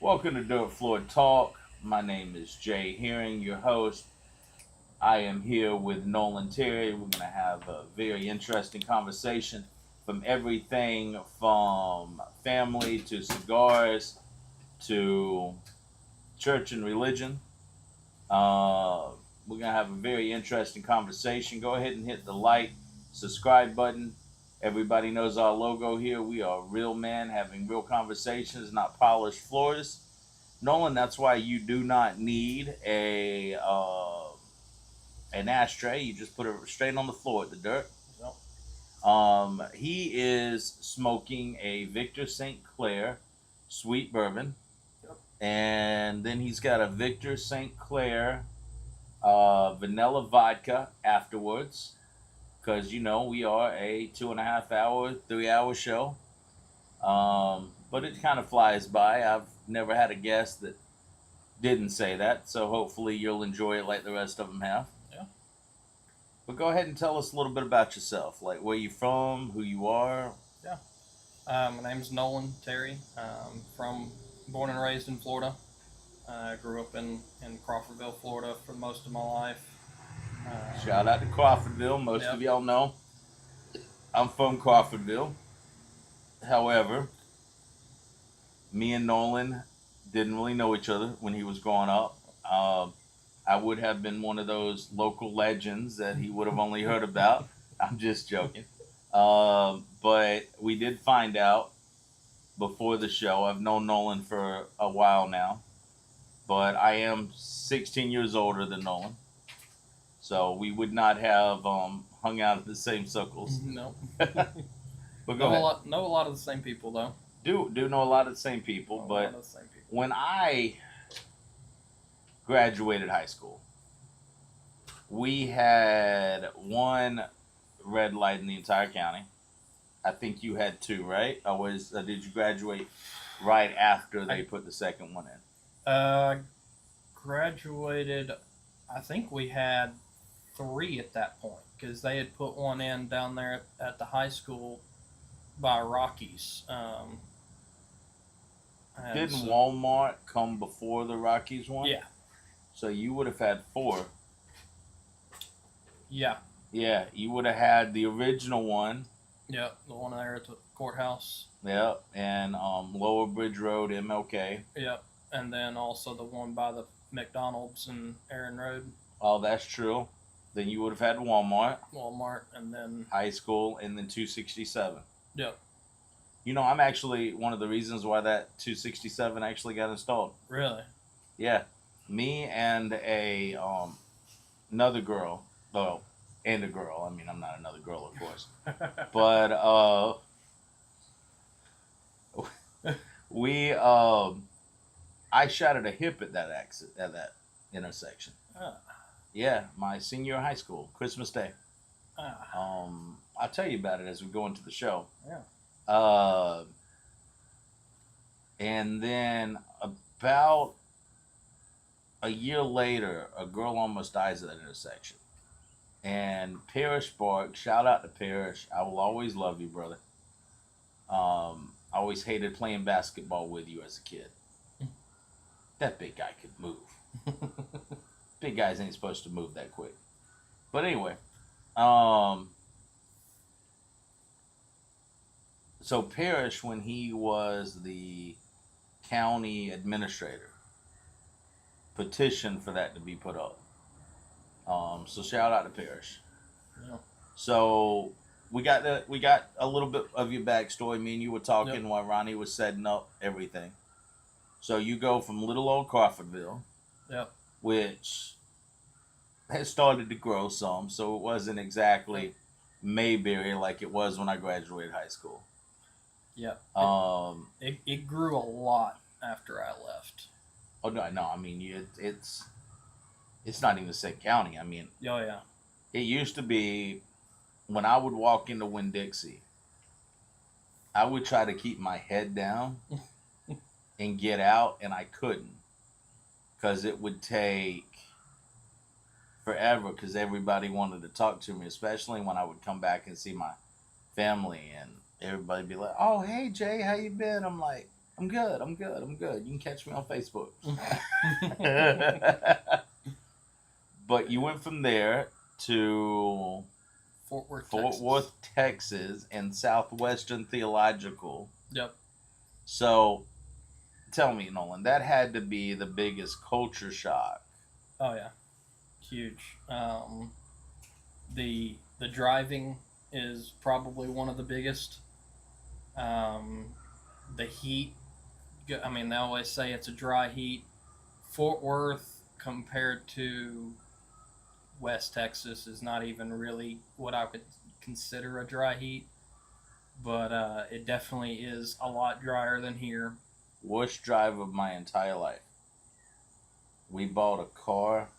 Welcome to Dirt Floor Talk. My name is Jay Herring, your host. I am here with Nolan Terry. We're going to have a very interesting conversation from everything from family to cigars to church and religion. We're going to have a very interesting conversation. Go ahead and hit the like, subscribe button. Everybody knows our logo here. We are real men having real conversations, not polished floors. Nolan, that's why you do not need an ashtray. You just put it straight on the floor at the dirt. He is smoking a Victor St. Clair sweet bourbon, and then he's got a Victor St. Clair vanilla vodka afterwards. Because we are a 2.5 hour, 3 hour show. But it kind of flies by. I've never had a guest that didn't say that, so hopefully you'll enjoy it like the rest of them have. Yeah. But go ahead and tell us a little bit about yourself, like where you from, who you are. Yeah. My name's Nolan Terry. Born and raised in Florida. I grew up in Crawfordville, Florida for most of my life. Shout out to Crawfordville. Most of y'all know I'm from Crawfordville. However, me and Nolan didn't really know each other when he was growing up. I would have been one of those local legends that he would have only heard about. I'm just joking. But we did find out before the show. I've known Nolan for a while now, but I am 16 years older than Nolan. So we would not have hung out in the same circles. No. But go ahead. Know a lot of the same people though. Do know a lot of the same people, but when I graduated high school, we had one red light in the entire county. I think you had two, right? Did you graduate right after they put the second one in? Graduated. I think we had 3 at that point because they had put one in down there at the high school by Rockies. Didn't Walmart come before the Rockies one? Yeah. So you would have had 4. Yeah. Yeah, you would have had the original one. Yep, the one there at the courthouse. Yep, and Lower Bridge Road, MLK. Yep, and then also the one by the McDonald's and Aaron Road. Oh, that's true. Then you would have had Walmart, and then high school, and then 267. Yep. I'm actually one of the reasons why that 267 actually got installed. Really? Yeah, me and another girl. Oh, and a girl. I mean, I'm not another girl, of course. But we I shot at a hip at that intersection. Yeah, my senior year of high school, Christmas Day. I'll tell you about it as we go into the show. Yeah. And then about a year later, a girl almost dies at that intersection. And Parrish Bark, shout out to Parrish. I will always love you, brother. I always hated playing basketball with you as a kid. That big guy could move. Big guys ain't supposed to move that quick. But anyway, so Parrish, when he was the county administrator, petitioned for that to be put up. So shout out to Parrish. Yeah. So we got a little bit of your backstory. Me and you were talking while Ronnie was setting up everything. So you go from little old Crawfordville, which has started to grow some. So it wasn't exactly Mayberry like it was when I graduated high school. Yeah. It grew a lot after I left. Oh no! I mean, it's not even the same county. I mean, oh yeah. It used to be when I would walk into Winn-Dixie, I would try to keep my head down and get out, and I couldn't because it would take forever because everybody wanted to talk to me, especially when I would come back and see my family, and everybody be like, "Oh, hey Jay, how you been?" I'm like, I'm good. I'm good. I'm good. You can catch me on Facebook. But you went from there to Fort Worth, Texas, and Southwestern Theological. Yep. So, tell me, Nolan, that had to be the biggest culture shock. Oh yeah, huge. The driving is probably one of the biggest. Um, the heat. I mean, they always say it's a dry heat. Fort Worth compared to West Texas is not even really what I would consider a dry heat, but it definitely is a lot drier than here. Worst drive of my entire life. We bought a car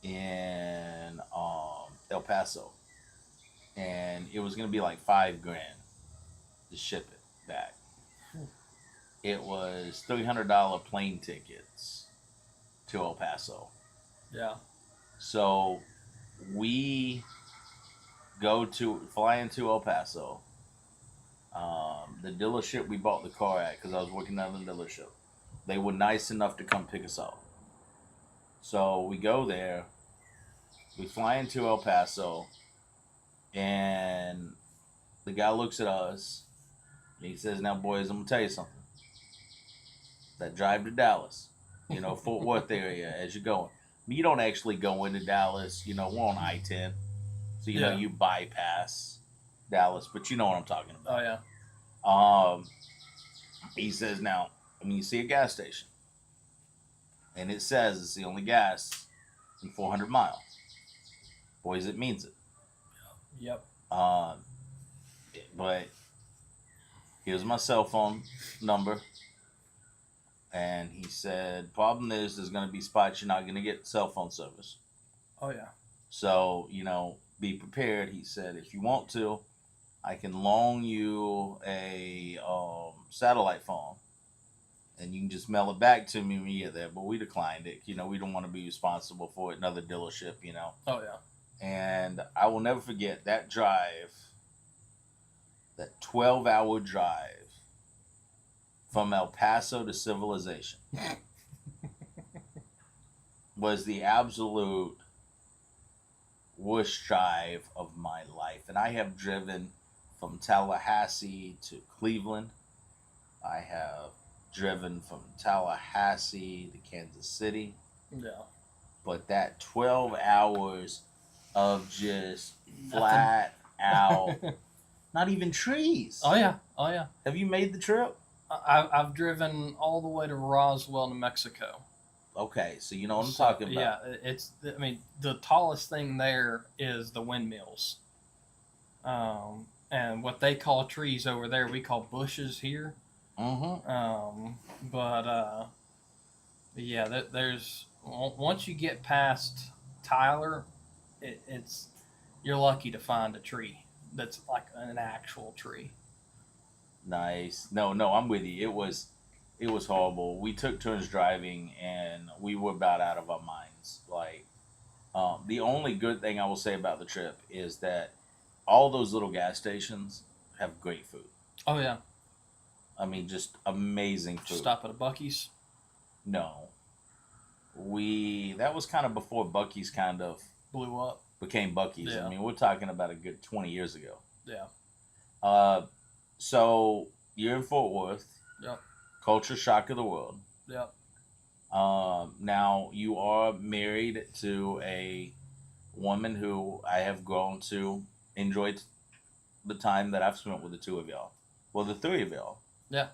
in El Paso, and it was gonna be like $5,000 to ship it back. It was $300 plane tickets to El Paso. Yeah. So we fly into El Paso. The dealership we bought the car at, because I was working at the dealership, they were nice enough to come pick us up. So we go there, we fly into El Paso, and the guy looks at us, and he says, "Now, boys, I'm gonna tell you something. That drive to Dallas, Fort Worth area, as you're going, you don't actually go into Dallas. We're on I-10, so you bypass Dallas, but you know what I'm talking about." Oh yeah. He says, "Now, you see a gas station, and it says it's the only gas in 400 miles. Boys, it means it." Yep. But here's my cell phone number. And he said, "Problem is, there's going to be spots you're not going to get cell phone service. Oh yeah. So, be prepared." He said, "If you want to, I can loan you a satellite phone, and you can just mail it back to me when you get there." But we declined it. We don't want to be responsible for it. Another dealership, Oh yeah. And I will never forget that drive, that 12-hour drive from El Paso to civilization was the absolute worst drive of my life. And I have driven from Tallahassee to Cleveland. I have driven from Tallahassee to Kansas City. Yeah. But that 12 hours of just flat out, not even trees. Oh yeah. Oh yeah. Have you made the trip? I've driven all the way to Roswell, New Mexico. Okay, so you know what I'm talking about. Yeah, the tallest thing there is the windmills. And what they call trees over there, we call bushes here. Mm-hmm. Yeah, there's once you get past Tyler, it's you're lucky to find a tree that's like an actual tree. Nice. No, I'm with you. It was horrible. We took turns driving, and we were about out of our minds. Like, the only good thing I will say about the trip is that all those little gas stations have great food. Oh yeah. I mean, just amazing food. Stop at a Buc-ee's? No. That was kind of before Buc-ee's kind of Blew up. became Buc-ee's. Yeah. I mean, we're talking about a good 20 years ago. Yeah. So you're in Fort Worth. Yep. Culture shock of the world. Yep. Now you are married to a woman who I have grown to enjoy the time that I've spent with the two of y'all. Well, the three of y'all. Yeah.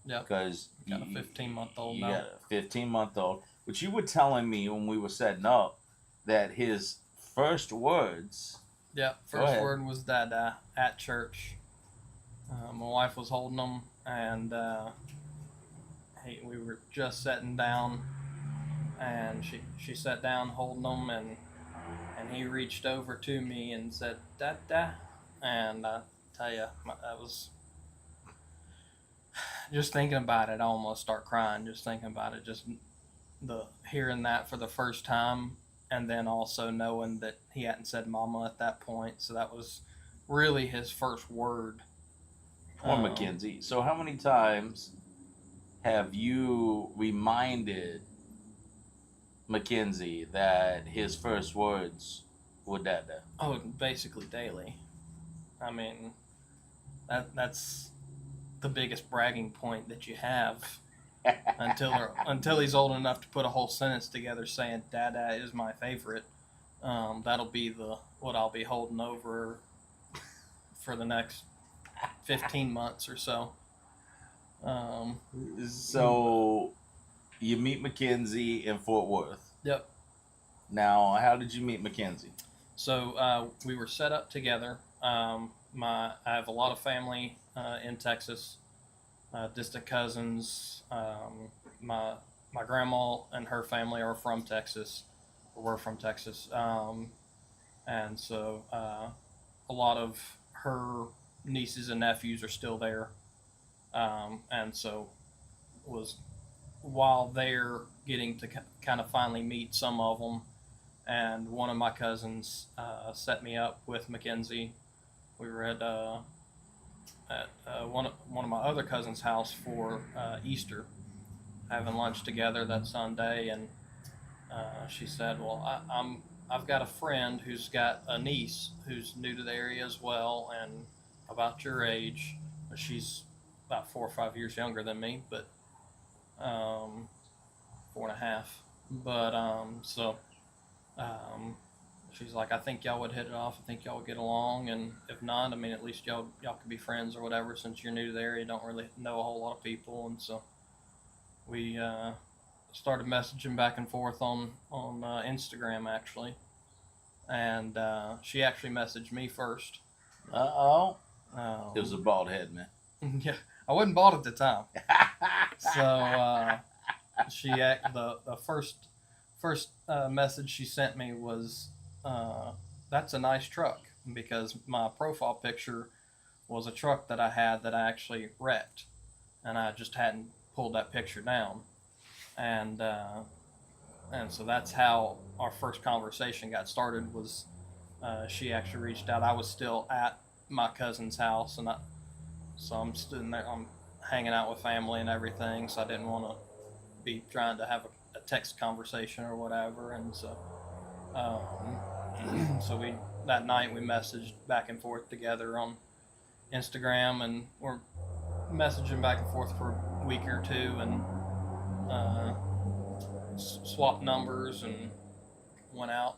Yeah. Because you got a 15-month-old you now. got a 15-month-old. But you were telling me when we were setting up that his first words. Yeah. First word was Dada at church. My wife was holding him, and we were just sitting down, and she sat down holding him, and he reached over to me and said Dada, and I tell you, that was just thinking about it. I almost start crying just thinking about it. Just the hearing that for the first time, and then also knowing that he hadn't said mama at that point, so that was really his first word. Poor Mackenzie. So how many times have you reminded Mackenzie that his first words were Dada? Oh, basically daily. I mean, that's the biggest bragging point that you have until he's old enough to put a whole sentence together saying "Dada is my favorite." That'll be the what I'll be holding over for the next 15 months or so. Um, So you meet Mackenzie in Fort Worth. yep. Now, how did you meet Mackenzie? So we were set up together. I have a lot of family in Texas, distant cousins. My grandma and her family are from Texas, or were from Texas, and so a lot of her nieces and nephews are still there, and so was while they're getting to kind of finally meet some of them, and one of my cousins set me up with Mackenzie. We were at one of my other cousins' house for Easter, having lunch together that Sunday, and she said, "Well, I've got a friend who's got a niece who's new to the area as well, and about your age. She's about 4 or 5 years younger than me, but 4.5. But um, she's like, I think y'all would hit it off. I think y'all would get along, and if not, I mean, at least y'all could be friends or whatever. Since you're new to the area, don't really know a whole lot of people, and so we started messaging back and forth on Instagram actually, and she actually messaged me first. Uh-oh. It was a Um, bald head, man. yeah, I wasn't bought at the time, so the first message she sent me was, "That's a nice truck," because my profile picture was a truck that I had that I actually wrecked, and I just hadn't pulled that picture down, and so that's how our first conversation got started. Was she actually reached out? I was still at my cousin's house, so I'm sitting there. I'm hanging out with family and everything, so I didn't want to be trying to have a text conversation or whatever, and so so we that night we messaged back and forth together on Instagram, and we're messaging back and forth for a week or two, and uh, swapped numbers and went out.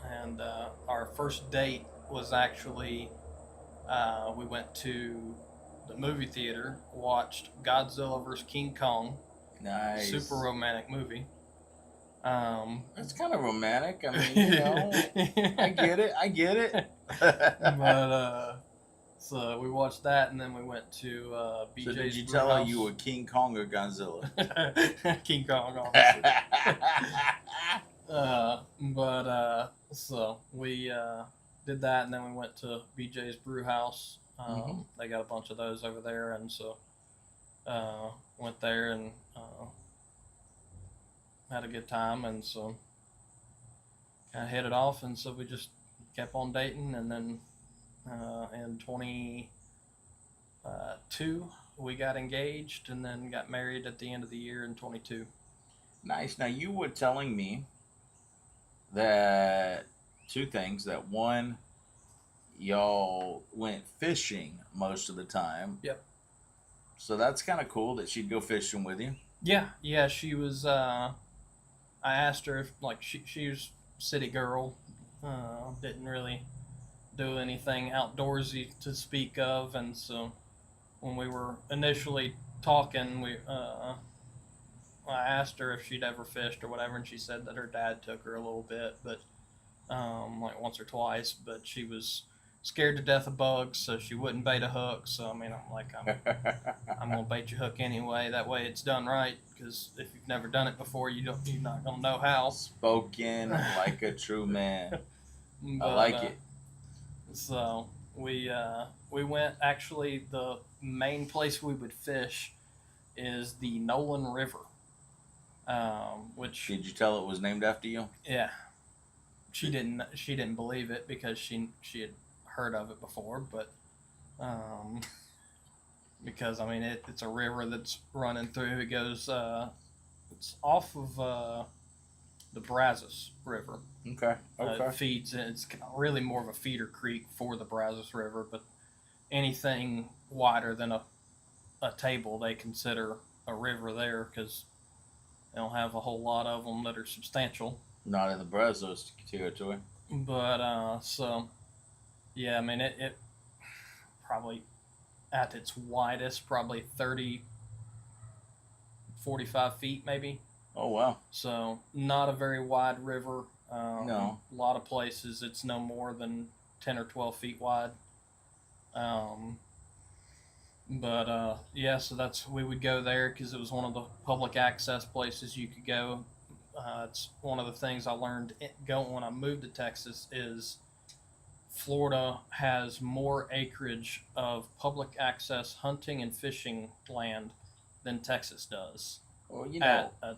And our first date was actually we went to the movie theater, watched Godzilla vs. King Kong. Nice. Super romantic movie. It's kind of romantic. I mean, I get it. I get it. But so we watched that, and then we went to BJ's. So did you tell her you were King Kong or Godzilla? King Kong, obviously. So we did that, and then we went to BJ's Brew House. They got a bunch of those over there, and so went there and had a good time, and so kind of hit it off, and so we just kept on dating, and then in 22 we got engaged, and then got married at the end of the year in 22. Nice. Now you were telling me that two things. That one, y'all went fishing most of the time. Yep. So that's kind of cool that she'd go fishing with you. Yeah. She was. I asked her if she was a city girl, didn't really do anything outdoorsy to speak of, and so when we were initially talking, I asked her if she'd ever fished or whatever, and she said that her dad took her a little bit, but like once or twice, but she was scared to death of bugs, so she wouldn't bait a hook. So I mean, I'm gonna bait your hook anyway. That way, it's done right. Because if you've never done it before, you're not gonna know how. Spoken like a true man. But, I like it. So we went. Actually, the main place we would fish is the Nolan River. Which did you tell it was named after you? Yeah. She didn't believe it because she had heard of it before, but because I mean it's a river that's running through. It goes. It's off of the Brazos River. Okay. Okay. It feeds. It's really more of a feeder creek for the Brazos River, but anything wider than a table they consider a river there because they don't have a whole lot of them that are substantial. Not in the Brazos territory. But so yeah, I mean it probably at its widest probably 30, 45 feet maybe. Oh wow. So not a very wide river. No. A lot of places it's no more than 10 or 12 feet wide. Um, but yeah, so that's we would go there because it was one of the public access places you could go. It's one of the things I learned going when I moved to Texas is Florida has more acreage of public access hunting and fishing land than Texas does. Well, At a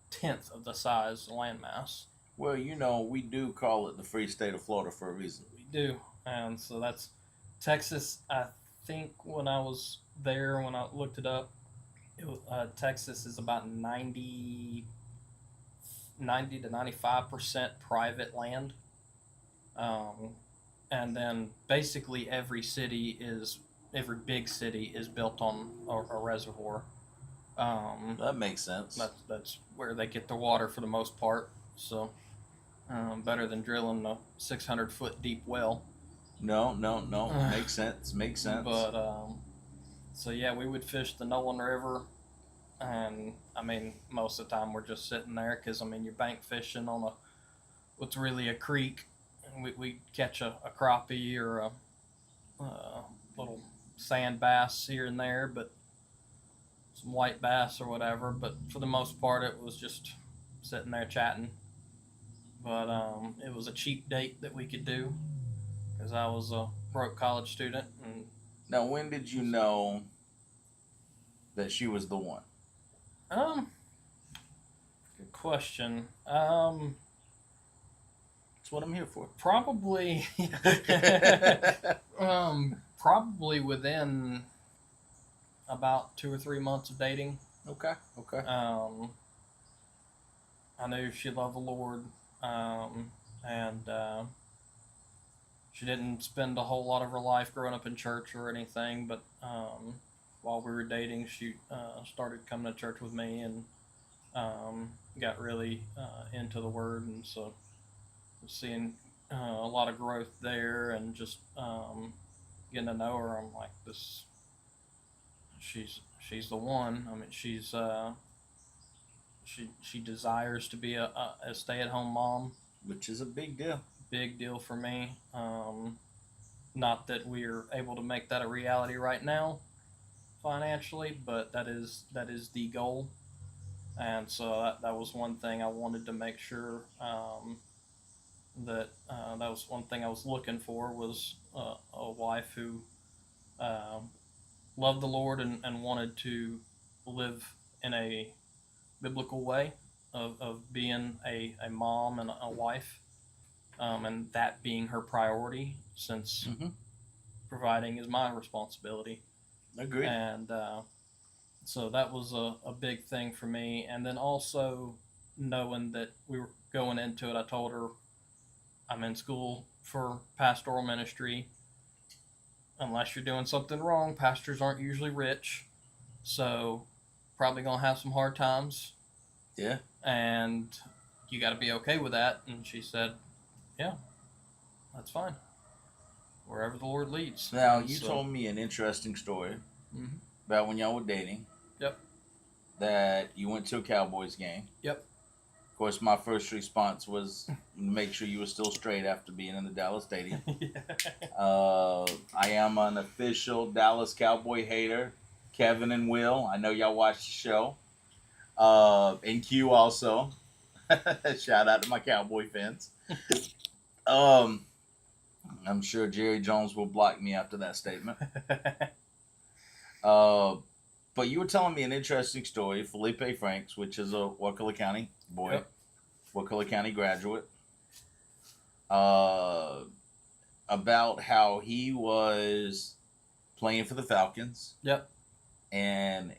tenth of the size landmass. Well, we do call it the free state of Florida for a reason. We do, and so that's Texas. I think when I was there, when I looked it up, Texas is about 90 to 95% private land. Um, and then basically every big city is built on a reservoir. That makes sense. That's where they get the water for the most part. So better than drilling a 600-foot deep well. No. Makes sense. Makes sense. But so yeah, we would fish the Nolan River, and I mean most of the time we're just sitting there because I mean you're bank fishing on what's really a creek, and we catch a crappie or a little sand bass here and there, but some white bass or whatever. But for the most part, it was just sitting there chatting. But it was a cheap date that we could do because I was a broke college student. And now, when did you know that she was the one? Good question. That's what I'm here for. Probably, probably within about 2 or 3 months of dating. Okay. I knew she loved the Lord, and she didn't spend a whole lot of her life growing up in church or anything. But while we were dating, she started coming to church with me and got really into the Word, and so seeing a lot of growth there, and just getting to know her. I'm like, this. She's the one. I mean, she desires to be a stay-at-home mom, which is a big deal. Big deal for me. Not that we're able to make that a reality right now, financially, but that is the goal. And so that was one thing I wanted to make sure that was one thing I was looking for was a wife who loved the Lord and wanted to live in a biblical way of being a mom and a wife, and that being her priority, since providing is my responsibility. Agreed. And so that was a big thing for me. And then also knowing that we were going into it, I told her I'm in school for pastoral ministry. Unless you're doing something wrong, pastors aren't usually rich, so probably gonna have some hard times. Yeah. And you got to be okay with that. And she said, "Yeah, that's fine. Wherever the Lord leads." Now you told me an interesting story about when y'all were dating. Yep. That you went to a Cowboys game. Yep. Of course, my first response was make sure you were still straight after being in the Dallas Stadium. I am an official Dallas Cowboy hater. Kevin and Will, I know y'all watch the show. And Q also. Shout out to my Cowboy fans. I'm sure Jerry Jones will block me after that statement. But you were telling me an interesting story. Felipe Franks, which is a Wakulla County boy, Yep. Wakulla County graduate, about how he was playing for the Falcons. Yep. And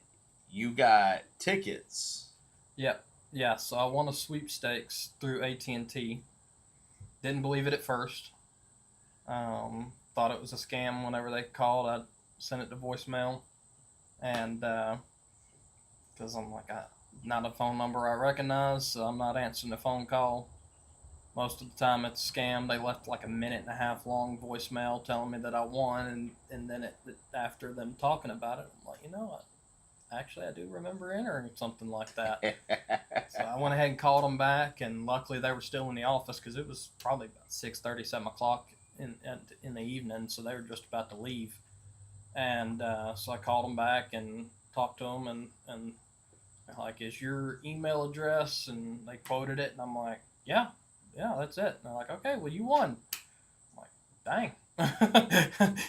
you got tickets. Yep. Yeah. So I won a sweepstakes through AT&T. Didn't believe it at first. Thought it was a scam whenever they called. I sent it to voicemail, and because I'm like, not a phone number I recognize, so I'm not answering the phone call. Most of the time it's a scam. They left like a minute and a half long voicemail telling me that I won, and then after them talking about it, I'm like, actually I do remember entering something like that. So I went ahead and called them back, and luckily they were still in the office because it was probably about 6:30, 7 o'clock in the evening, so they were just about to leave. And so I called them back and talked to them, and they're like, "Is your email address?" And they quoted it, and I'm like, "Yeah, that's it." And they're like, "Okay, well, you won." I'm like, "Dang."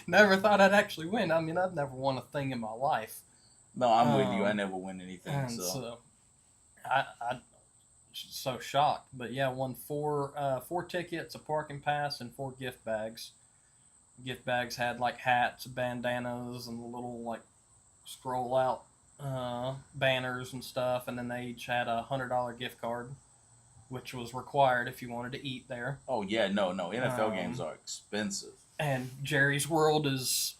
Never thought I'd actually win. I mean, I've never won a thing in my life. No, I'm with you. I never win anything. And so I so shocked. But yeah, won four tickets, a parking pass, and 4 gift bags. Gift bags had like hats, bandanas, and little like scroll out banners and stuff. And then they each had a $100 gift card, which was required if you wanted to eat there. Oh yeah, no. NFL games are expensive. And Jerry's World is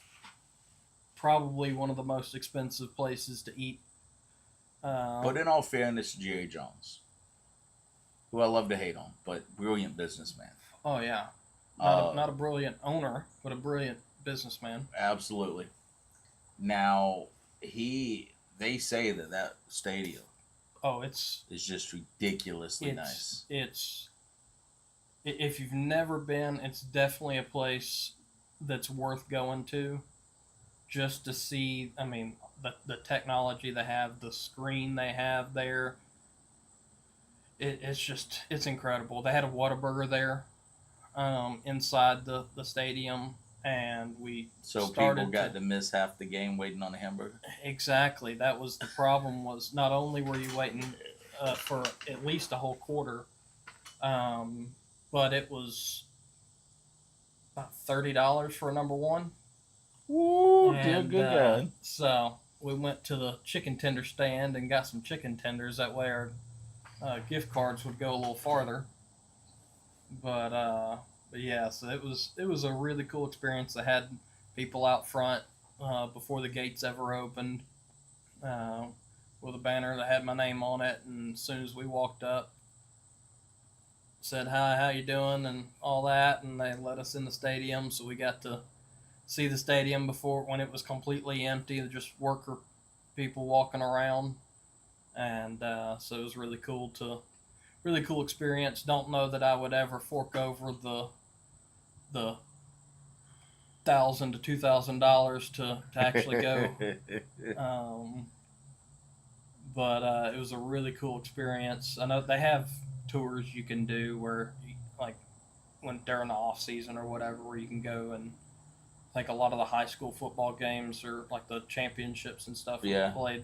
probably one of the most expensive places to eat. But in all fairness, Jerry Jones, who I love to hate on, but brilliant businessman. Oh yeah, not a brilliant owner, but a brilliant businessman. Absolutely. Now they say that stadium. Oh, it's just ridiculously nice. It's if you've never been, it's definitely a place that's worth going to, just to see. I mean, the technology they have, the screen they have there. It's incredible. They had a Whataburger there, inside the stadium, and people got to miss half the game waiting on a hamburger. Exactly. That was the problem. Was not only were you waiting for at least a whole quarter, but it was about $30 for a number one. Woo, good God. So we went to the chicken tender stand and got some chicken tenders. That way our gift cards would go a little farther. But yeah, so it was a really cool experience. They had people out front before the gates ever opened with a banner that had my name on it, and as soon as we walked up, said hi, how you doing, and all that, and they let us in the stadium, so we got to see the stadium before when it was completely empty, just worker people walking around, and so it was really cool experience. Don't know that I would ever fork over the $1,000 to $2,000 to actually go, but it was a really cool experience. I know they have tours you can do where, like, when during the off season or whatever, where you can go, and I think a lot of the high school football games or like the championships and stuff played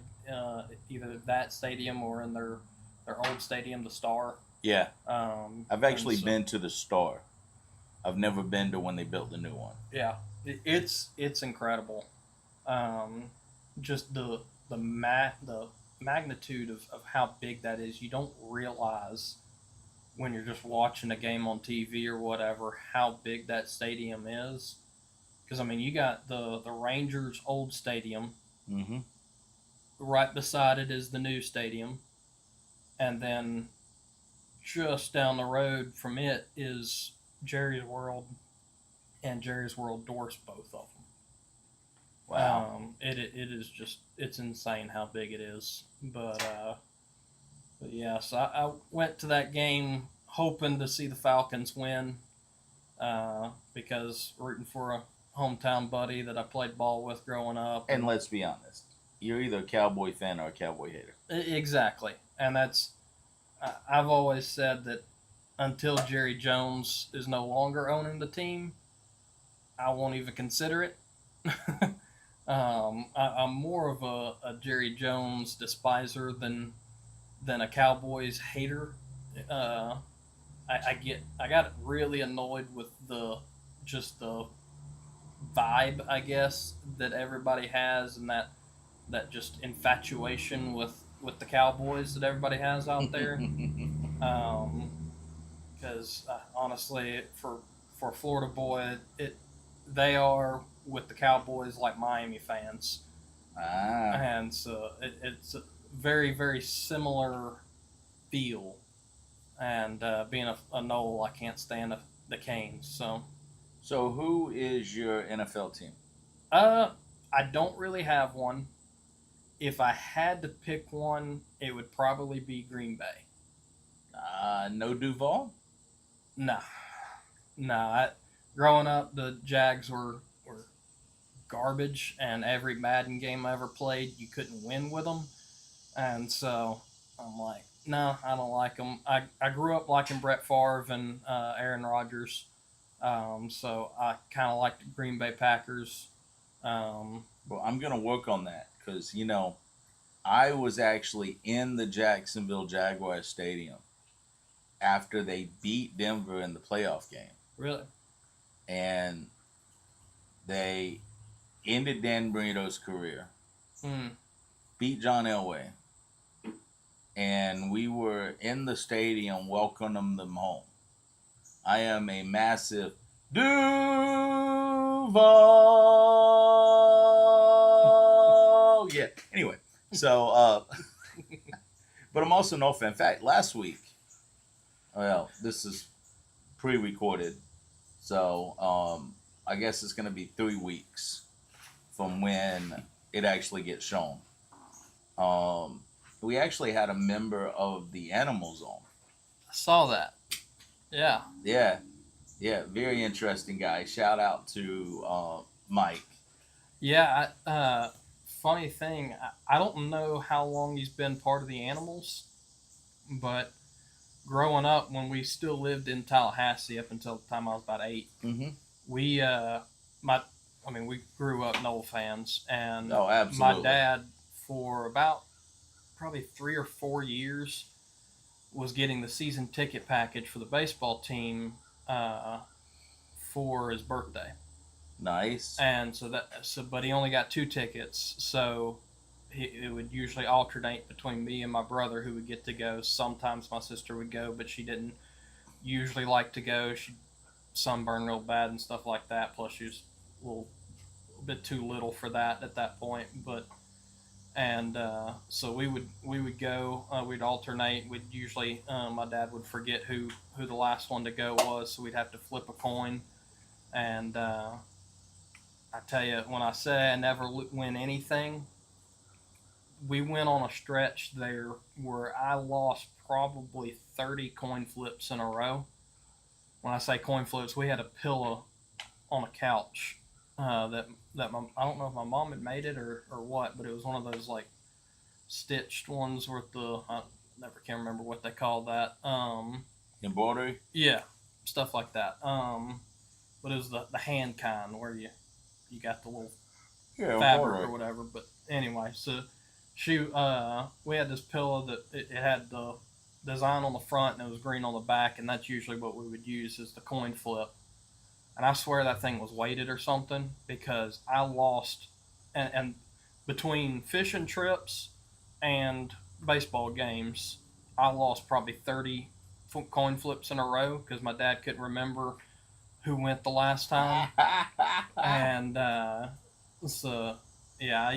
either that stadium or in their old stadium, the Star. Yeah. I've actually been to the Star. I've never been to when they built the new one. Yeah, it's incredible. Just the magnitude of how big that is. You don't realize when you're just watching a game on TV or whatever how big that stadium is. Because I mean, you got the Rangers' old stadium. Mm-hmm. Right beside it is the new stadium, and then just down the road from it is Jerry's World, and Jerry's World dwarfs both of them. Wow. It is just, it's insane how big it is. But yeah, so I went to that game hoping to see the Falcons win, because rooting for a hometown buddy that I played ball with growing up. And let's be honest, you're either a Cowboy fan or a Cowboy hater. Exactly. And that's, I've always said that until Jerry Jones is no longer owning the team, I won't even consider it. I'm more of a Jerry Jones despiser than a Cowboys hater. I got really annoyed with the vibe, I guess, that everybody has, and that just infatuation with the Cowboys that everybody has out there. Because honestly, for a Florida boy, they are with the Cowboys like Miami fans, Ah, and so it's a very very similar feel. And being a Knoll, I can't stand the Canes. So so who is your NFL team? uh, I don't really have one. If I had to pick one, it would probably be Green Bay. No Duval. Nah, nah. Growing up, the Jags were garbage, and every Madden game I ever played, you couldn't win with them. And so I'm like, no, I don't like them. I grew up liking Brett Favre and Aaron Rodgers, so I kind of liked the Green Bay Packers. Um, Well, I'm gonna work on that because I was actually in the Jacksonville Jaguars stadium after they beat Denver in the playoff game, really, and they ended Dan Marino's career, mm, beat John Elway, and we were in the stadium welcoming them home. I am a massive Duval. Yeah. Anyway, so but I'm also no fan. In fact, last week, well, this is pre-recorded, so I guess it's going to be 3 weeks from when it actually gets shown. Um, we actually had a member of the Animals on. I saw that. Yeah, Yeah, yeah, very interesting guy. Shout out to Mike. yeah. Funny thing, I don't know how long he's been part of the Animals, but growing up when we still lived in Tallahassee up until the time I was about 8, Mm-hmm. we my I mean we grew up Knoll fans, and Oh, my absolutely. dad for about probably 3 or 4 years was getting the season ticket package for the baseball team uh, for his birthday, Nice. and but he only got 2 tickets, so it would usually alternate between me and my brother who would get to go. Sometimes my sister would go, but she didn't usually like to go. She sunburned real bad and stuff like that. Plus, she was a bit too little for that at that point. But and so we would go. We'd alternate. We'd usually my dad would forget who the last one to go was, so we'd have to flip a coin. And I tell you, when I say I never win anything, we went on a stretch there where I lost probably 30 coin flips in a row. When I say coin flips, we had a pillow on a couch I don't know if my mom had made it or what, but it was one of those like stitched ones with the I never can remember what they call that. Embroidery. Yeah, stuff like that. But it was the hand kind where you got the little Yeah, fabric or embroidery. whatever. But anyway, so we had this pillow that it had the design on the front and it was green on the back, and that's usually what we would use as the coin flip. And I swear that thing was weighted or something because I lost, and between fishing trips and baseball games, I lost probably 30 coin flips in a row because my dad couldn't remember who went the last time. And so, yeah,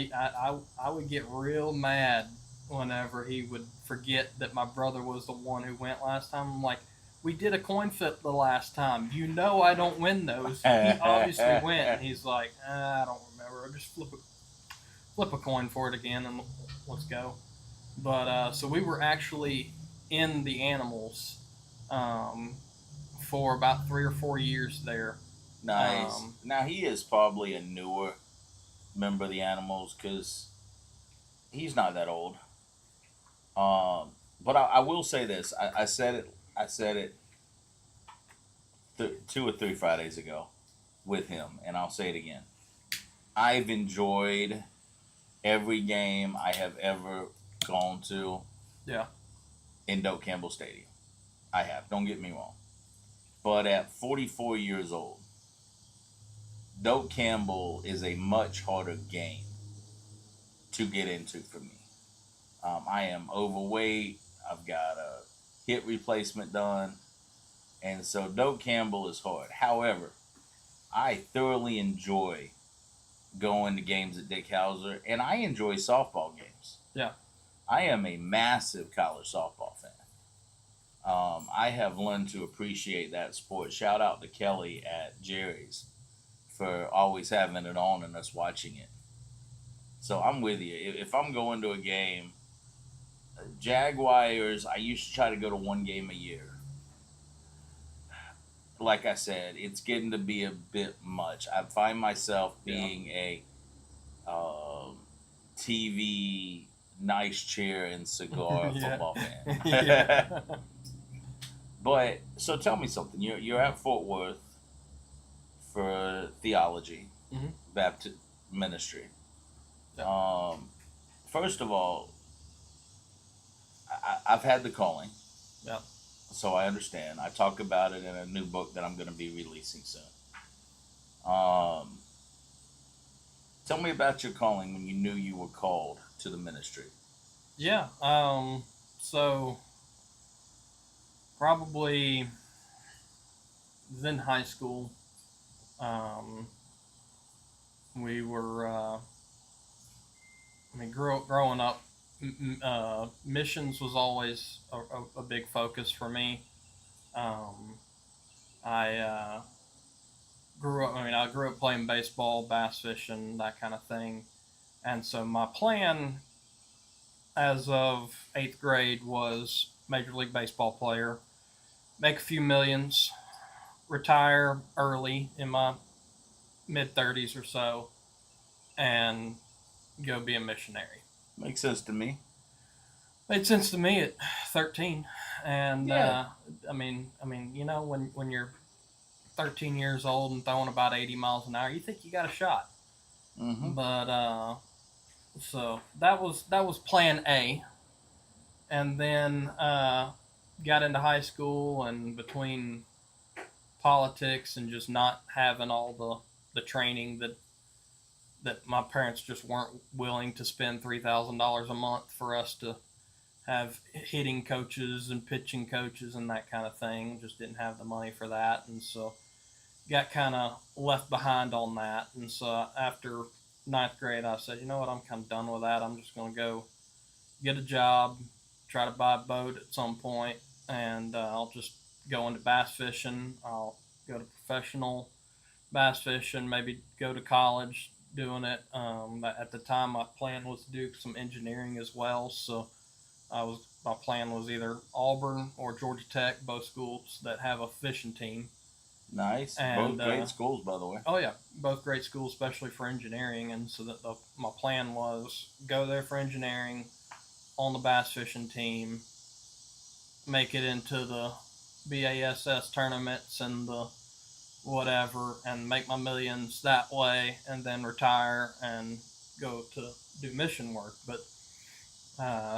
I would get real mad whenever he would forget that my brother was the one who went last time. I'm like, we did a coin flip the last time. You know I don't win those. He obviously went. And he's like, I don't remember. I'll just flip a coin for it again and let's go. But so we were actually in the Animals um, for about 3 or 4 years there. Nice. Um, Now he is probably a newer member of the Animals because he's not that old. But I will say this. I said it. I said it 2 or 3 Fridays ago with him, and I'll say it again. I've enjoyed every game I have ever gone to yeah. in Doak Campbell Stadium. I have. Don't get me wrong. But at 44 years old, Doak Campbell is a much harder game to get into for me. I am overweight. I've got a hip replacement done, and so Doak Campbell is hard. However, I thoroughly enjoy going to games at Dick Hauser, and I enjoy softball games. Yeah. I am a massive college softball fan. I have learned to appreciate that sport. Shout out to Kelly at Jerry's for always having it on and us watching it. So I'm with you. If I'm going to a game, Jaguars, I used to try to go to one game a year. Like I said, it's getting to be a bit much. I find myself being a um, TV, nice chair, and cigar Yeah. football fan. Yeah. But so tell me something. You're at Fort Worth for theology, Mhm. Baptist ministry. Yeah. First of all, I've had the calling, Yeah. so I understand. I talk about it in a new book that I'm going to be releasing soon. Um, Tell me about your calling when you knew you were called to the ministry. Yeah. So probably in high school, um, we were. Growing up, missions was always a big focus for me. Um, I grew up. I grew up playing baseball, bass fishing, that kind of thing, and so my plan, as of eighth grade, was major league baseball player, make a few millions, retire early in my mid 30s or so, and go be a missionary. Makes sense to me. Made sense to me at 13, and Yeah. when you're 13 years old and throwing about 80 miles an hour, you think you got a shot. Mm-hmm. But so that was Plan A, and then got into high school, and between politics and just not having all the training that my parents just weren't willing to spend $3,000 a month for us to have hitting coaches and pitching coaches and that kind of thing. Just didn't have the money for that, and so got kind of left behind on that. And so after ninth grade, I said, you know what, I'm kind of done with that. I'm just going to go get a job, try to buy a boat at some point, and I'll just go into bass fishing. I'll go to professional bass fishing, maybe go to college doing it. At the time, my plan was to do some engineering as well. So my plan was either Auburn or Georgia Tech, both schools that have a fishing team. Nice. And Both great schools, by the way. oh yeah, both great schools, especially for engineering. And so my plan was go there for engineering, on the bass fishing team, make it into the BASS tournaments and the whatever, and make my millions that way, and then retire and go to do mission work. But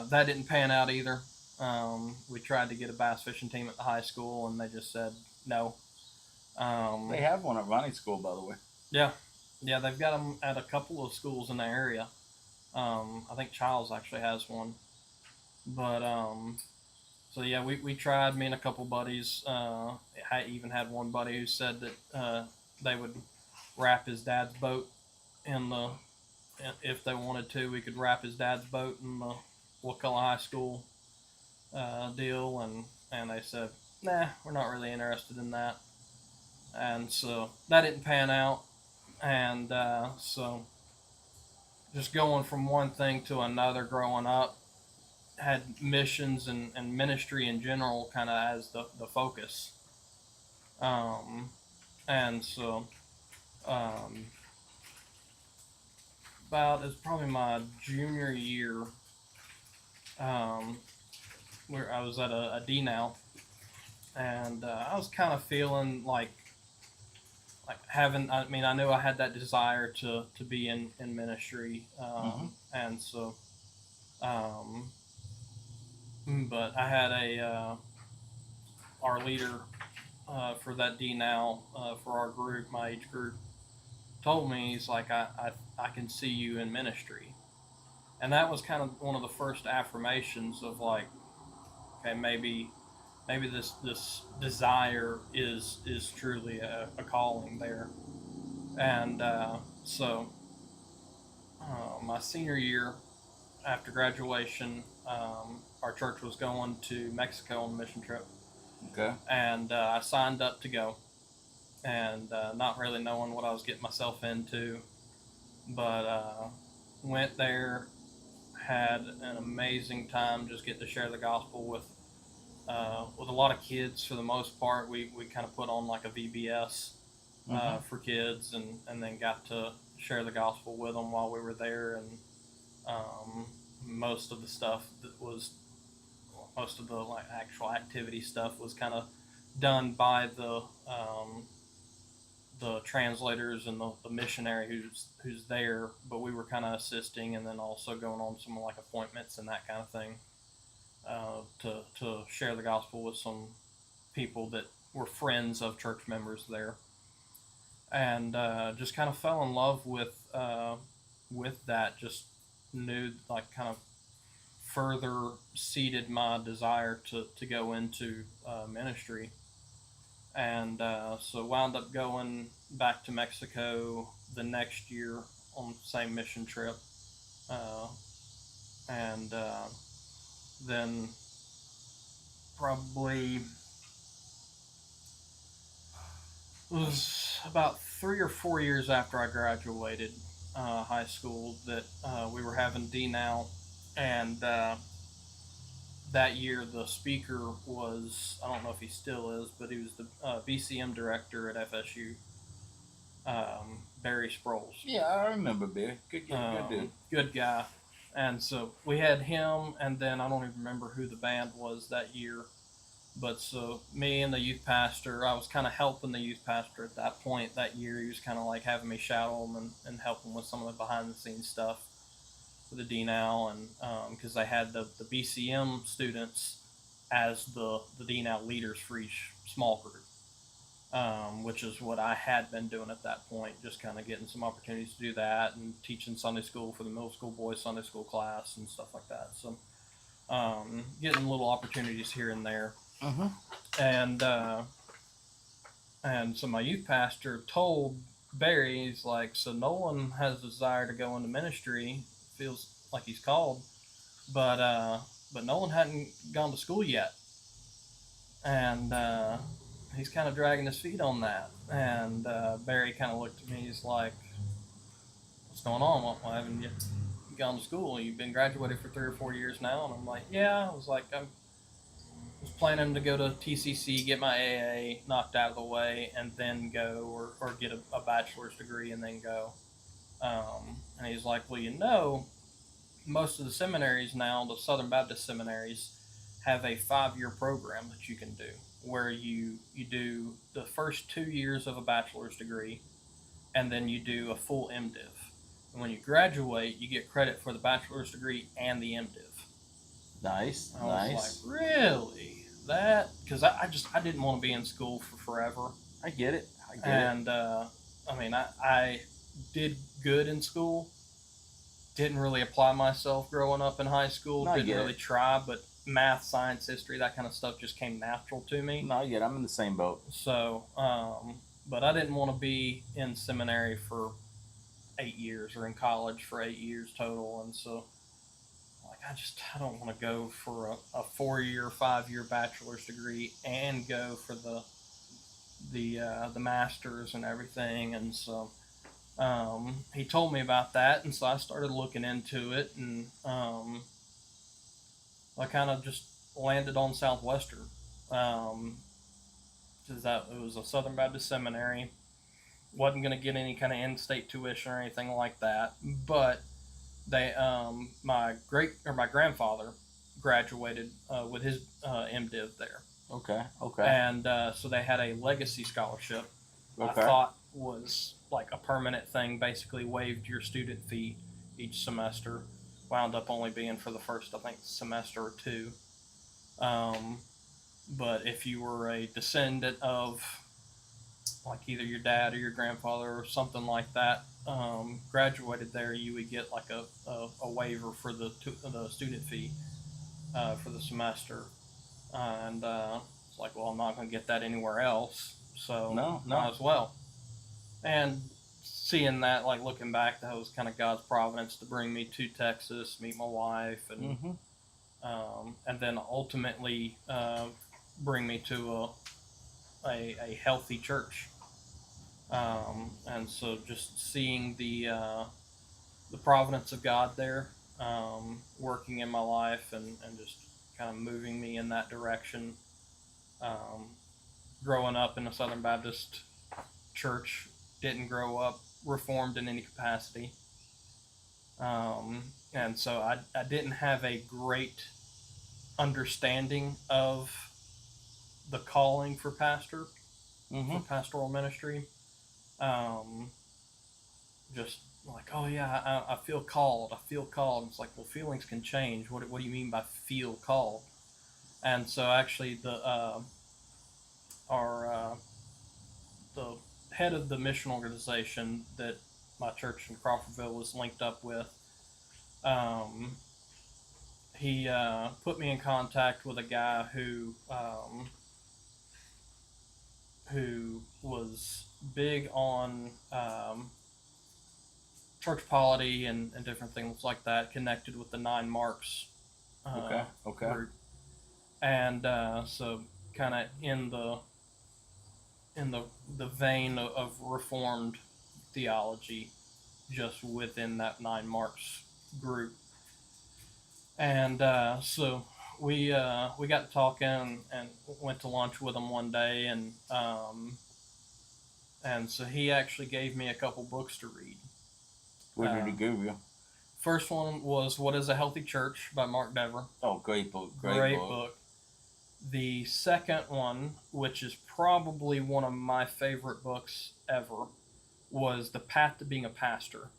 that didn't pan out either. We tried to get a bass fishing team at the high school, and they just said no. They have one at Ronnie School, by the way. Yeah, yeah, they've got them at a couple of schools in the area. I think Childs actually has one, but so yeah, we tried. Me and a couple buddies. I even had one buddy who said that they would wrap his dad's boat in the, if they wanted to, we could wrap his dad's boat in the Wakulla High School deal, and they said, nah, we're not really interested in that, and so that didn't pan out, and so just going from one thing to another growing up, had missions and ministry in general kind of as the focus. And so about, it's probably my junior year, where I was at a D now, and I was kind of feeling like having, I knew I had that desire to be in ministry, and so but I had our leader for that D now, for our group, my age group, told me, he's like, I can see you in ministry. And that was kind of one of the first affirmations of like, okay, maybe this desire is truly a calling there. And my senior year after graduation, our church was going to Mexico on a mission trip, Okay. and I signed up to go, and not really knowing what I was getting myself into, but went there, had an amazing time, just getting to share the gospel with a lot of kids for the most part. We kind of put on like a VBS for kids, and then got to share the gospel with them while we were there. And um, most of the stuff that was most of the like actual activity stuff was kind of done by the translators and the missionary who's there, but we were kind of assisting and then also going on some like appointments and that kind of thing, to share the gospel with some people that were friends of church members there, and just kind of fell in love with that. Just knew, like, kind of further seeded my desire to go into ministry, and so wound up going back to Mexico the next year on the same mission trip, uh, and then probably it was about 3 or 4 years after I graduated high school that we were having D now, and that year the speaker was, I don't know if he still is, but he was the VCM director at FSU, Barry Sproles. Yeah, I remember Barry. Good dude. Good guy. And so we had him, and then I don't even remember who the band was that year. But so me and the youth pastor, I was kind of helping the youth pastor at that point that year. He was kind of like having me shadow him and help him with some of the behind the scenes stuff for the D now, and because they had the BCM students as the D now leaders for each small group, which is what I had been doing at that point, just kind of getting some opportunities to do that and teaching Sunday school for the middle school boys Sunday school class and stuff like that. So getting little opportunities here and there. Uh-huh. And so my youth pastor told Barry, he's like, so Nolan has a desire to go into ministry, feels like he's called, but Nolan hadn't gone to school yet, and he's kind of dragging his feet on that. And Barry kind of looked at me, he's like, what's going on? Why haven't you gone to school? You've been graduated for 3 or 4 years now. And I'm like, yeah. I was like, I was planning to go to TCC, get my AA knocked out of the way, and then go, or get a bachelor's degree and then go. And he's like, well, most of the seminaries now, the Southern Baptist seminaries, have a 5-year program that you can do, where you do the first 2 years of a bachelor's degree, and then you do a full MDiv. And when you graduate, you get credit for the bachelor's degree and the MDiv. Nice. I was like, really? That? Because I didn't want to be in school for forever. I get it. And I mean, I did good in school. Didn't really apply myself growing up in high school. No, didn't really try, but math, science, history, that kind of stuff just came natural to me. No, I get it. I'm in the same boat. So, but I didn't want to be in seminary for 8 years, or in college for 8 years total. And so, like, I don't want to go for a 4-year, 5-year bachelor's degree and go for the masters and everything. And so he told me about that, and so I started looking into it, and I kind of just landed on Southwestern, because that it was a Southern Baptist seminary. Wasn't going to get any kind of in-state tuition or anything like that, but they my grandfather graduated with his MDiv there. Okay. And so they had a legacy scholarship. Okay. I thought was like a permanent thing, basically waived your student fee each semester. Wound up only being for the first, I think, semester or two. But if you were a descendant of like either your dad or your grandfather or something like that graduated there, you would get like a waiver for the student fee for the semester. And it's like, well, I'm not going to get that anywhere else, so No, might no. as well. And seeing that, like looking back, that was kind of God's providence to bring me to Texas, meet my wife, Mm-hmm. and then ultimately bring me to a healthy church. And so just seeing the providence of God there, working in my life and just kind of moving me in that direction. Um, Growing up in a Southern Baptist church, didn't grow up reformed in any capacity. And so I didn't have a great understanding of the calling for Mm-hmm. for pastoral ministry. Um, just like, oh yeah, I feel called. I feel called. It's like, well, feelings can change. What do you mean by feel called? And so actually, our the head of the mission organization that my church in Crawfordville was linked up with, um, he put me in contact with a guy who was big on church polity and different things like that, connected with the Nine Marks Okay. Okay. group, and so kind of in the vein of Reformed theology, just within that Nine Marks group, and so we got to talking and went to lunch with him one day, and so he actually gave me a couple books to read. What did Uh, he give you? First one was "What Is a Healthy Church" by Mark Dever. Oh, great book. Great book. The second one, which is probably one of my favorite books ever, was "The Path to Being a Pastor"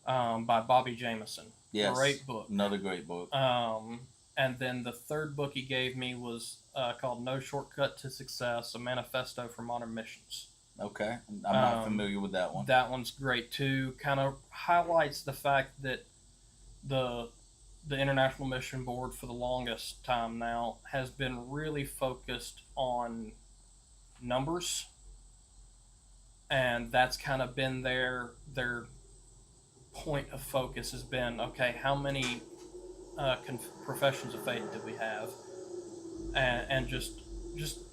by Bobby Jameson. Yes. Great book. Another great book. And then the third book he gave me was called "No Shortcut to Success: A Manifesto for Modern Missions." Okay. I'm not familiar with that one. That one's great too. Kind of highlights the fact that the the International Mission Board for the longest time now has been really focused on numbers, and that's kind of been their point of focus has been, okay, how many professions of faith do we have, and just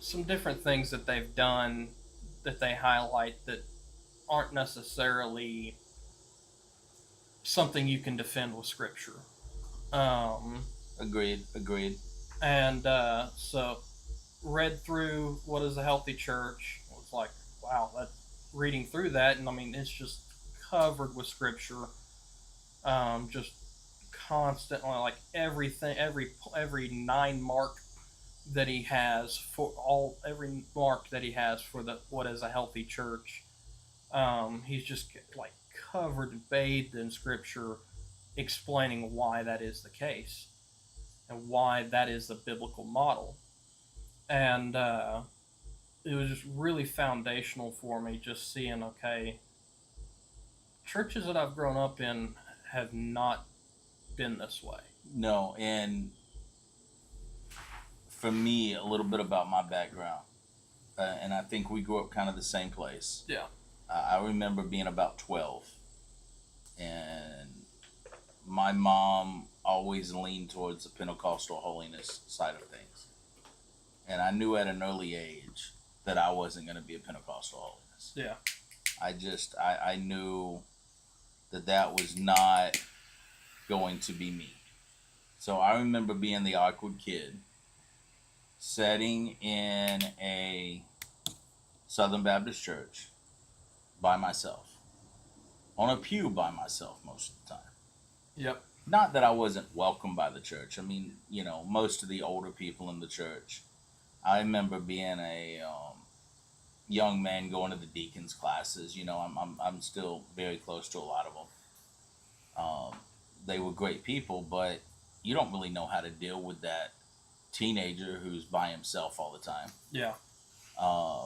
some different things that they've done that they highlight that aren't necessarily something you can defend with scripture. Um, Agreed. and so read through "What Is a Healthy Church." It was like, wow, that reading through that, and I mean, it's just covered with scripture. Just constantly, like everything, every nine mark that he has every mark that he has for the "What Is a Healthy Church." He's just like covered and bathed in scripture, explaining why that is the case and why that is the biblical model. And it was just really foundational for me, just seeing, okay, churches that I've grown up in have not been this way. No, and for me, a little bit about my background, and I think we grew up kind of the same place. Yeah. I remember being about 12, and my mom always leaned towards the Pentecostal holiness side of things. And I knew at an early age that I wasn't going to be a Pentecostal holiness. Yeah. I knew that was not going to be me. So I remember being the awkward kid, sitting in a Southern Baptist church by myself, on a pew by myself most of the time. Yep. Not that I wasn't welcomed by the church. I mean, most of the older people in the church. I remember being a young man going to the deacons' classes. I'm still very close to a lot of them. They were great people, but you don't really know how to deal with that teenager who's by himself all the time. Yeah. Uh,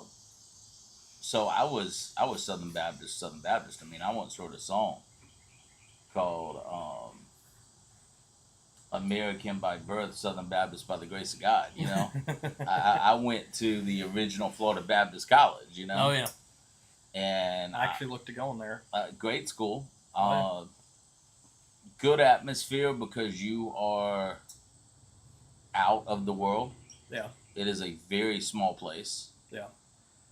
So I was Southern Baptist, Southern Baptist. I mean, I once wrote a song called American by birth, Southern Baptist by the grace of God. You know, I went to the original Florida Baptist College. You know, Oh yeah, and I actually looked to going there. great school. Oh, yeah. Good atmosphere because you are out of the world. Yeah. It is a very small place. Yeah.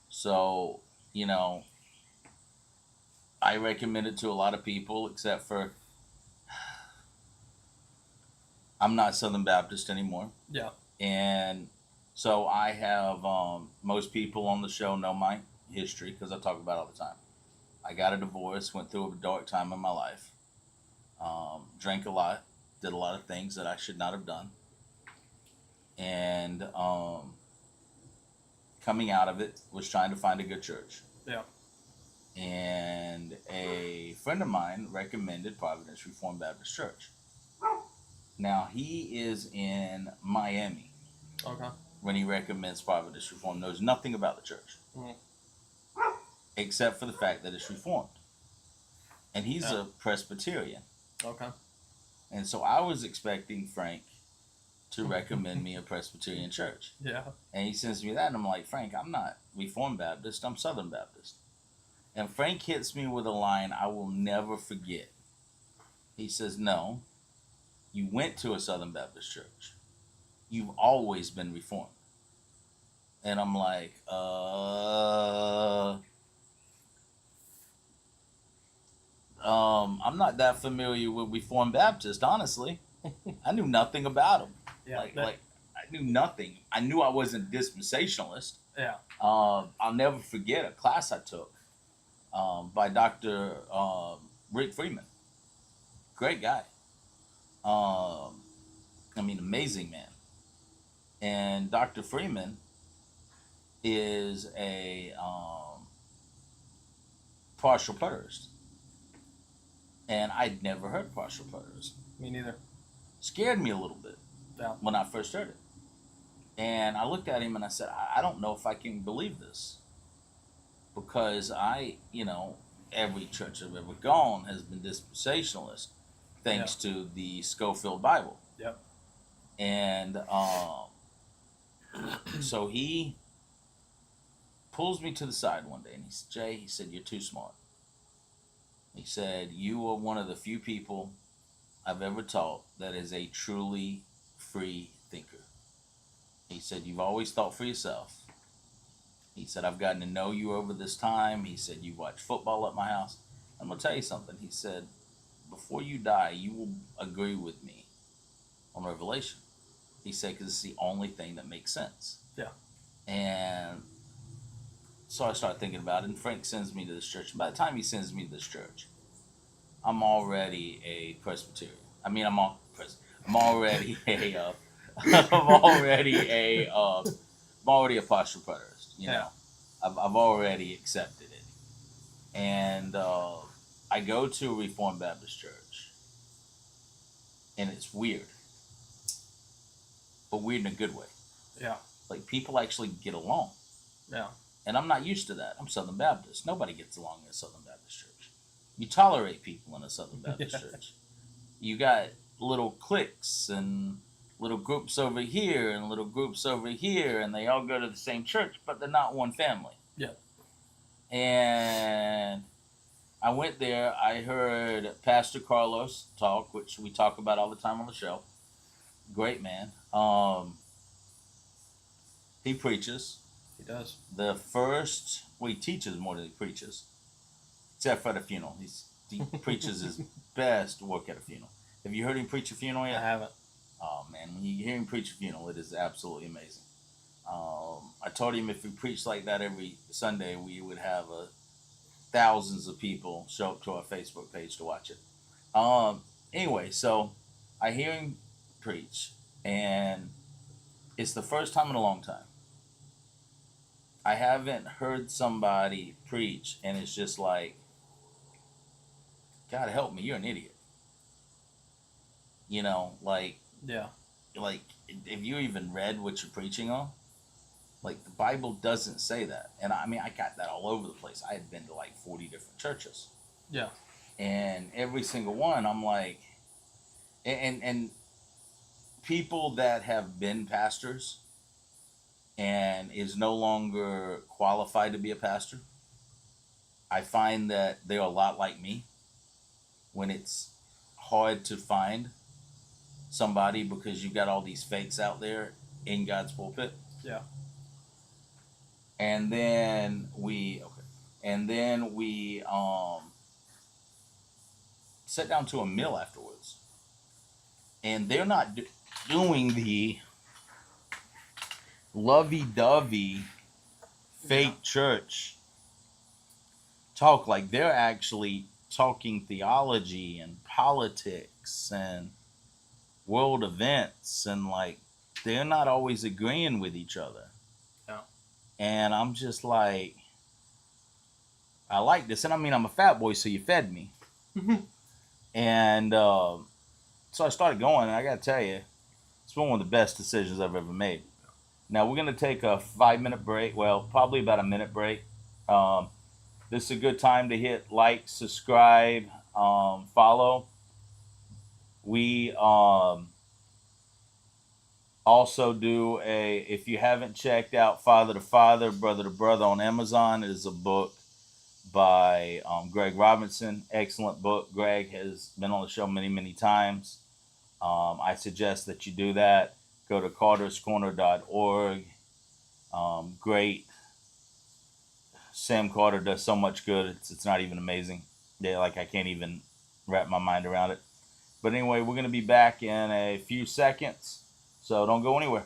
So, you know, I recommend it to a lot of people, except for I'm not Southern Baptist anymore. Yeah. And so I have, most people on the show know my history because I talk about it all the time. I got a divorce, went through a dark time in my life, drank a lot, did a lot of things that I should not have done. And coming out of it was trying to find a good church. Yeah. And a friend of mine recommended Providence Reformed Baptist Church. Now he is in Miami. Okay. When he recommends Providence Reformed, knows nothing about the church, except for the fact that it's Reformed, and he's a Presbyterian. Okay. And so I was expecting Frank to recommend me a Presbyterian church. Yeah. And he sends me that, and I'm like, Frank, I'm not Reformed Baptist, I'm Southern Baptist. And Frank hits me with a line I will never forget. He says, no, you went to a Southern Baptist church. You've always been Reformed. And I'm like, I'm not that familiar with Reformed Baptist, honestly. I knew nothing about them. Yeah. Like I knew nothing. I knew I wasn't dispensationalist. Yeah. I'll never forget a class I took by Dr. Rick Freeman. Great guy. I mean, amazing man. And Dr. Freeman is a partial preterist. And I'd never heard partial preterist. Me neither. Scared me a little bit when I first heard it. And I looked at him and I said, I don't know if I can believe this. Because every church I've ever gone has been dispensationalist, thanks to the Schofield Bible. Yep. And so he pulls me to the side one day and he said, Jay, he said, you're too smart. He said, you are one of the few people I've ever taught that is a truly free thinker. He said, you've always thought for yourself. He said, I've gotten to know you over this time. He said, you watch football at my house. I'm going to tell you something. He said, before you die, you will agree with me on Revelation. He said, because it's the only thing that makes sense. Yeah. And so I started thinking about it, and Frank sends me to this church. And by the time he sends me to this church, I'm already a Presbyterian. I mean, I'm already a I'm already a partial preterist. You know, I've already accepted it, and I go to a Reformed Baptist church, and it's weird, but weird in a good way. Yeah. Like people actually get along. Yeah. And I'm not used to that. I'm Southern Baptist. Nobody gets along in a Southern Baptist church. You tolerate people in a Southern Baptist church. You got little cliques and little groups over here and little groups over here, and they all go to the same church, but they're not one family. Yeah. And I went there. I heard Pastor Carlos talk, which we talk about all the time on the show. Great man. He preaches. He does. He teaches more than he preaches, except for the funeral. He preaches his best work at a funeral. Have you heard him preach a funeral yet? I haven't. Oh man, when you hear him preach a funeral, it is absolutely amazing. I told him if we preached like that every Sunday, we would have thousands of people show up to our Facebook page to watch it. Anyway, so I hear him preach, and it's the first time in a long time I haven't heard somebody preach, and it's just like, God help me, you're an idiot. You know, like, yeah, like, have you even read what you're preaching on? Like, the Bible doesn't say that. And I mean, I got that all over the place. I had been to like 40 different churches. Yeah. And every single one, I'm like, and people that have been pastors and is no longer qualified to be a pastor, I find that they're a lot like me when it's hard to find somebody because you've got all these fakes out there in God's pulpit. Yeah. And then we sit down to a meal afterwards, and they're not doing the lovey-dovey fake church talk. Like, they're actually talking theology and politics and world events, and like, they're not always agreeing with each other. Yeah. And I'm just like, I like this. And I mean, I'm a fat boy, so you fed me. And so I started going, and I got to tell you, it's been one of the best decisions I've ever made. Now, we're going to take a 5-minute break. Well, probably about a minute break. This is a good time to hit like, subscribe, follow. We also do if you haven't checked out Father to Father, Brother to Brother on Amazon, it is a book by Greg Robinson. Excellent book. Greg has been on the show many, many times. I suggest that you do that. Go to carterscorner.org. Great. Sam Carter does so much good. It's not even amazing. I can't even wrap my mind around it. But anyway, we're going to be back in a few seconds, so don't go anywhere.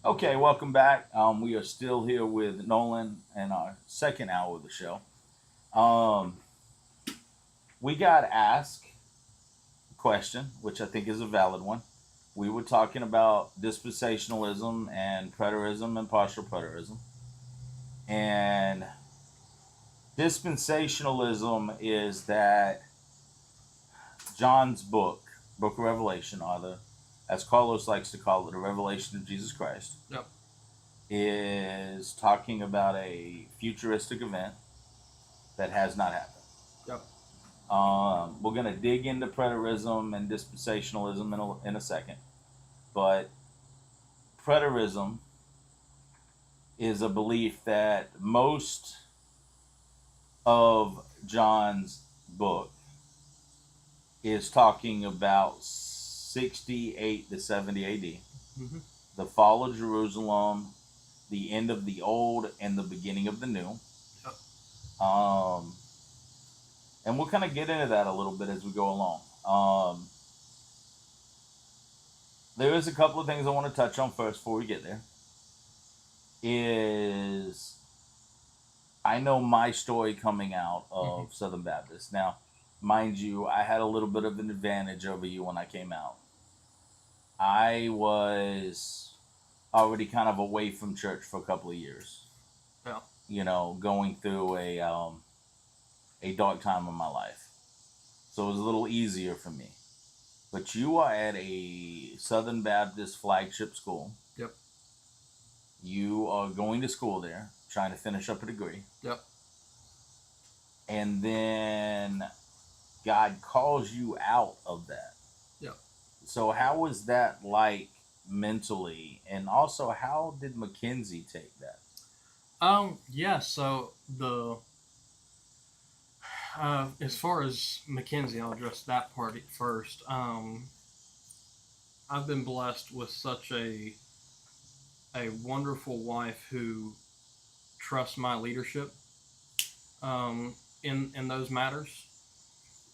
Okay, welcome back. We are still here with Nolan and our second hour of the show. We got asked a question, which I think is a valid one. We were talking about dispensationalism and preterism and partial preterism. And dispensationalism is that John's book of Revelation, or as Carlos likes to call it, the revelation of Jesus Christ, Yep. is talking about a futuristic event that has not happened. Yep. We're going to dig into preterism and dispensationalism in a second. But preterism is a belief that most of John's book is talking about 68 to 70 AD, the fall of Jerusalem, the end of the old, and the beginning of the new. Yep. And we'll kind of get into that a little bit as we go along. there is a couple of things I want to touch on first before we get there. Is I know my story coming out of Southern Baptist. Now, mind you, I had a little bit of an advantage over you when I came out. I was already kind of away from church for a couple of years. Yeah. You know, going through a dark time in my life, so it was a little easier for me. But you are at a Southern Baptist flagship school. Yep. You are going to school there, trying to finish up a degree. Yep. And then God calls you out of that. Yep. So how was that like mentally? And also, how did Mackenzie take that? Yeah, so the as far as Mackenzie, I'll address that part first. I've been blessed with such a wonderful wife who trusts my leadership in those matters.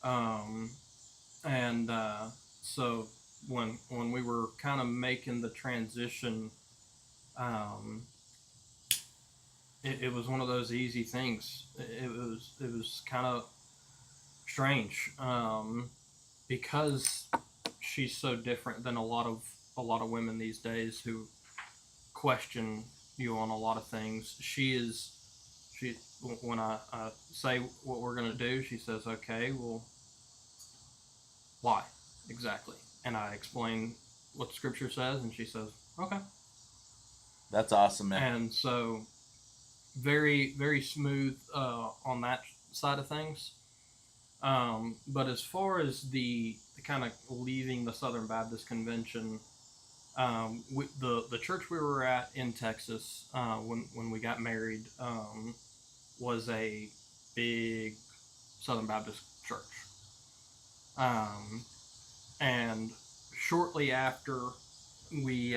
Um, and so when we were kind of making the transition, um, it was one of those easy things. It was kind of strange because she's so different than a lot of women these days who question you on a lot of things. She when I say what we're gonna do, she says, "Okay, well, why exactly?" And I explain what the scripture says, and she says, "Okay." That's awesome, man. And so very very smooth on that side of things. But as far as the kind of leaving the Southern Baptist Convention, the church we were at in Texas when we got married was a big Southern Baptist church, and shortly after we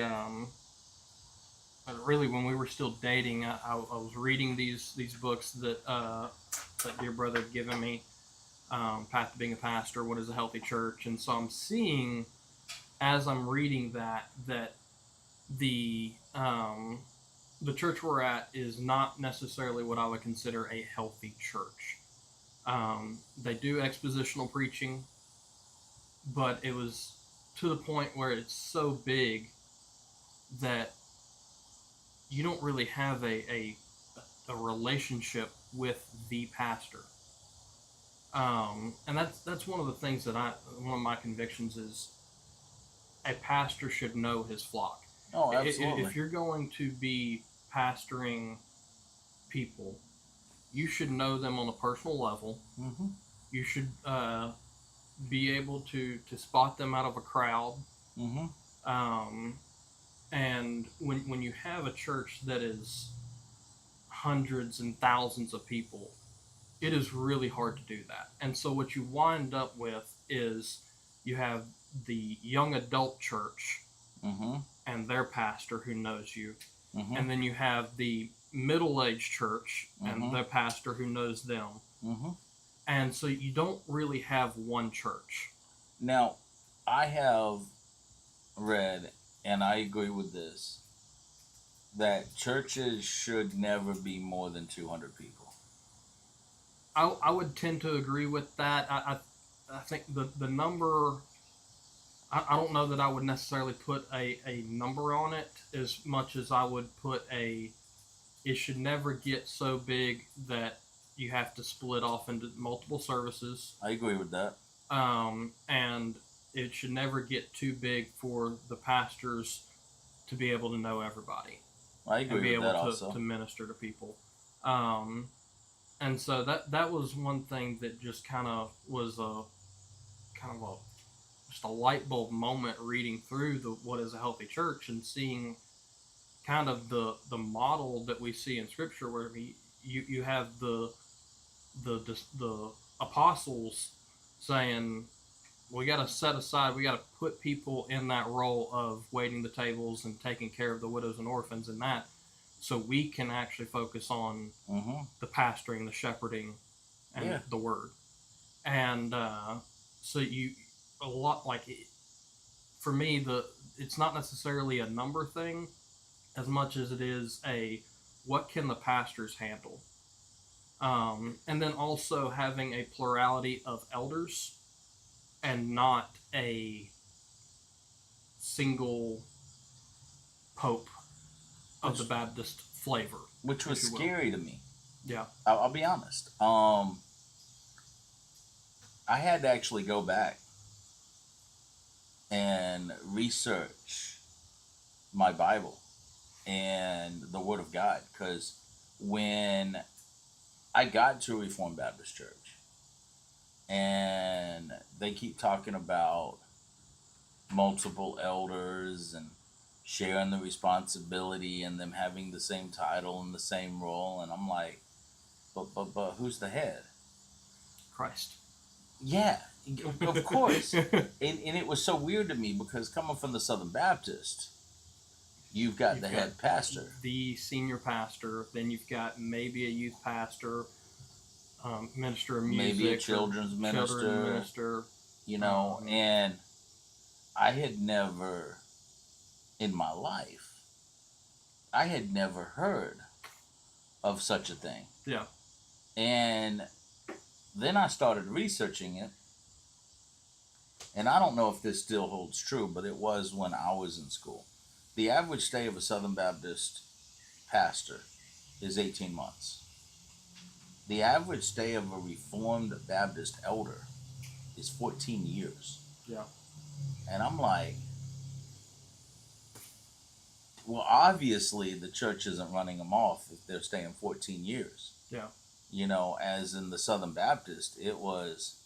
really when we were still dating, I was reading these books that dear brother had given me, Path to Being a Pastor, What is a Healthy Church, and so I'm seeing as I'm reading that the church we're at is not necessarily what I would consider a healthy church. They do expositional preaching, but it was to the point where it's so big that you don't really have a relationship with the pastor. And that's one of the things that one of my convictions is a pastor should know his flock. Oh, absolutely. If you're going to be pastoring people, you should know them on a personal level. Mm-hmm. You should be able to spot them out of a crowd. Mm-hmm. And when you have a church that is hundreds and thousands of people, it is really hard to do that. And so what you wind up with is you have the young adult church Mm-hmm. and their pastor who knows you. Mm-hmm. And then you have the middle-aged church and Mm-hmm. their pastor who knows them. Mm-hmm. And so you don't really have one church. Now, I have read, and I agree with this, that churches should never be more than 200 people. I would tend to agree with that. I think the number, I don't know that I would necessarily put a number on it as much as I would put it should never get so big that you have to split off into multiple services. I agree with that. And it should never get too big for the pastors to be able to know everybody. I agree and be with able that to, also. to minister to people. And so that was one thing that just kind of was just a light bulb moment reading through the What is a Healthy Church and seeing kind of the model that we see in Scripture, where you have the apostles saying, we got to set aside, we got to put people in that role of waiting the tables and taking care of the widows and orphans and that, so we can actually focus on Mm-hmm. the pastoring, the shepherding, and the word. And so you a lot like for me, it's not necessarily a number thing as much as it is a what can the pastors handle. And then also having a plurality of elders and not a single pope of the Baptist flavor, which was scary to me. Yeah, I'll be honest. I had to actually go back and research my Bible and the Word of God, because when I got to Reformed Baptist Church and they keep talking about multiple elders and sharing the responsibility and them having the same title and the same role, and I'm like, but who's the head? Christ. Yeah, of course. and it was so weird to me because coming from the Southern Baptist, you've got the head pastor, the senior pastor, then you've got maybe a youth pastor, minister of music, maybe a children's minister, you know, and I had never in my life, I had never heard of such a thing. Yeah. And then I started researching it, and I don't know if this still holds true, but it was when I was in school. The average stay of a Southern Baptist pastor is 18 months. The average stay of a Reformed Baptist elder is 14 years. Yeah. And I'm like, well, obviously the church isn't running them off if they're staying 14 years. Yeah. You know, as in the Southern Baptist, it was,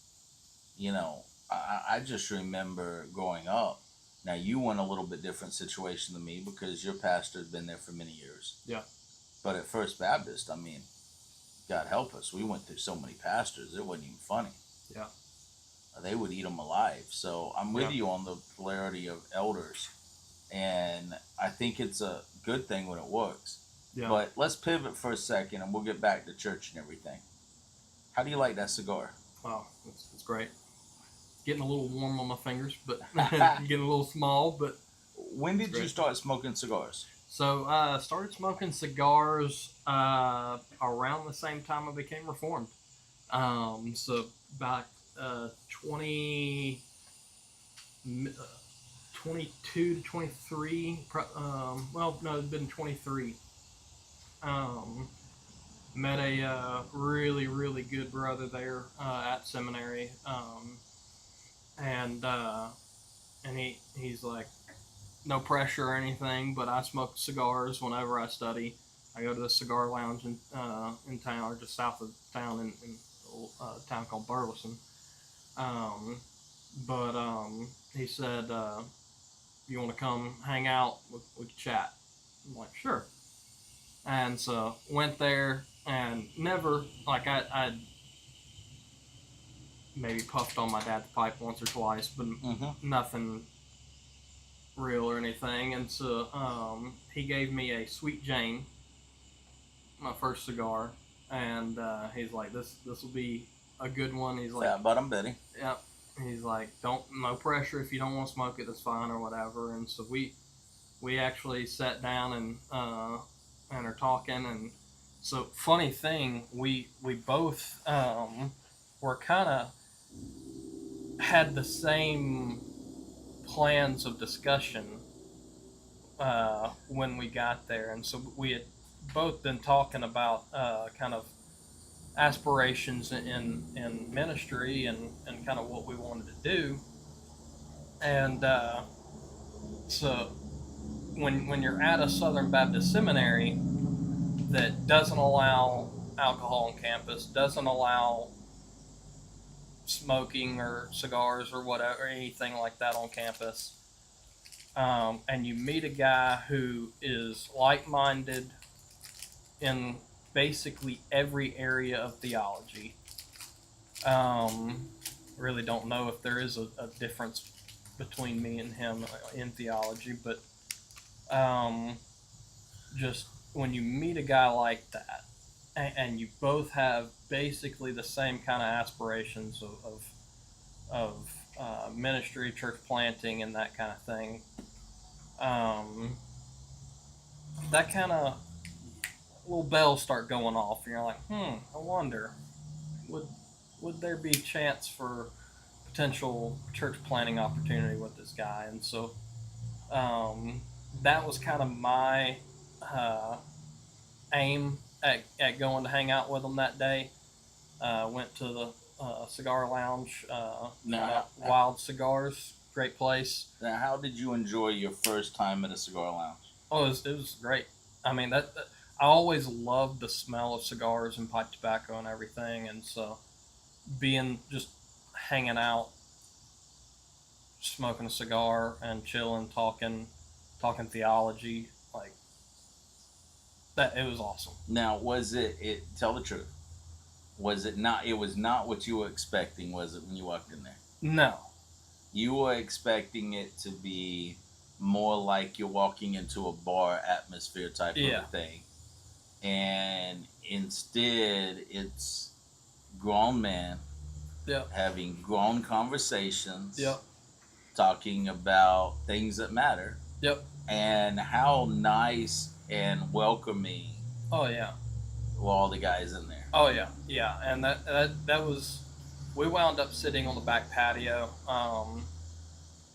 you know, I just remember growing up. Now, you were in a little bit different situation than me because your pastor had been there for many years. Yeah. But at First Baptist, I mean, God help us, we went through so many pastors, it wasn't even funny. Yeah. They would eat them alive. So I'm with you on the polarity of elders. And I think it's a good thing when it works. Yeah. But let's pivot for a second and we'll get back to church and everything. How do you like that cigar? Wow, it's great. Getting a little warm on my fingers, but getting a little small, but... When did you start smoking cigars? So I started smoking cigars around the same time I became Reformed. So about 22 to 23. Well, no, it's been 23. Met a really, really good brother there at seminary. And he's like, no pressure or anything, but I smoke cigars whenever I study. I go to the cigar lounge in town, or just south of town in a town called Burleson. But he said, you want to come hang out, we can chat. I'm like, sure. And so went there, and never, like, I'd maybe puffed on my dad's pipe once or twice, but nothing real or anything. And so he gave me a Sweet Jane, my first cigar, and he's like, this will be a good one. He's like, Fat Bottom Betty. Yep. He's like, no pressure, if you don't want to smoke it, that's fine, or whatever. And so we actually sat down and are talking. And so, funny thing, we both were kind of had the same plans of discussion when we got there. And so we had both been talking about kind of aspirations in ministry and kind of what we wanted to do. And so when you're at a Southern Baptist seminary that doesn't allow alcohol on campus, doesn't allow smoking or cigars or whatever, anything like that on campus, and you meet a guy who is like-minded in basically every area of theology. Really don't know if there is a difference between me and him in theology, but just when you meet a guy like that, and you both have basically the same kind of aspirations of ministry, church planting, and that kind of thing, um, that kind of little bells start going off, and you're like, I wonder, would would there be a chance for potential church planting opportunity with this guy? And so um, that was kind of my uh, aim at going to hang out with him that day. Went to the cigar lounge. Now, Wild Cigars, great place. now, how did you enjoy your first time at a cigar lounge? Oh, it was great. I mean that I always loved the smell of cigars and pipe tobacco and everything, and so being just hanging out, smoking a cigar and chilling, talking theology, like that. It was awesome. Now, was it? Tell the truth. Was it not? It was not what you were expecting, was it, when you walked in there? No, You were expecting it to be more like you're walking into a bar atmosphere type of yeah, a thing, and instead it's grown men yep, having grown conversations, yep, talking about things that matter, yep. and how nice and welcoming Oh yeah, were all the guys in there. oh yeah, yeah. And that was. We wound up sitting on the back patio.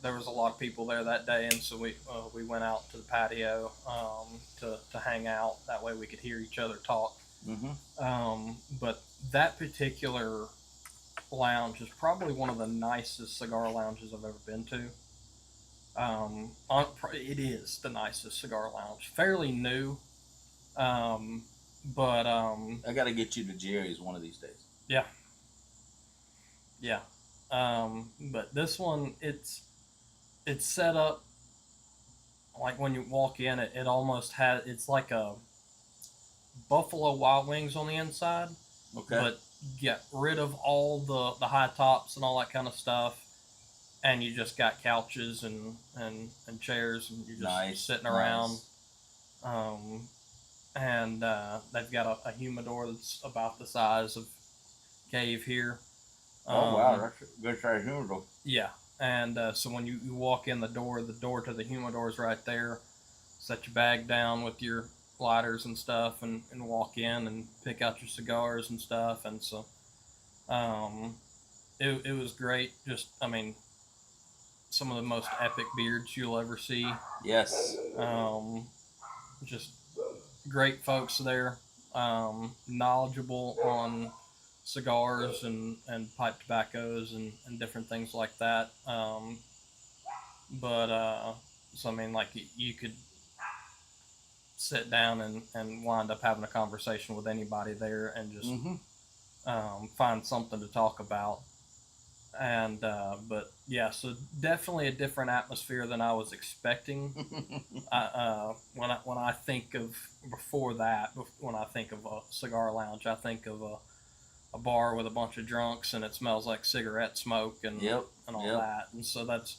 There was a lot of people there that day, and so we went out to the patio to hang out. That way we could hear each other talk. But that particular lounge is probably one of the nicest cigar lounges I've ever been to. It is the nicest cigar lounge. Fairly new, but I got to get you to Jerry's one of these days. yeah, yeah. But this one, it's set up like when you walk in, it almost has it's like a Buffalo Wild Wings on the inside, Okay. but get rid of all the high tops and all that kind of stuff, and you just got couches and chairs, and you're just Nice. sitting around. Um, and they've got a humidor that's about the size of cave here. Oh wow, that's a good size humidor. Yeah, and so when you walk in the door to the humidor is right there. Set your bag down with your lighters and stuff, and walk in and pick out your cigars and stuff. And so um, it was great. Just, I mean, some of the most epic beards you'll ever see. Yes. Just great folks there, knowledgeable on cigars and pipe tobaccos and different things like that. So I mean, like you could sit down and wind up having a conversation with anybody there and just find something to talk about. And but yeah, so definitely a different atmosphere than I was expecting. When I think of before that, when I think of a cigar lounge, I think of a bar with a bunch of drunks and it smells like cigarette smoke and all that. And so that's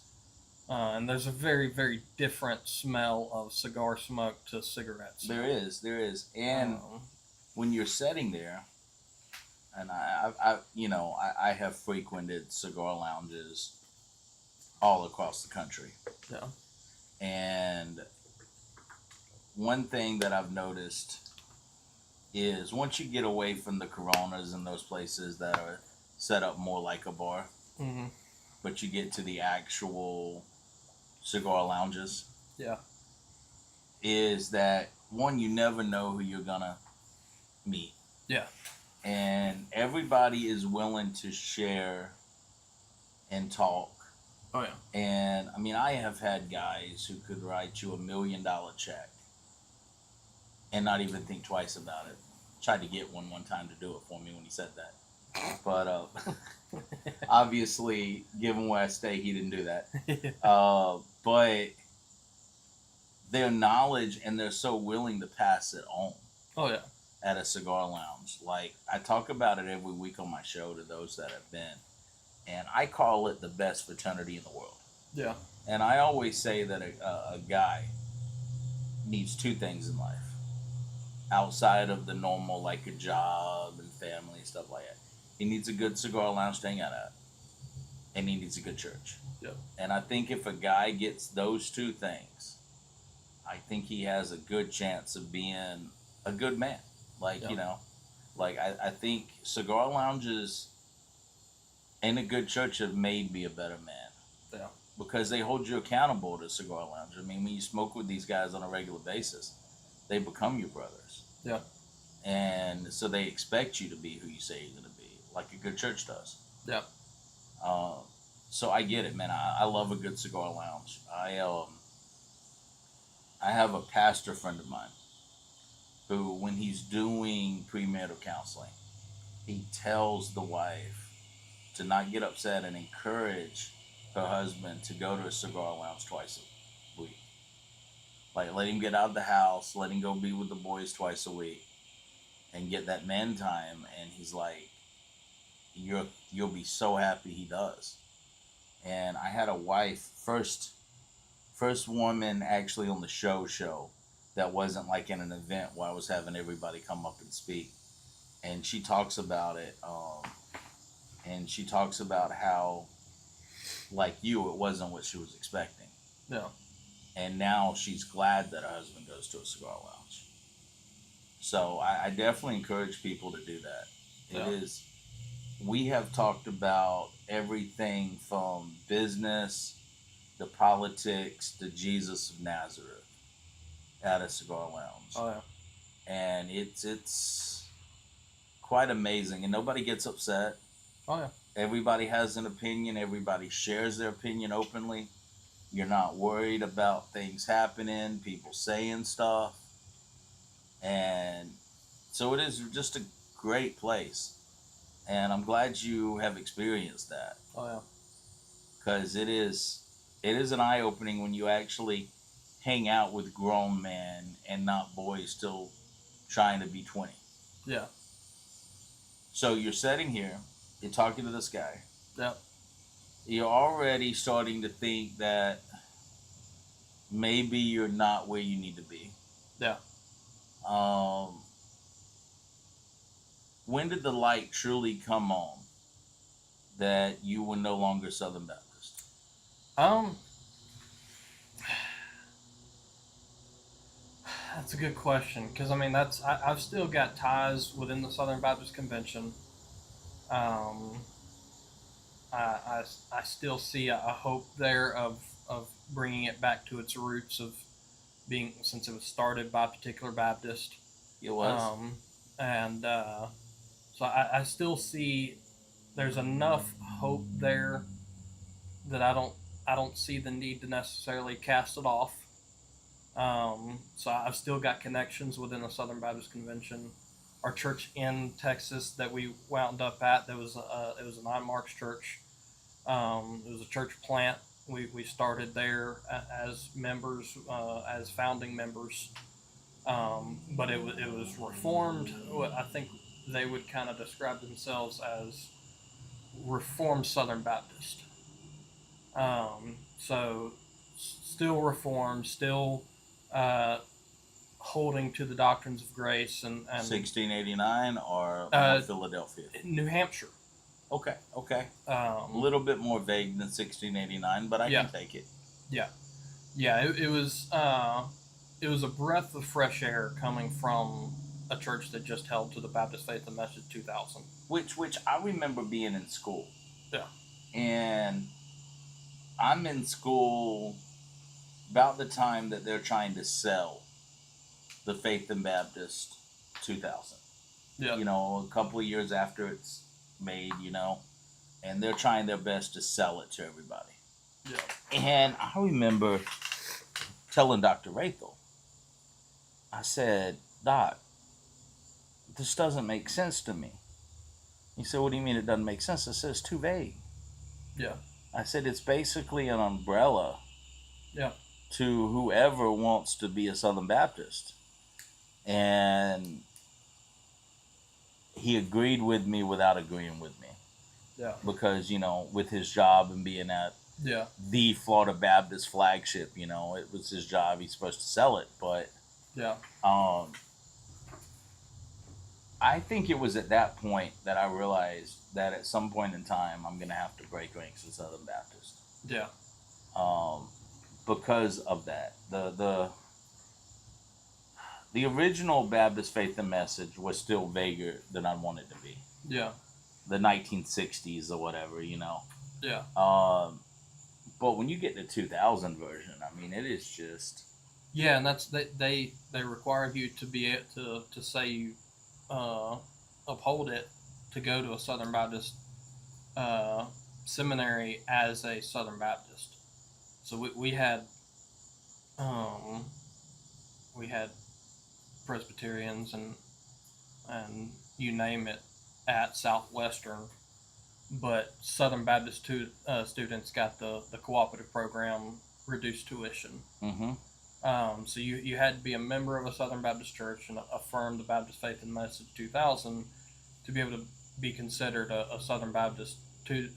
and there's a very very different smell of cigar smoke to cigarette smoke. There is, and when you're sitting there, and I have frequented cigar lounges all across the country. Yeah. And one thing that I've noticed is once you get away from the Coronas and those places that are set up more like a bar, but you get to the actual cigar lounges, is that one, you never know who you're gonna meet. Yeah. And everybody is willing to share and talk. Oh yeah. And I mean, I have had guys who could write you $1 million check and not even think twice about it. Tried to get one time to do it for me when he said that. But obviously, given where I stay, he didn't do that. But their knowledge, and they're so willing to pass it on. Oh yeah. At a cigar lounge. Like, I talk about it every week on my show to those that have been. And I call it the best fraternity in the world. Yeah. And I always say that a guy needs two things in life. Outside of the normal, like a job and family and stuff like that. He needs a good cigar lounge to hang out at. And he needs a good church. Yep. And I think if a guy gets those two things, I think he has a good chance of being a good man. Like, Yeah. you know, like I think cigar lounges and a good church have made me a better man. Yeah. Because they hold you accountable to cigar lounge. I mean, when you smoke with these guys on a regular basis, they become your brothers. Yeah. And so they expect you to be who you say you're going to be, like a good church does. Yeah. Uh, so I get it, man. I love a good cigar lounge. I have a pastor friend of mine who, when he's doing premarital counseling, he tells the wife to not get upset and encourage her husband to go to a cigar lounge twice a week. Like, let him get out of the house, let him go be with the boys twice a week, and get that man time. And he's like, you'll be so happy he does. And I had a wife, first woman actually on the show that wasn't like in an event where I was having everybody come up and speak. And she talks about it, and she talks about how, like you, it wasn't what she was expecting. Yeah. And now she's glad that her husband goes to a cigar lounge. So I definitely encourage people to do that. Yeah. It is. We have talked about everything from business, the politics, to Jesus of Nazareth at a cigar lounge. Oh yeah. And it's quite amazing, and nobody gets upset. Oh yeah. Everybody has an opinion. Everybody shares their opinion openly. You're not worried about things happening, people saying stuff. And so it is just a great place. And I'm glad you have experienced that. Oh yeah. Because it is an eye opening when you actually hang out with grown men and not boys still trying to be 20. Yeah. So you're sitting here, you're talking to this guy. Yeah. You're already starting to think that maybe you're not where you need to be. Yeah. When did the light truly come on that you were no longer Southern Baptist? That's a good question, because I mean I've still got ties within the Southern Baptist Convention. Um, I still see a hope there of bringing it back to its roots of being, since it was started by a particular Baptist. It was. And so I still see there's enough hope there that I don't see the need to necessarily cast it off. So I've still got connections within the Southern Baptist Convention. Our church in Texas that we wound up at, it was a non-Marks church. It was a church plant. We started there as members, as founding members. But it was reformed. I think they would kind of describe themselves as Reformed Southern Baptist. So still Reformed, still holding to the doctrines of grace and 1689 or Philadelphia? New Hampshire. Okay. A little bit more vague than 1689, but I can take it. Yeah. It was a breath of fresh air coming from a church that just held to the Baptist Faith and Message 2000. Which I remember being in school. Yeah. And I'm in school about the time that they're trying to sell the Faith and Baptist 2000. Yeah. You know, a couple of years after it's made, you know, and they're trying their best to sell it to everybody. Yeah. And I remember telling Dr. Rathel, I said, Doc, this doesn't make sense to me. He said, what do you mean it doesn't make sense? I said, it's too vague. Yeah. I said, it's basically an umbrella to whoever wants to be a Southern Baptist. And he agreed with me without agreeing with me. Yeah. Because, you know, with his job and being at the Florida Baptist flagship, you know, it was his job. He's supposed to sell it. But I think it was at that point that I realized that at some point in time I'm going to have to break ranks in Southern Baptist. Yeah. Because of that. The original Baptist Faith and Message was still vaguer than I wanted to be. Yeah. The 1960s or whatever, you know. Yeah. But when you get the 2000 version, I mean, it is just. Yeah, and that's they require you to be to say you uphold it to go to a Southern Baptist uh, seminary as a Southern Baptist. So um, we had Presbyterians and you name it at Southwestern, but Southern Baptist students got the cooperative program reduced tuition. Mm-hmm. So you had to be a member of a Southern Baptist church and affirm the Baptist Faith and Message 2000 to be able to be considered a Southern Baptist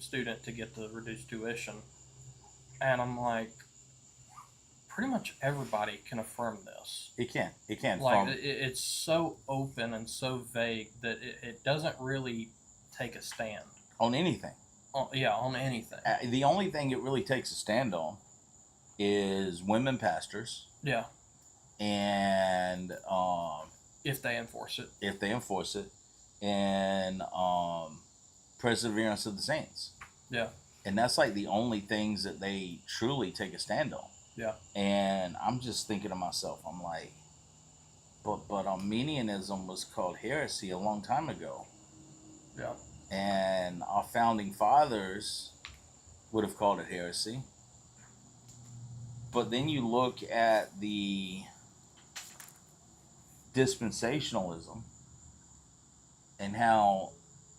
student to get the reduced tuition. And I'm like, pretty much everybody can affirm this. It can. Like it's so open and so vague that it doesn't really take a stand on anything. On anything. The only thing it really takes a stand on is women pastors. Yeah. And if they enforce it, and perseverance of the saints. Yeah. And that's like the only things that they truly take a stand on. Yeah. And I'm just thinking to myself, I'm like, but Arminianism was called heresy a long time ago. Yeah. And our founding fathers would have called it heresy. But then you look at the dispensationalism and how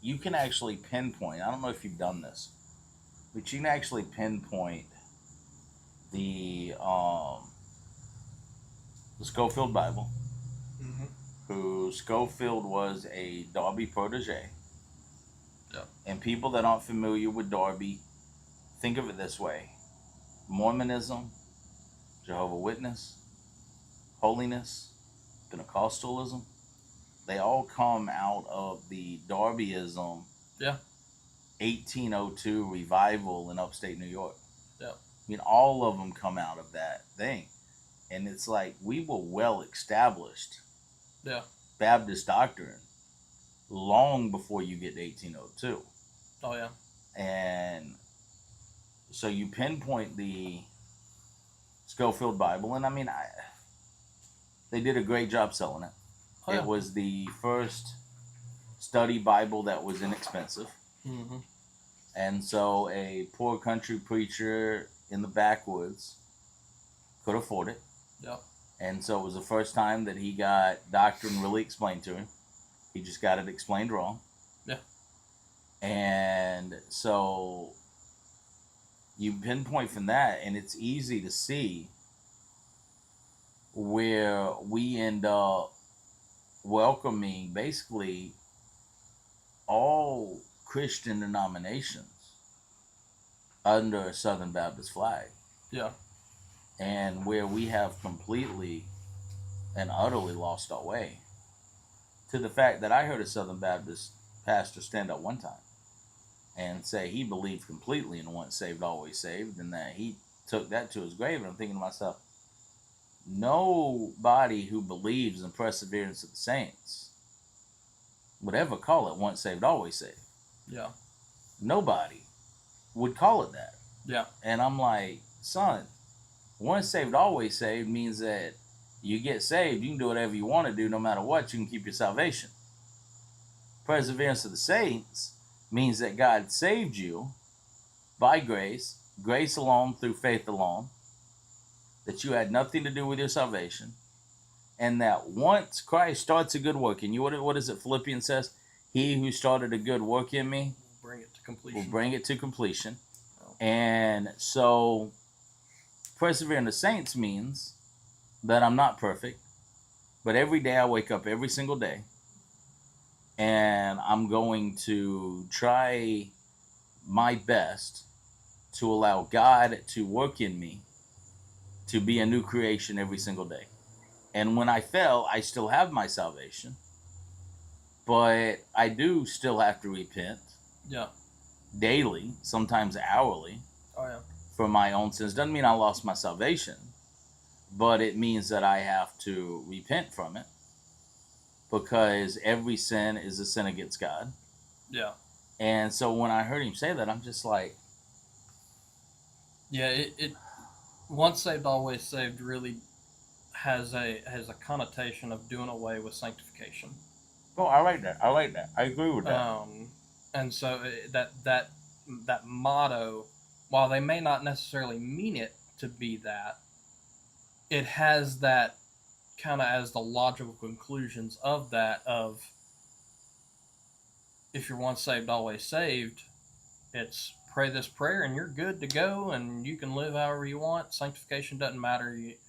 you can actually pinpoint, I don't know if you've done this, but you can actually pinpoint the Scofield Bible, mm-hmm. who Scofield was a Darby protege. Yeah. And people that aren't familiar with Darby, think of it this way: Mormonism, Jehovah's Witness, holiness, Pentecostalism, they all come out of the Darbyism. Yeah. 1802 revival in upstate New York. Yeah. I mean, all of them come out of that thing. And it's like, we were well established. Yeah. Baptist doctrine long before you get to 1802. Oh, yeah. And so you pinpoint the Scofield Bible, and I mean, they did a great job selling it. Oh, yeah. It was the first study Bible that was inexpensive. Mm-hmm. And so a poor country preacher in the backwoods could afford it. Yep. And so it was the first time that he got doctrine really explained to him. He just got it explained wrong. Yeah. And so you pinpoint from that, and it's easy to see where we end up welcoming basically all Christian denominations under a Southern Baptist flag. Yeah. And where we have completely and utterly lost our way. To the fact that I heard a Southern Baptist pastor stand up one time and say he believed completely in once saved, always saved, and that he took that to his grave. And I'm thinking to myself, nobody who believes in perseverance of the saints would ever call it once saved, always saved. Yeah. Nobody would call it that. Yeah. And I'm like, son, once saved, always saved means that you get saved, you can do whatever you want to do no matter what, you can keep your salvation. Perseverance of the saints means that God saved you by grace, grace alone through faith alone, that you had nothing to do with your salvation, and that once Christ starts a good work in you, what is it Philippians says? He who started a good work in me will bring it to completion. Will bring it to completion. Oh. And so persevering the saints means that I'm not perfect, but every day I wake up every single day and I'm going to try my best to allow God to work in me to be a new creation every single day. And when I fail, I still have my salvation, but I do still have to repent. Yeah. Daily, sometimes hourly. Oh, yeah. For my own sins. Doesn't mean I lost my salvation, but it means that I have to repent from it because every sin is a sin against God. Yeah. And so when I heard him say that, I'm just like, Yeah. It once saved, always saved really has a connotation of doing away with sanctification. oh, I like that. I like that. I agree with that. Um, and so that motto, while they may not necessarily mean it to be that, it has that kind of as the logical conclusions of that of if you're once saved, always saved. It's pray this prayer and you're good to go and you can live however you want. Sanctification doesn't matter. It,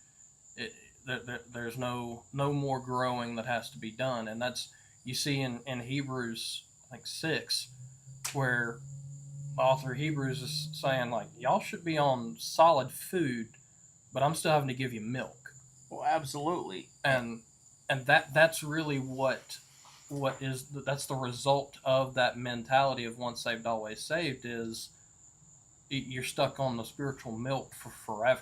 there's no more growing that has to be done, and that's you see in Hebrews like 6 where the author of Hebrews is saying like y'all should be on solid food, but I'm still having to give you milk, Well, absolutely. and that's really what is that's the result of that mentality of once saved always saved is you're stuck on the spiritual milk for forever.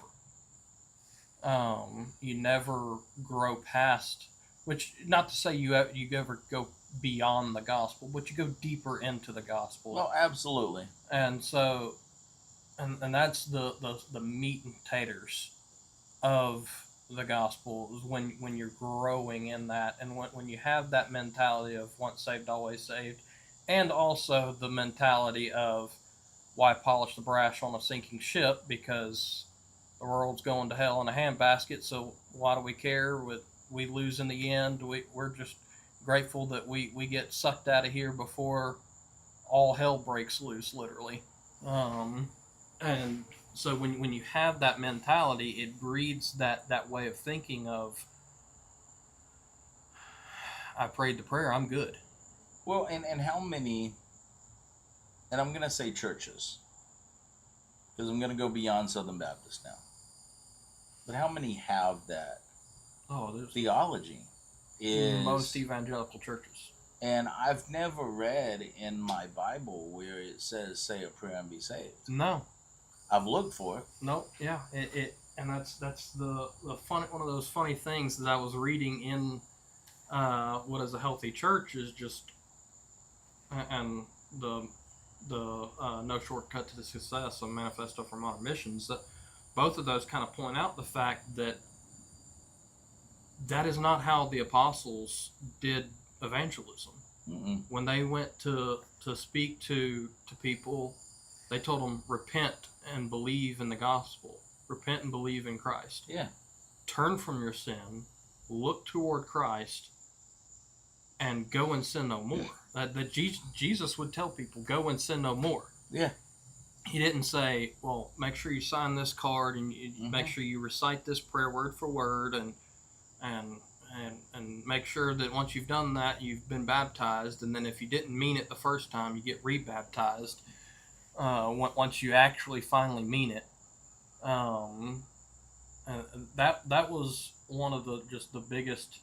You never grow past, which not to say you ever go beyond the gospel, but you go deeper into the gospel. Well, absolutely. And so, and that's the meat and taters of the gospel is when you're growing in that, and when you have that mentality of once saved, always saved, and also the mentality of why polish the brass on a sinking ship because the world's going to hell in a handbasket. So why do we care? We lose in the end. We're just grateful that we get sucked out of here before all hell breaks loose, literally. And so when you have that mentality, it breeds that way of thinking of I prayed the prayer, I'm good. Well, and how many, and I'm going to say churches, because I'm going to go beyond Southern Baptist now. But how many have that There's theology? Is most evangelical churches. And I've never read in my Bible where it says say a prayer and be saved. No. I've looked for it. No, yeah. And that's the fun one of those funny things that I was reading in what is a healthy church is just and the no shortcut to the success of manifesto for modern missions that both of those kind of point out the fact that that is not how the apostles did evangelism. Mm-mm. When they went to speak to people, they told them repent and believe in the gospel, repent and believe in Christ. Yeah. Turn from your sin, look toward Christ, and go and sin no more. That Jesus would tell people, go and sin no more. Yeah. He didn't say, well, make sure you sign this card and make sure you recite this prayer word for word and make sure that once you've done that, you've been baptized. And then if you didn't mean it the first time, you get rebaptized once you actually finally mean it. And that was one of the biggest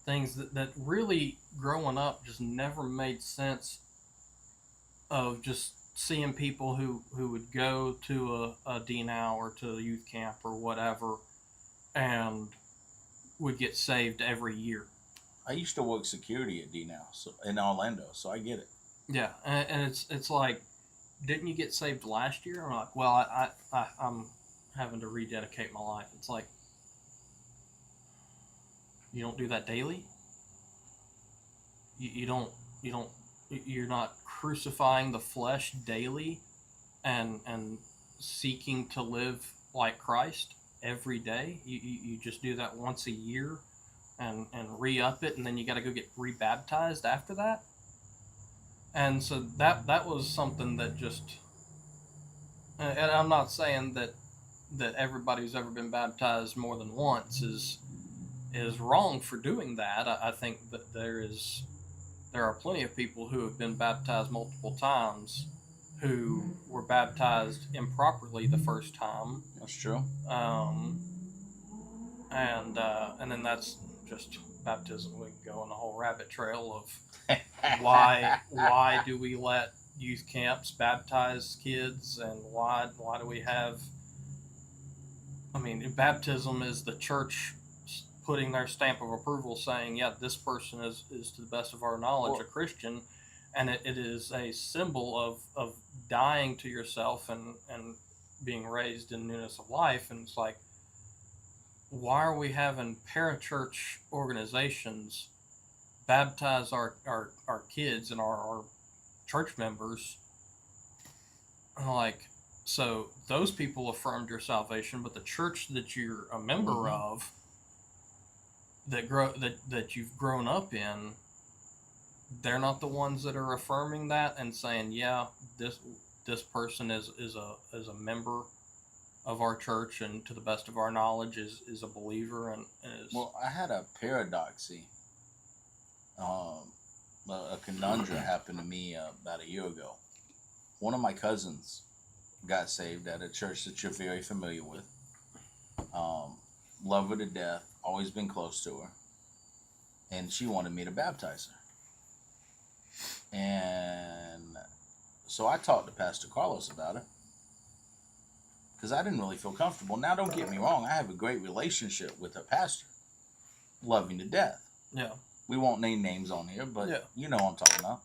things that really growing up just never made sense of just seeing people who would go to a D-Now or to a youth camp or whatever and would get saved every year. I used to work security at D-Now in Orlando, so I get it. Yeah, and it's like, didn't you get saved last year? I'm like, well, I'm having to rededicate my life. It's like, you don't do that daily. You're not crucifying the flesh daily and seeking to live like Christ every day. You just do that once a year and re-up it, and then you got to go get rebaptized after that. And so that was something that just, and I'm not saying that everybody who's ever been baptized more than once is wrong for doing that. I think that there are plenty of people who have been baptized multiple times who were baptized improperly the first time. That's true. And then that's just baptism. We can go on the whole rabbit trail of why do we let youth camps baptize kids, and why do we have I mean, baptism is the church putting their stamp of approval, saying, "Yeah, this person is to the best of our knowledge a Christian," and it is a symbol of dying to yourself and being raised in newness of life. And it's like, why are we having parachurch organizations baptize our kids and our church members? And like, so those people affirmed your salvation, but the church that you're a member of, that you've grown up in, they're not the ones that are affirming that and saying, yeah, this person is a member of our church, and to the best of our knowledge is a believer, and is. Well, I had a paradoxy, a conundrum happened to me about a year ago. One of my cousins got saved at a church that you're very familiar with. Love her to death, always been close to her, and she wanted me to baptize her. And so I talked to Pastor Carlos about it, because I didn't really feel comfortable. Now, don't get me wrong, I have a great relationship with her pastor, love him to death. Yeah. We won't name names on here, but yeah. You know what I'm talking about.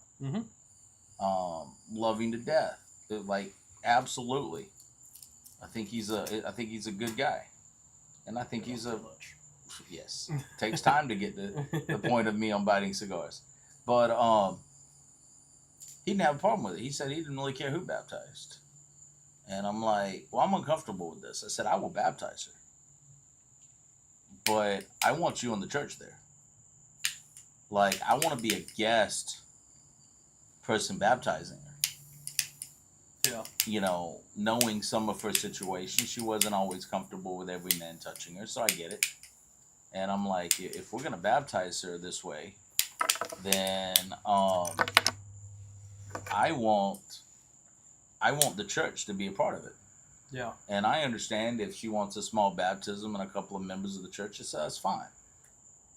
Love him to death, like absolutely. I think he's a good guy, and I think he's a yes. Takes time to get to the point of me on biting cigars, but he didn't have a problem with it. He said he didn't really care who baptized. And I'm like, well, I'm uncomfortable with this. I said, I will baptize her, but I want you in the church there. Like, I want to be a guest person baptizing her. Yeah. You know, knowing some of her situation, she wasn't always comfortable with every man touching her, so I get it. And I'm like, if we're going to baptize her this way, then I want the church to be a part of it. Yeah. And I understand if she wants a small baptism and a couple of members of the church, I said, that's fine.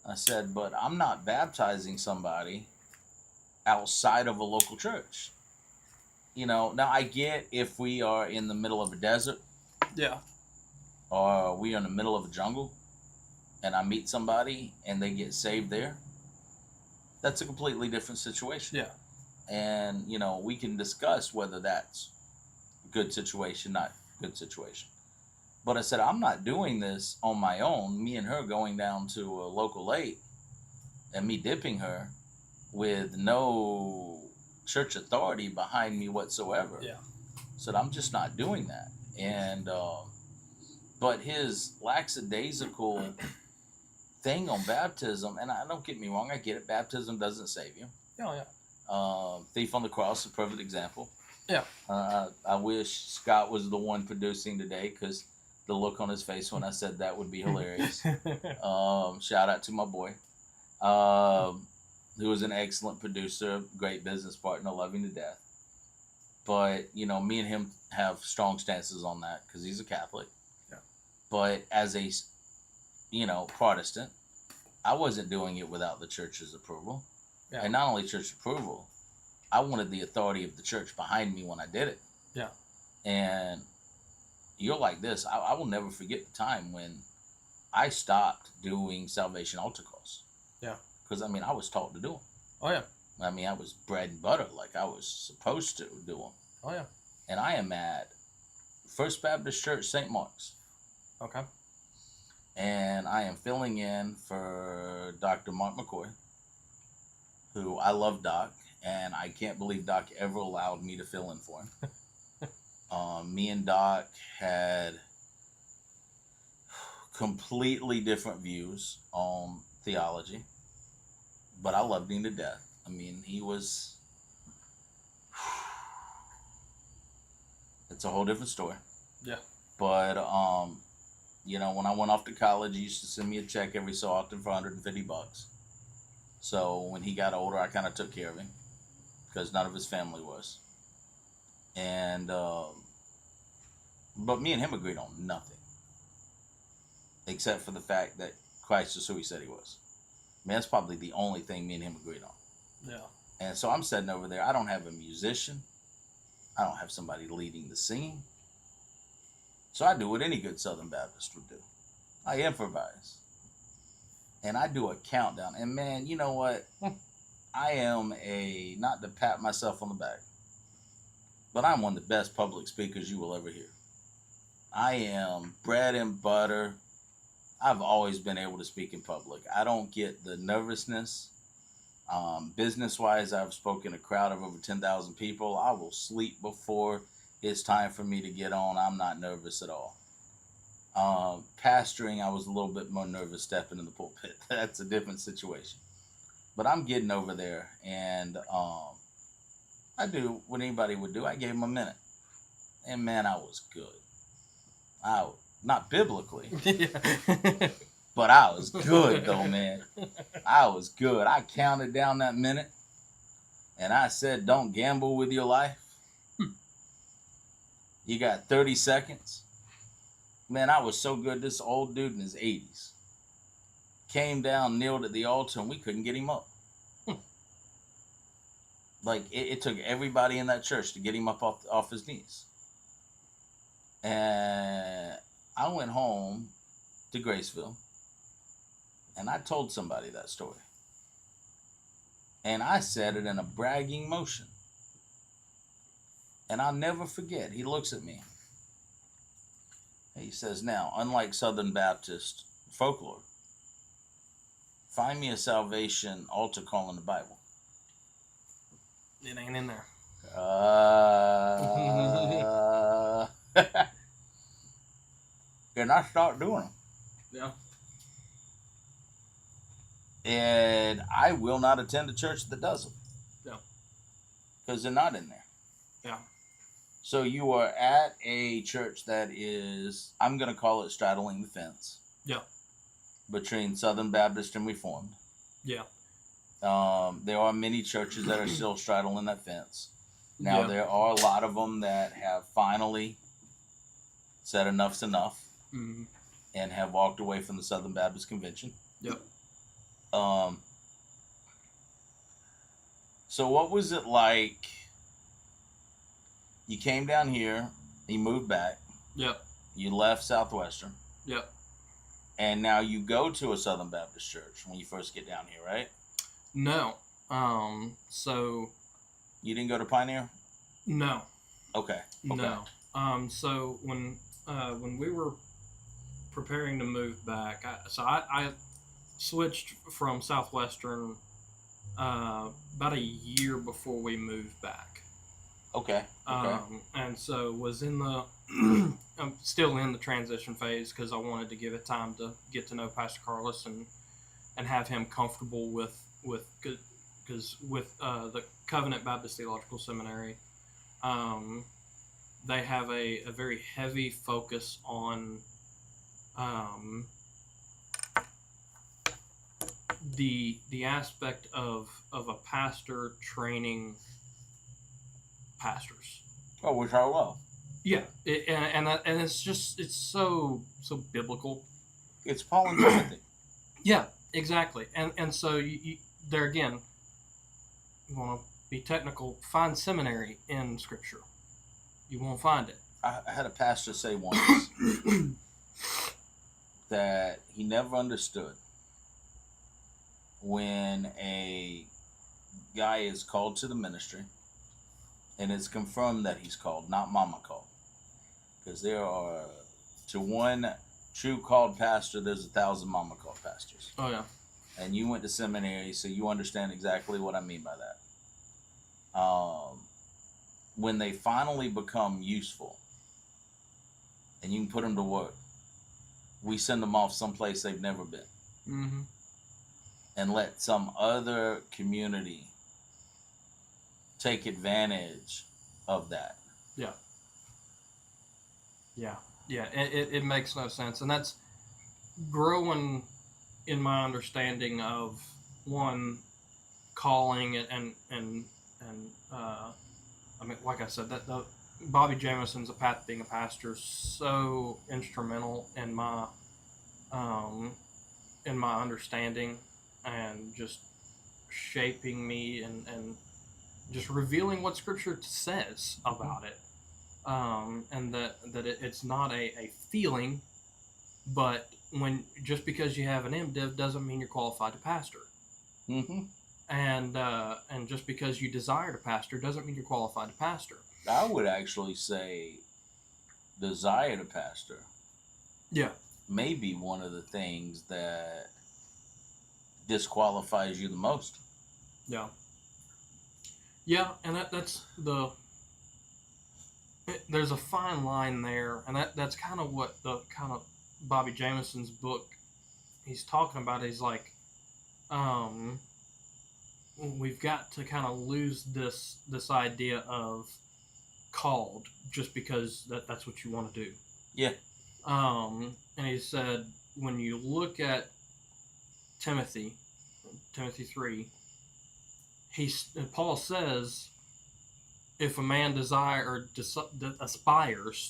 I said, but I'm not baptizing somebody outside of a local church. You know, now I get if we are in the middle of a desert. Yeah. Or we are in the middle of a jungle and I meet somebody and they get saved there. That's a completely different situation. Yeah. And, you know, we can discuss whether that's a good situation, not good situation. But I said, I'm not doing this on my own. Me and her going down to a local lake and me dipping her with no church authority behind me whatsoever. Yeah. Said, I'm just not doing that. And, but his lackadaisical thing on baptism, and I don't get me wrong, I get it. Baptism doesn't save you. Oh, yeah. Thief on the Cross, a perfect example. Yeah. I wish Scott was the one producing today, because the look on his face when I said that would be hilarious. Shout out to my boy, who was an excellent producer, great business partner, love him to death. But, you know, me and him have strong stances on that because he's a Catholic. Yeah. But as a, you know, Protestant, I wasn't doing it without the church's approval. Yeah. And not only church approval, I wanted the authority of the church behind me when I did it. Yeah. And you're like this. I will never forget the time when I stopped doing salvation altar calls. Yeah. Because, I mean, I was taught to do them. Oh, yeah. I mean, I was bread and butter like I was supposed to do them. Oh, yeah. And I am at First Baptist Church, St. Mark's. Okay. And I am filling in for Dr. Mark McCoy, who I love Doc, and I can't believe Doc ever allowed me to fill in for him. Me and Doc had completely different views on theology, but I loved him to death. I mean, he was... It's a whole different story. Yeah. But, you know, when I went off to college, he used to send me a check every so often for $150. So when he got older, I kind of took care of him because none of his family was. And, but me and him agreed on nothing except for the fact that Christ is who he said he was. I mean, that's probably the only thing me and him agreed on. Yeah. And so I'm sitting over there. I don't have a musician. I don't have somebody leading the singing. So I do what any good Southern Baptist would do. I improvise. And I do a countdown. And man, you know what? I am not to pat myself on the back, but I'm one of the best public speakers you will ever hear. I am bread and butter. I've always been able to speak in public. I don't get the nervousness. Business-wise, I've spoken a crowd of over 10,000 people. I will sleep before it's time for me to get on. I'm not nervous at all. Pastoring, I was a little bit more nervous stepping in the pulpit. That's a different situation. But I'm getting over there, and I do what anybody would do. I gave him a minute, and man, I was good. Not biblically, but I was good though, man. I was good. I counted down that minute, and I said, "Don't gamble with your life." You got 30 seconds. Man, I was so good. This old dude in his 80s came down, kneeled at the altar, and we couldn't get him up. Like, it took everybody in that church to get him up off his knees. And I went home to Graceville, and I told somebody that story. And I said it in a bragging motion. And I'll never forget, he looks at me. He says, "Now, unlike Southern Baptist folklore, find me a salvation altar call in the Bible." It ain't in there. And I start doing them. Yeah. And I will not attend a church that does them. Yeah. Because they're not in there. Yeah. So you are at a church that is, I'm going to call it straddling the fence. Yeah. Between Southern Baptist and Reformed. Yeah. There are many churches that are still straddling that fence. Now, there are a lot of them that have finally said enough's enough. Mm-hmm. And have walked away from the Southern Baptist Convention. Yep. So what was it like? You came down here, you moved back. Yep. You left Southwestern. Yep. And now you go to a Southern Baptist church when you first get down here, right? No. So. You didn't go to Pioneer? No. Okay. No. So when we were preparing to move back, I switched from Southwestern about a year before we moved back. Okay. And so was in the I'm still in the transition phase because I wanted to give it time to get to know Pastor Carlos and have him comfortable with because with the Covenant Baptist Theological Seminary, they have a very heavy focus on the aspect of a pastor training pastors. Oh, which I love. Yeah, and it's so biblical. It's Paul and Timothy. Yeah, exactly. And so you there again, you want to be technical, find seminary in Scripture. You won't find it. I had a pastor say once that he never understood when a guy is called to the ministry and it's confirmed that he's called, not mama called. Because there are, to one true called pastor, there's 1,000 mama called pastors. Oh, yeah. And you went to seminary, so you understand exactly what I mean by that. When they finally become useful and you can put them to work, we send them off someplace they've never been. Mm-hmm. And let some other community take advantage of that. Yeah. Yeah. Yeah. It makes no sense. And that's growing in my understanding of one calling and I mean, like I said, that Bobby Jameson's being a pastor, so instrumental in my understanding and just shaping me and just revealing what Scripture says about it. and that it's not a feeling, but when just because you have an MDiv doesn't mean you're qualified to pastor, Mm-hmm. and just because you desire to pastor doesn't mean you're qualified to pastor. I would actually say desire to pastor Yeah, may be one of the things that disqualifies you the most. yeah, yeah, and that's there's a fine line there, and that's kind of what the kind of Bobby Jameson's book he's talking about. He's like, um, we've got to kind of lose this idea of called just because that's what you want to do. Yeah. And he said when you look at Timothy, Timothy 3, Paul says if a man aspires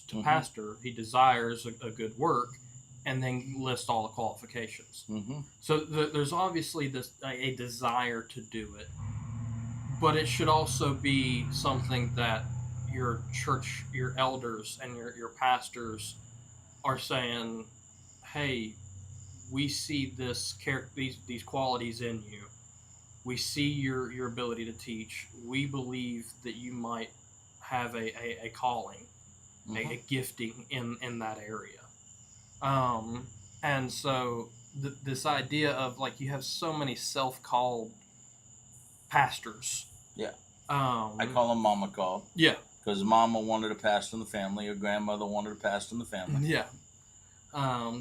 to pastor, he desires a good work, and then lists all the qualifications. Mm-hmm. So there's obviously a desire to do it, but it should also be something that your church, your elders, and your pastors are saying, "Hey, we see these qualities in you. We see your ability to teach. We believe that you might have a calling, a gifting in that area." And so this idea of like you have so many self-called pastors. Yeah. I call them mama called. Yeah. Because mama wanted to pastor in the family, or grandmother wanted to pastor in the family. Yeah.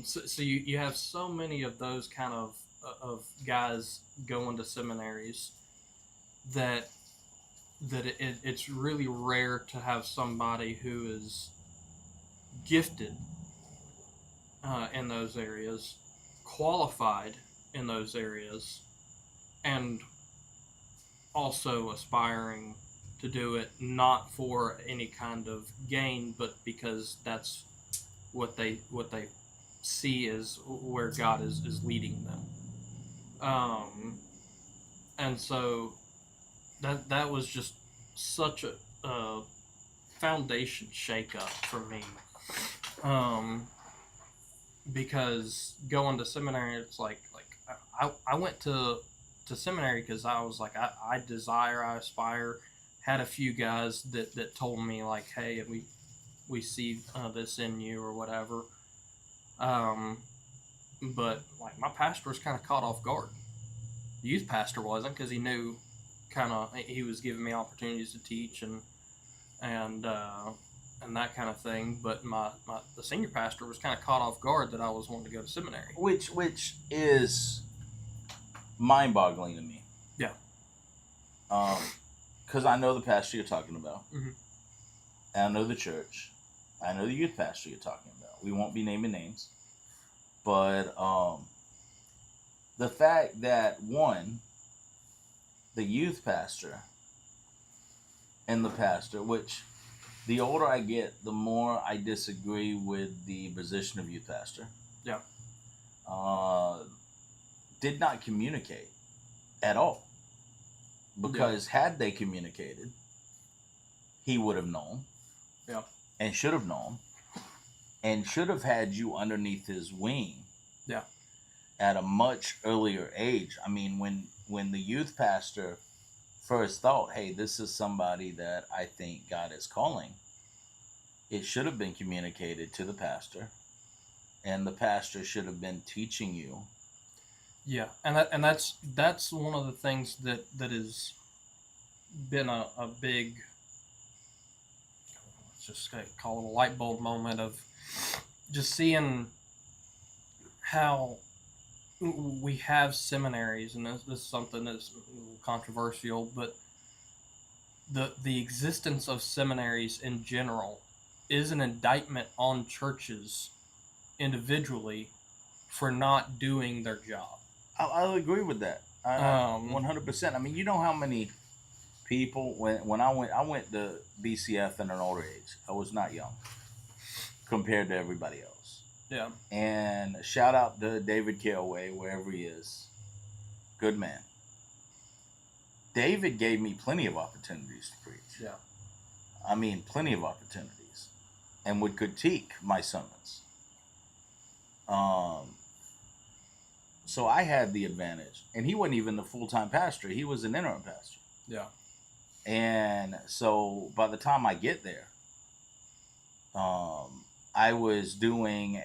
So you have so many of those kind of guys going to seminaries that it's really rare to have somebody who is gifted in those areas, qualified in those areas, and also aspiring to do it not for any kind of gain, but because that's what they see as where God is leading them. And so that was just such a foundation shakeup for me. Because going to seminary, it's like I went to seminary because I was like I desire, I aspire. Had a few guys that told me like, hey, we see this in you or whatever. But like my pastor was kind of caught off guard. The youth pastor wasn't, because he knew he was giving me opportunities to teach and that kind of thing. But the senior pastor was kind of caught off guard that I was wanting to go to seminary, which is mind-boggling to me. Yeah. Because I know the pastor you're talking about, mm-hmm. and I know the church, I know the youth pastor you're talking about. We won't be naming names, but the fact that one, the youth pastor and the pastor, which the older I get, the more I disagree with the position of youth pastor. Yeah. Did not communicate at all. Because had they communicated, he would have known. Yeah. And should have known. And should have had you underneath his wing. Yeah. At a much earlier age. I mean, when the youth pastor first thought, hey, this is somebody that I think God is calling, it should have been communicated to the pastor, and the pastor should have been teaching you. Yeah, and that's one of the things that has been a big, let's just call it a light bulb moment of just seeing how we have seminaries, and this is something that's a little controversial, but the existence of seminaries in general is an indictment on churches individually for not doing their job. I'll agree with that. 100%. I mean, you know how many people when I went to BCF at an older age. I was not young compared to everybody else. Yeah. And shout out to David Kilway, wherever he is. Good man. David gave me plenty of opportunities to preach. Yeah. I mean, plenty of opportunities. and would critique my sermons. Um, so I had the advantage, and he wasn't even the full-time pastor; he was an interim pastor. Yeah. And so by the time I get there, I was doing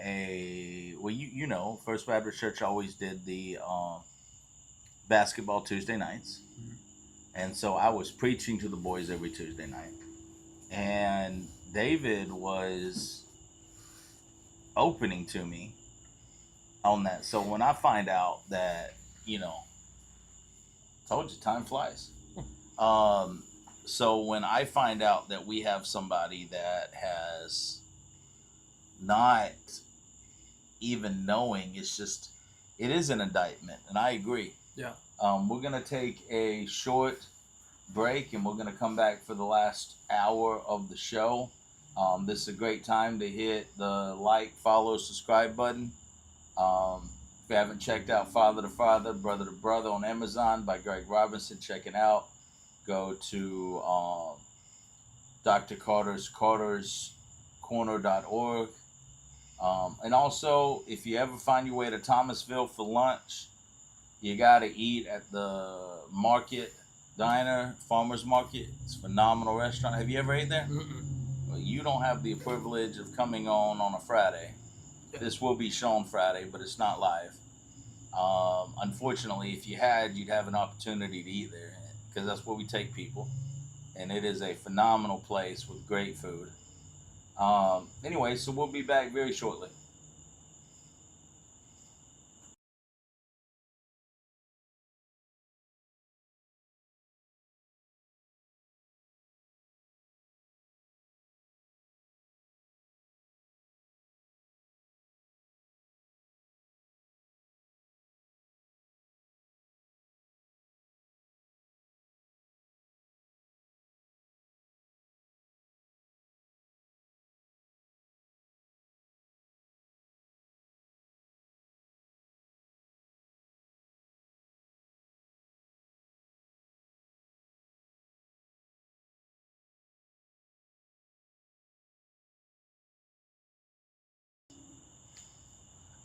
you know, First Baptist Church always did the basketball Tuesday nights, and so I was preaching to the boys every Tuesday night, and David was opening to me on that. So when I find out that, you know, told you time flies. um, so when I find out that we have somebody that has not even knowing, it is an indictment, and I agree. Yeah. We're gonna take a short break, and we're gonna come back for the last hour of the show. This is a great time to hit the like, follow, subscribe button. If you haven't checked out Father to Father, Brother to Brother on Amazon by Greg Robinson, check it out. Go to Dr. Carter's Corner.org. And also, if you ever find your way to Thomasville for lunch, you got to eat at the Market Diner, Farmer's Market. It's a phenomenal restaurant. Have you ever ate there? Well, you don't have the privilege of coming on a Friday. Yeah. This will be shown Friday, but it's not live. Unfortunately, if you had, you'd have an opportunity to eat there, because that's where we take people. And it is a phenomenal place with great food. Anyway, so we'll be back very shortly.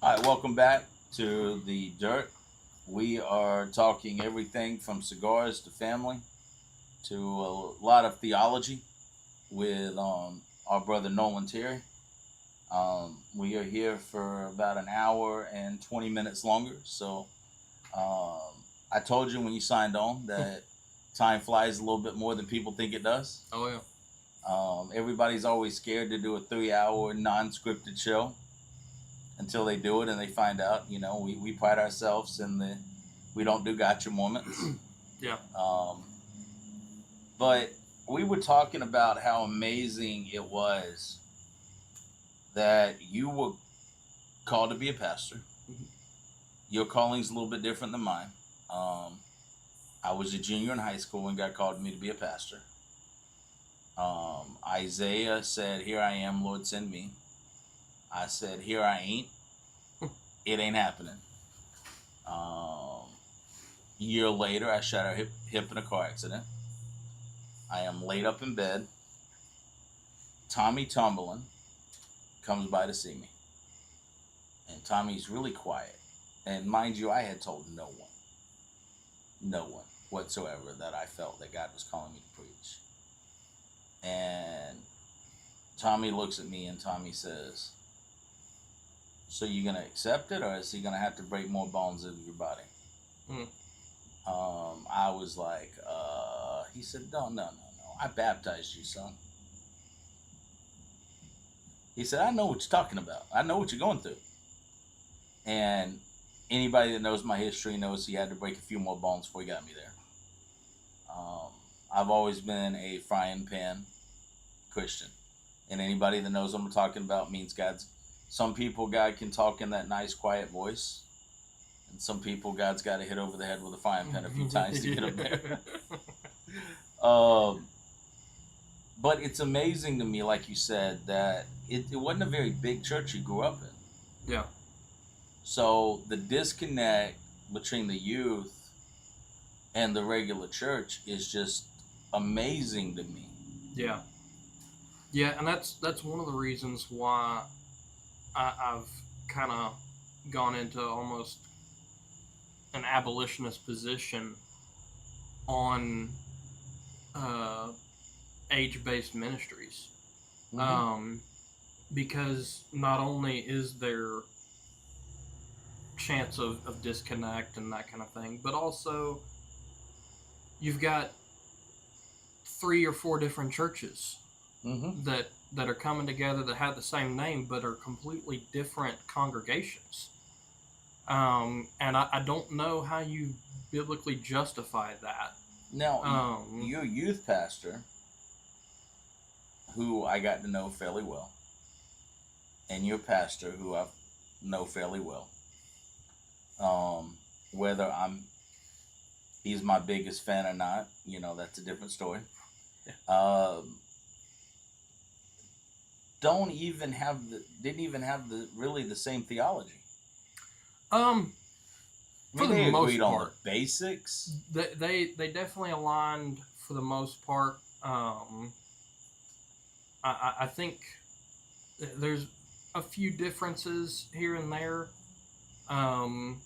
All right, welcome back to the Dirt. We are talking everything from cigars to family to a lot of theology with our brother Nolan Terry. We are here for about an hour and 20 minutes longer. So I told you when you signed on that time flies a little bit more than people think it does. Oh yeah. Everybody's always scared to do a 3 hour non-scripted show until they do it and they find out. You know, we pride ourselves in we don't do gotcha moments. Yeah. But we were talking about how amazing it was that you were called to be a pastor. Your calling's a little bit different than mine. I was a junior in high school when God called me to be a pastor. Isaiah said, "Here I am, Lord, send me." I said, "Here I ain't." It ain't happening. A year later, I shot a hip in a car accident. I am laid up in bed. Tommy Tomberlin comes by to see me. And Tommy's really quiet. And mind you, I had told no one whatsoever that I felt that God was calling me to preach. And Tommy looks at me and Tommy says, "So you going to accept it, or is he going to have to break more bones in your body?" I was like, he said, no. I baptized you, son. He said, "I know what you're talking about. I know what you're going through." And anybody that knows my history knows he had to break a few more bones before he got me there. I've always been a frying pan Christian. And anybody that knows what I'm talking about means some people, God can talk in that nice, quiet voice. And some people, God's got to hit over the head with a frying pan a few times to get them there. But it's amazing to me, like you said, that it wasn't a very big church you grew up in. Yeah. So the disconnect between the youth and the regular church is just amazing to me. Yeah. Yeah, and that's one of the reasons why I've kind of gone into almost an abolitionist position on uh, age-based ministries, Mm-hmm. um, because not only is there chance of disconnect and that kind of thing, but also you've got 3 or 4 different churches Mm-hmm. that are coming together that have the same name but are completely different congregations. And I don't know how you biblically justify that. Now, Um, your youth pastor, who I got to know fairly well, and your pastor, who I know fairly well, um, whether he's my biggest fan or not, that's a different story. yeah. Um, didn't even have the really the same theology. um, I for mean, the they agreed most on the part, basics. they definitely aligned for the most part. I think there's a few differences here and there, um,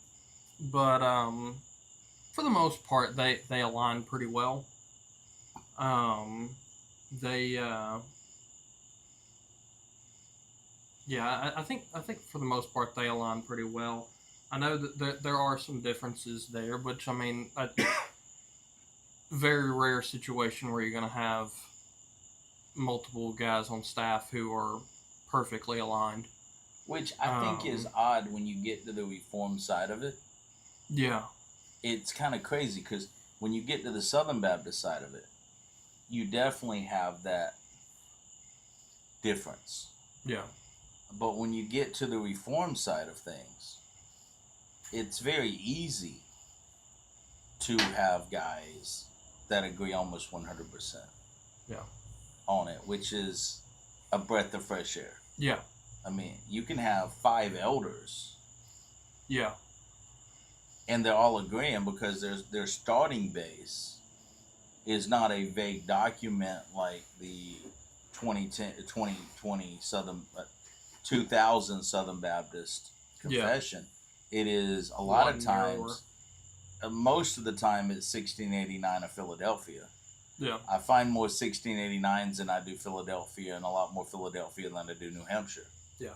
but for the most part, they align pretty well. Um, they Yeah, I think for the most part they align pretty well. I know that there are some differences there, which I mean, a very rare situation where you're going to have multiple guys on staff who are perfectly aligned. Which I think is Um, odd when you get to the reform side of it. yeah, It's kind of crazy because when you get to the Southern Baptist side of it, you definitely have that difference. yeah, But when you get to the reform side of things, it's very easy to have guys that agree almost 100% yeah, on it, which is a breath of fresh air. yeah, I mean, you can have 5 elders yeah, and they're all agreeing because their starting base is not a vague document like the 2010, 2020 Southern 2000 Southern Baptist yeah. Confession. It is a A lot lot of narrower. times, most of the time, it's 1689 of Philadelphia. Yeah, I find more 1689s than I do Philadelphia, and a lot more Philadelphia than I do New Hampshire. yeah,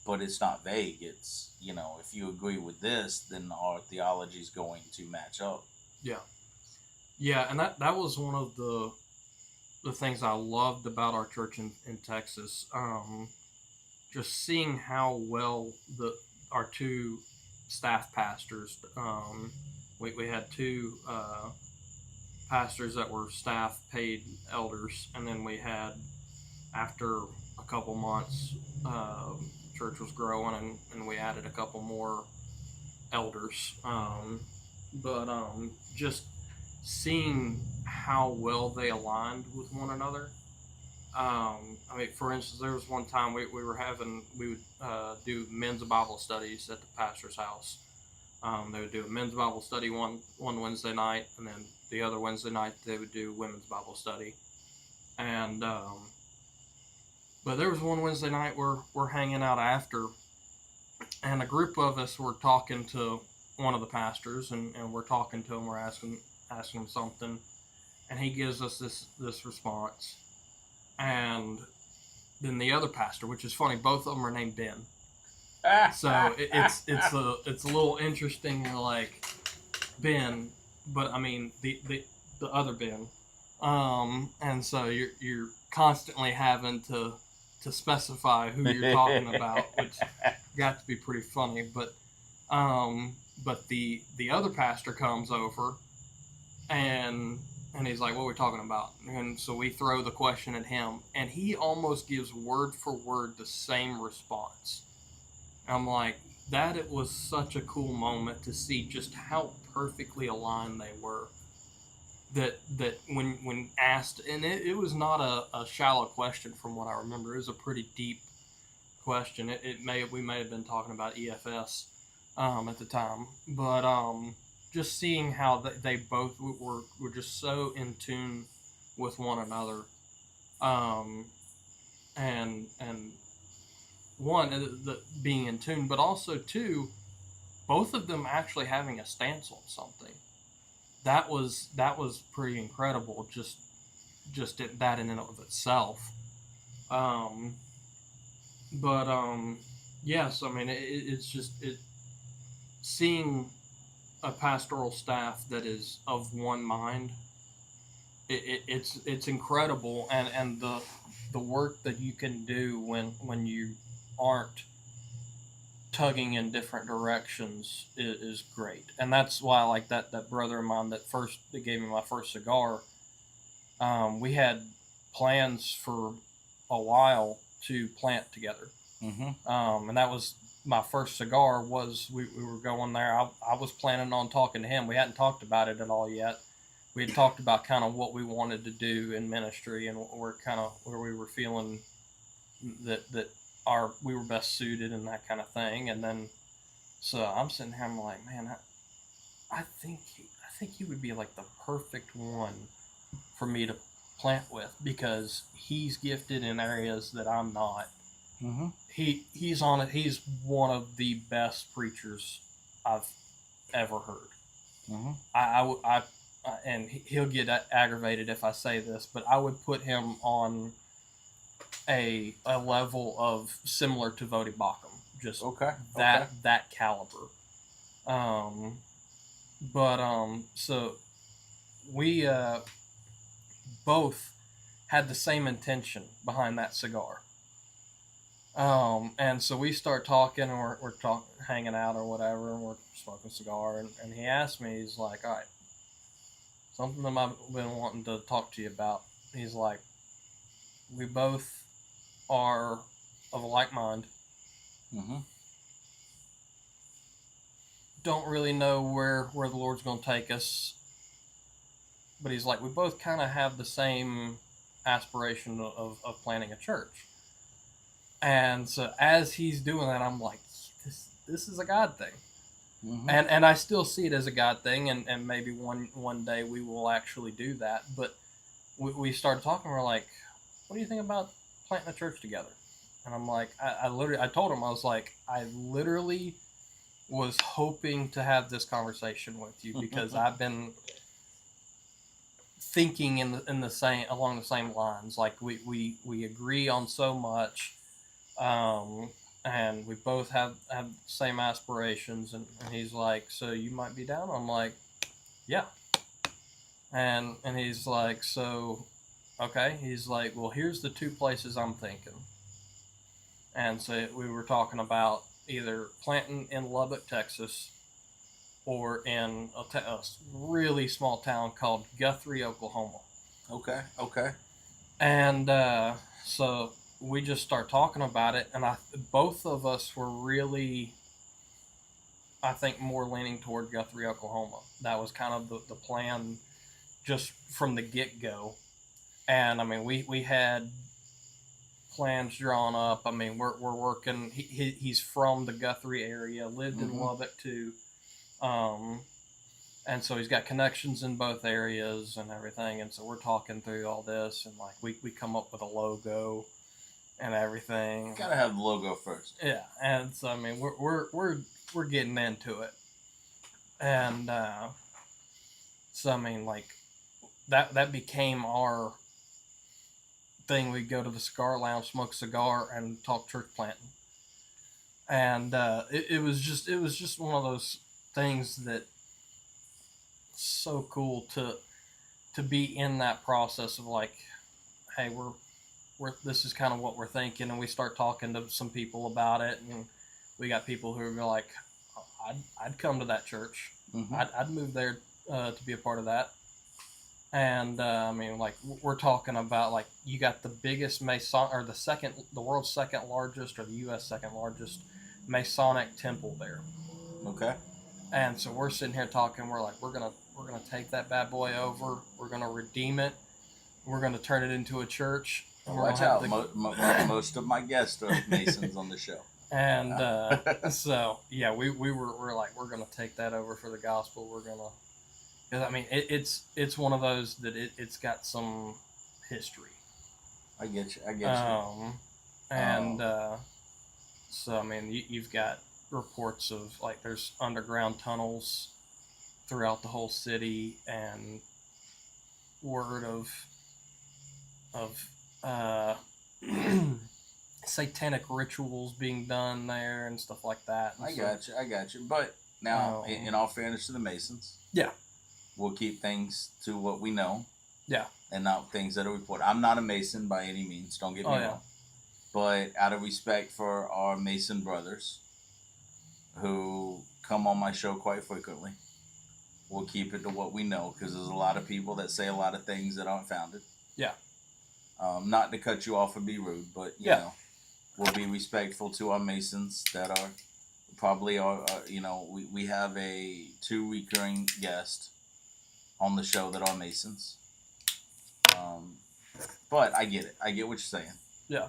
But it's not vague. It's, if you agree with this, then our theology is going to match up. yeah, yeah. And that was one of the things I loved about our church in Texas. Just seeing how well the our 2 staff pastors. We had 2 pastors that were staff paid elders, and then we had, after a couple months, church was growing, and we added a couple more elders. But just seeing how well they aligned with one another. I mean, for instance, there was one time we would do men's Bible studies at the pastor's house. They would do a men's Bible study one Wednesday night, and then the other Wednesday night they would do women's Bible study. And but there was one Wednesday night where we're hanging out after, and a group of us were talking to one of the pastors, and we're talking to him, we're asking him something, and he gives us this response, and then the other pastor, which is funny, both of them are named Ben. So it's a little interesting, like Ben, but I mean the other Ben, and so you're constantly having to specify who you're talking about, which got to be pretty funny. But the other pastor comes over, and he's like, "What are we talking about?" And so we throw the question at him, and he almost gives word for word the same response. I'm like, that it was such a cool moment to see just how perfectly aligned they were. That when asked, and it was not a shallow question from what I remember. It was a pretty deep question. We may have been talking about EFS at the time, but just seeing how they both were just so in tune with one another. Um, and one, the being in tune, but also two, both of them actually having a stance on something. That was pretty incredible. Just that in and of itself. Um, but yes, I mean it's just seeing a pastoral staff that is of one mind. It's incredible, and the work that you can do when you aren't tugging in different directions is great. And that's why I like that brother of mine that gave me my first cigar. We had plans for a while to plant together. And that was my first cigar. Was we were going there. I was planning on talking to him. We hadn't talked about it at all yet. We had talked about kind of what we wanted to do in ministry and where we were feeling that we were best suited and that kind of thing. And then so I'm sitting here, I'm like, man, I think he would be like the perfect one for me to plant with, because he's gifted in areas that I'm not. He's on it. He's one of the best preachers I've ever heard. I and he'll get aggravated if I say this, but I would put him on a level of similar to Vodi Bakum, just that caliber. So we both had the same intention behind that cigar. And so we start talking, and we're hanging out or whatever, and we're smoking a cigar, and he asked me, he's like, all right, something that I've been wanting to talk to you about. He's like, we both are of a like mind. Don't really know where the Lord's going to take us, but he's like, we both kind of have the same aspiration of planning a church. And so as he's doing that, I'm like, this is a God thing. And I still see it as a God thing, and maybe one day we will actually do that. But we started talking, we're like, what do you think about planting a church together? And I'm like, I told him, I was like, I literally was hoping to have this conversation with you, because I've been thinking along the same lines. Like we agree on so much. And we both have the same aspirations, and he's like, so you might be down? I'm like, yeah. And he's like, so, okay. He's like, well, here's the two places I'm thinking. And so we were talking about either planting in Lubbock, Texas, or in a really small town called Guthrie, Oklahoma. Okay. And so we just start talking about it, and both of us were really, I think, more leaning toward Guthrie, Oklahoma. That was kind of the plan just from the get-go. And I mean, we had plans drawn up. I mean, we're working. He's from the Guthrie area, lived in Lubbock too, and so he's got connections in both areas and everything. And so we're talking through all this, and like we come up with a logo and everything. Gotta have the logo first. Yeah, and so I mean, we're getting into it, and so I mean, like that became our thing. We'd go to the cigar lounge, smoke a cigar, and talk church planting. And it was just one of those things that so cool to be in that process of like, hey, we're this is kind of what we're thinking, and we start talking to some people about it, and we got people who are like, I'd come to that church. I'd move there to be a part of that. And I mean, like we're talking about, like, you got the biggest or the world's second largest, or the U.S. second largest Masonic temple there. Okay. And so we're sitting here talking. We're like, we're gonna take that bad boy over. We're gonna redeem it. We're gonna turn it into a church. And watch out! Most of my guests are Masons on the show. And so yeah, we're like, we're gonna take that over for the gospel. We're gonna. Because I mean, it's one of those that it's got some history. I get you. I get you. And so I mean, you've got reports of like there's underground tunnels throughout the whole city, and word of uh, satanic rituals being done there and stuff like that. And I got you. I got you. But now, in all fairness to the Masons, yeah, we'll keep things to what we know. Yeah. And not things that are reported. I'm not a Mason by any means. Don't get me wrong. But out of respect for our Mason brothers, who come on my show quite frequently, we'll keep it to what we know, because there's a lot of people that say a lot of things that aren't founded. Yeah. Not to cut you off or be rude, but you know, we'll be respectful to our Masons that are probably we have 2 recurring guests on the show that are Masons. But I get it. I get what you're saying. Yeah.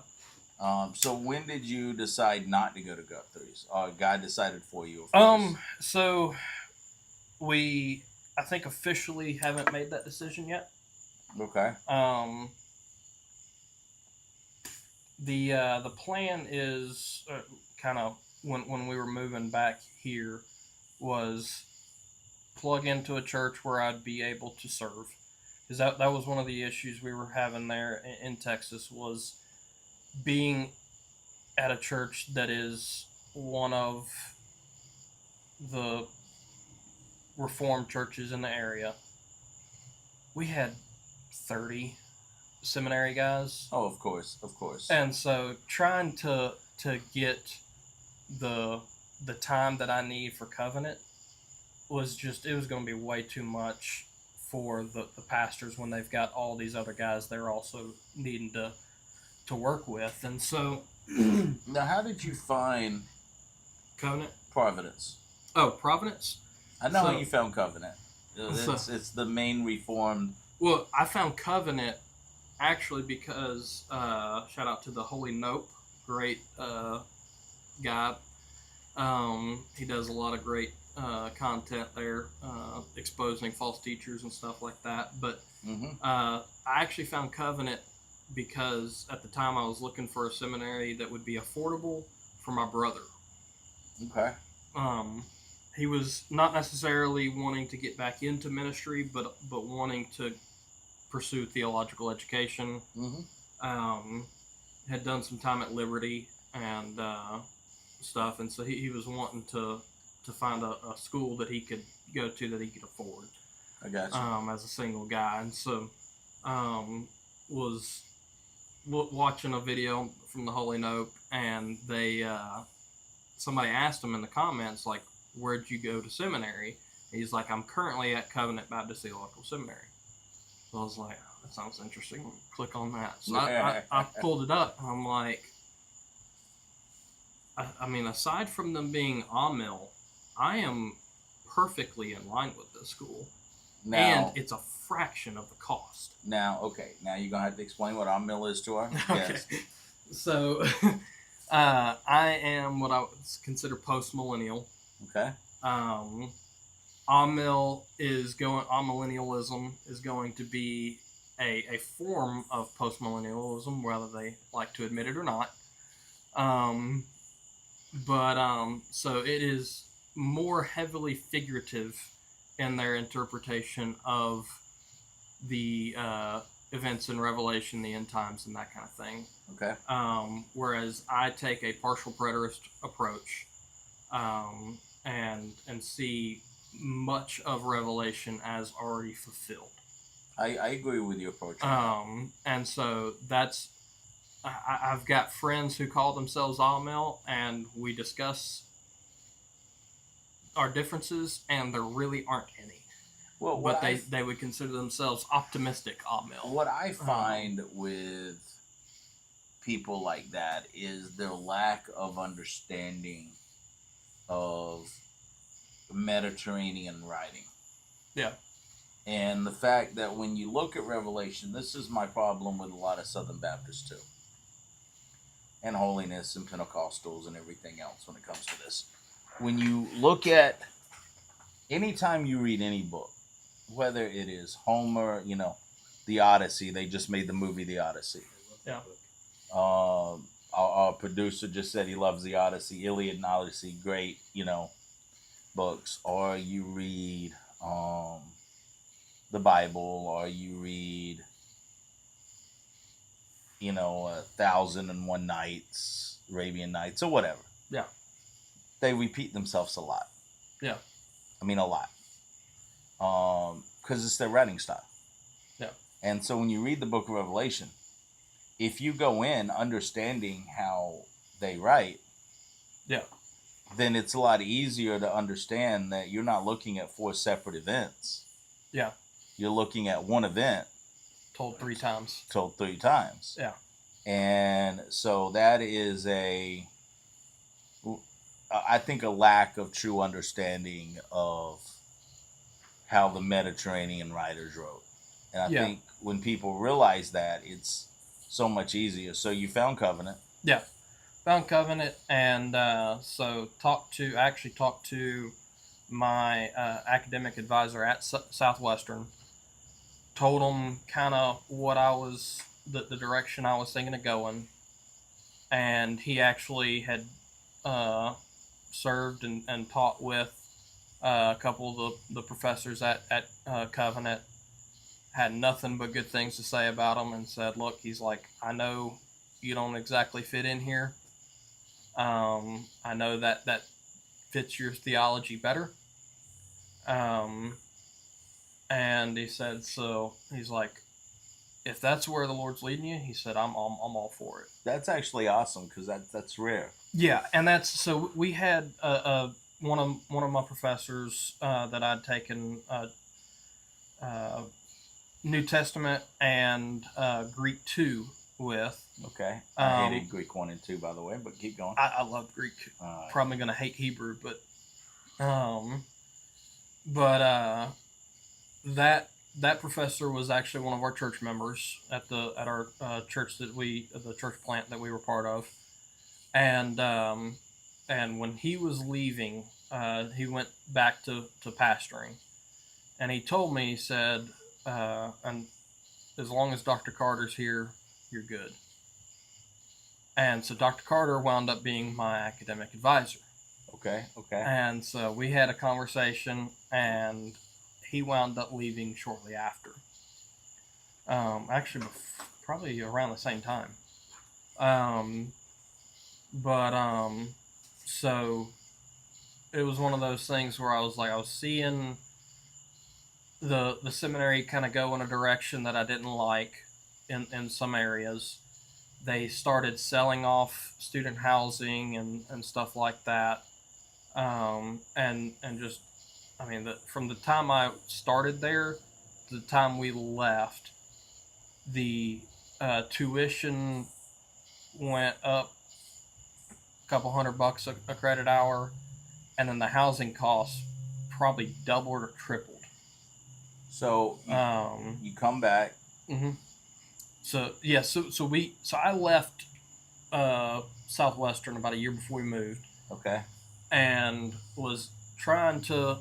So when did you decide not to go to Guthrie's? God decided for you? So we, I think, officially haven't made that decision yet. Okay. The plan is kind of when we were moving back here was plug into a church where I'd be able to serve, because that was one of the issues we were having there in Texas, was being at a church that is one of the Reformed churches in the area. We had 30 seminary guys. Oh, of course. And so trying to get the time that I need for Covenant was just, it was going to be way too much for the pastors when they've got all these other guys they're also needing to work with. And so now, how did you find Covenant? Providence. Oh, Providence? I know how you found Covenant. It's the main Reformed. Well, I found Covenant actually because shout out to the Holy Nope, great guy. He does a lot of great content there, exposing false teachers and stuff like that. But I actually found Covenant because at the time I was looking for a seminary that would be affordable for my brother. Okay. He was not necessarily wanting to get back into ministry, but wanting to pursue theological education. Had done some time at Liberty and stuff, and so he was wanting to find a school that he could go to that he could afford. I got you. As a single guy, and so was watching a video from the Holy Nope, and they somebody asked him in the comments, like, where'd you go to seminary? And he's like, I'm currently at Covenant Baptist Theological Seminary. So I was like, oh, that sounds interesting. Click on that. So I pulled it up, and I'm like, I mean, aside from them being Amil, I am perfectly in line with this school. Now, and it's a fraction of the cost. Now, okay. Now you're going to have to explain what Amil is to our guests. Okay. So, I am what I would consider post-millennial. Okay. Amillennialism is going to be a form of post-millennialism, whether they like to admit it or not. So it is more heavily figurative in their interpretation of the events in Revelation, the end times, and that kind of thing. Okay. Whereas I take a partial preterist approach, and see much of Revelation as already fulfilled. I agree with your approach. And so that's, I've got friends who call themselves Amil, and we discuss our differences, and there really aren't any. Well, but they would consider themselves optimistic Amil. What I find with people like that is their lack of understanding of Mediterranean writing. Yeah. And the fact that when you look at Revelation, this is my problem with a lot of Southern Baptists too, and holiness and Pentecostals and everything else when it comes to this. When you look at, anytime you read any book, whether it is Homer, the Odyssey, they just made the movie The Odyssey. Yeah. Our producer just said he loves the Odyssey, Iliad and Odyssey, great, books. Or you read the Bible, or you read, 1001 Nights, Arabian Nights, or whatever. Yeah. They repeat themselves a lot. Yeah. I mean, a lot. Because it's their writing style. Yeah. And so when you read the book of Revelation, if you go in understanding how they write, Yeah. then it's a lot easier to understand that you're not looking at 4 separate events. Yeah. You're looking at one event Told 3 times. told 3 times. Yeah. And so that is I think, a lack of true understanding of how the Mediterranean writers wrote. And I think when people realize that, it's so much easier. So you found Covenant. Yeah. Found Covenant, and so actually talked to my academic advisor at Southwestern. Told him kind of what I was, the direction I was thinking of going, and he actually had served and taught with a couple of the professors at Covenant. Had nothing but good things to say about him, and said, "Look," he's like, "I know you don't exactly fit in here. I know that fits your theology better." And he said, so he's like, "If that's where the Lord's leading you," he said, I'm all for it." That's actually awesome, because that's rare. Yeah, and that's so we had one of my professors that I'd taken New Testament and Greek 2 with. Okay. I hated Greek 1 and 2, by the way, but keep going. I loved Greek. Probably going to hate Hebrew, but that professor was actually one of our church members at our church the church plant that we were part of, and when he was leaving, he went back to pastoring, and he told me, he said, and as long as Dr. Carter's here, you're good. And so Dr. Carter wound up being my academic advisor. Okay. And so we had a conversation, and he wound up leaving shortly after. Actually, probably around the same time. So it was one of those things where I was seeing the seminary kind of go in a direction that I didn't like in some areas. They started selling off student housing and stuff like that. And just, I mean, from the time I started there to the time we left, the tuition went up a couple $100 a credit hour, and then the housing costs probably doubled or tripled. So you come back. Mm-hmm. So yeah, so I left Southwestern about a year before we moved. Okay. And was trying to